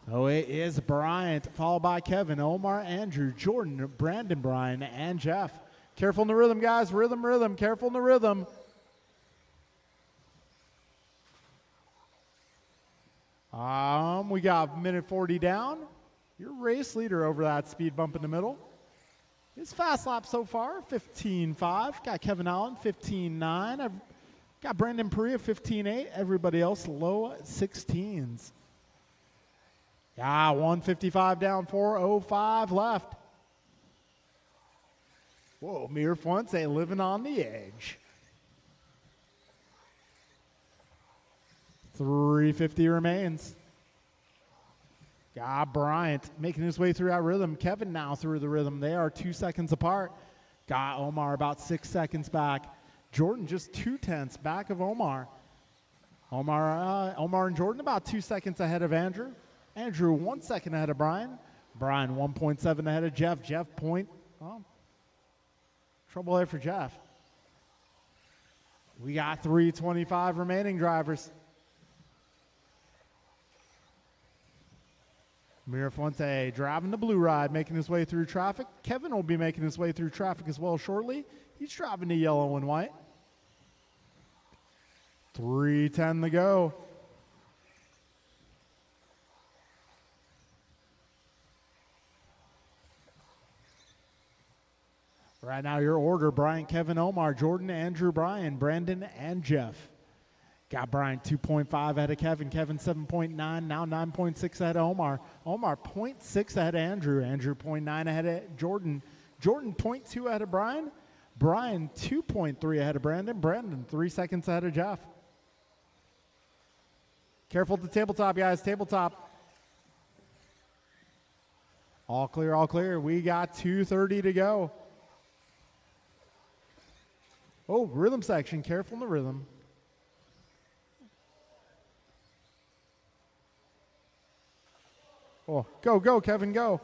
So it is Bryant, followed by Kevin, Omar, Andrew, Jordan, Brandon, Brian, and Jeff. Careful in the rhythm, guys. Rhythm, rhythm. Careful in the rhythm. We got a minute 40 down. Your race leader over that speed bump in the middle. His fast lap so far, 15.5. Got Kevin Allen, 15.9. I've got Brandon Perea, 15.8. Everybody else low 16s. Yeah, 155 down, 4:05 left. Whoa, Mirafuente living on the edge. 3:50 remains. Got Bryant making his way through that rhythm. Kevin now through the rhythm. They are 2 seconds apart. Got Omar about 6 seconds back. Jordan just 2/10 back of Omar. Omar and Jordan about 2 seconds ahead of Andrew. Andrew 1 second ahead of Brian. Brian 1.7 ahead of Jeff. Jeff trouble there for Jeff. We got 3:25 remaining drivers. Mirafuente driving the blue ride, making his way through traffic. Kevin will be making his way through traffic as well shortly. He's driving the yellow and white. 3:10 to go. Right now, your order: Brian, Kevin, Omar, Jordan, Andrew, Brian, Brandon, and Jeff. Got Brian 2.5 ahead of Kevin. Kevin 7.9, now 9.6 ahead of Omar. Omar 0.6 ahead of Andrew. Andrew 0.9 ahead of Jordan. Jordan 0.2 ahead of Brian. Brian 2.3 ahead of Brandon. Brandon 3 seconds ahead of Jeff. Careful at the tabletop, guys. Tabletop. All clear, all clear. We got 2:30 to go. Oh, rhythm section. Careful in the rhythm. Oh, go, Kevin, go.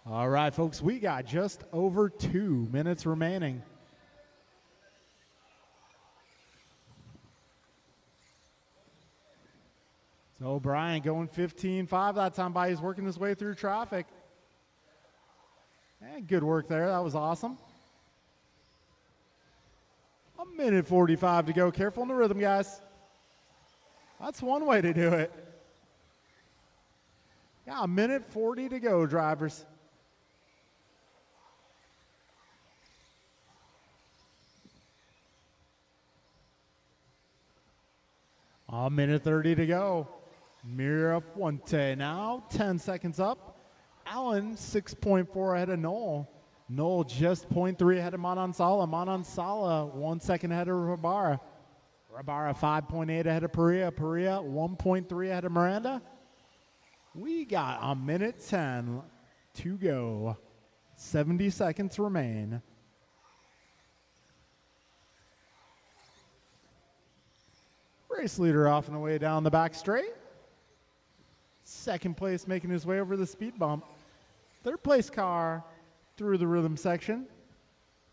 All right, folks, we got just over 2 minutes remaining. So Brian going 15.5 that time by. He's working his way through traffic. And good work there. That was awesome. 1:45 to go. Careful in the rhythm, guys. That's one way to do it. Yeah, 1:40 to go, drivers. A 1:30 to go. Mirafuente now 10 seconds up. Allen 6.4 ahead of Noel. Noel just 0.3 ahead of Manansala. Manansala 1 second ahead of Rabara. Rabara 5.8 ahead of Perea. Perea 1.3 ahead of Miranda. We got 1:10 to go. 70 seconds remain. Race leader off and away down the back straight. Second place making his way over the speed bump. Third place car through the rhythm section.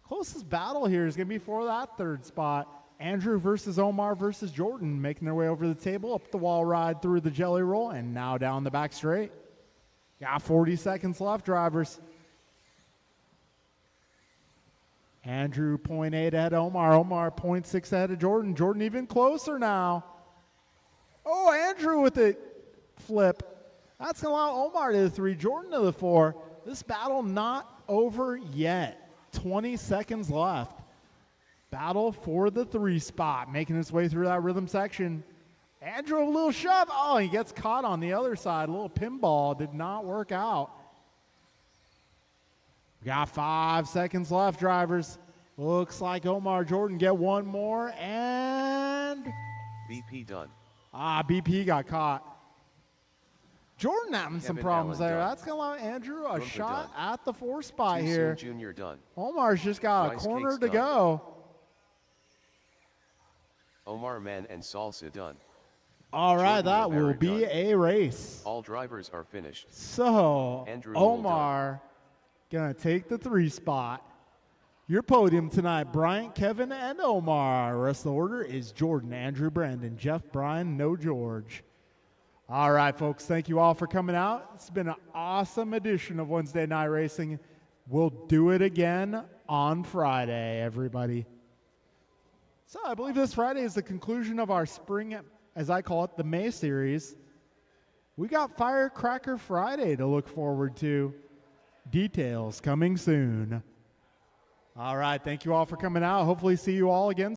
Closest battle here is going to be for that third spot. Andrew versus Omar versus Jordan making their way over the table, up the wall ride through the jelly roll, and now down the back straight. Got 40 seconds left, drivers. Andrew 0.8 ahead of Omar. Omar 0.6 ahead of Jordan. Jordan even closer now. Oh, Andrew with the flip. That's going to allow Omar to the 3, Jordan to the 4. This battle not over yet. 20 seconds left. Battle for the 3 spot. Making his way through that rhythm section. Andrew a little shove. Oh, he gets caught on the other side. A little pinball. Did not work out. We got 5 seconds left, drivers. Looks like Omar Jordan get one more, and BP done. BP got caught. Jordan having some Kevin problems Allen there. done. That's going to allow Andrew a Gunther shot done. at the 4 spot Too here. Soon Junior done. Omar's just got Rice a corner cakes to done. go. Omar Man and Salsa done. All right, Jordan that will Rivera be done. a race. All drivers are finished. So, Andrew Newell Omar going to take the 3 spot. Your podium tonight, Bryant, Kevin, and Omar. Rest of the order is Jordan, Andrew, Brandon, Jeff, Brian, no George. All right, folks, thank you all for coming out. It's been an awesome edition of Wednesday Night Racing. We'll do it again on Friday, everybody. So I believe this Friday is the conclusion of our spring, as I call it, the May series. We got Firecracker Friday to look forward to. Details coming soon. All right, thank you all for coming out. Hopefully see you all again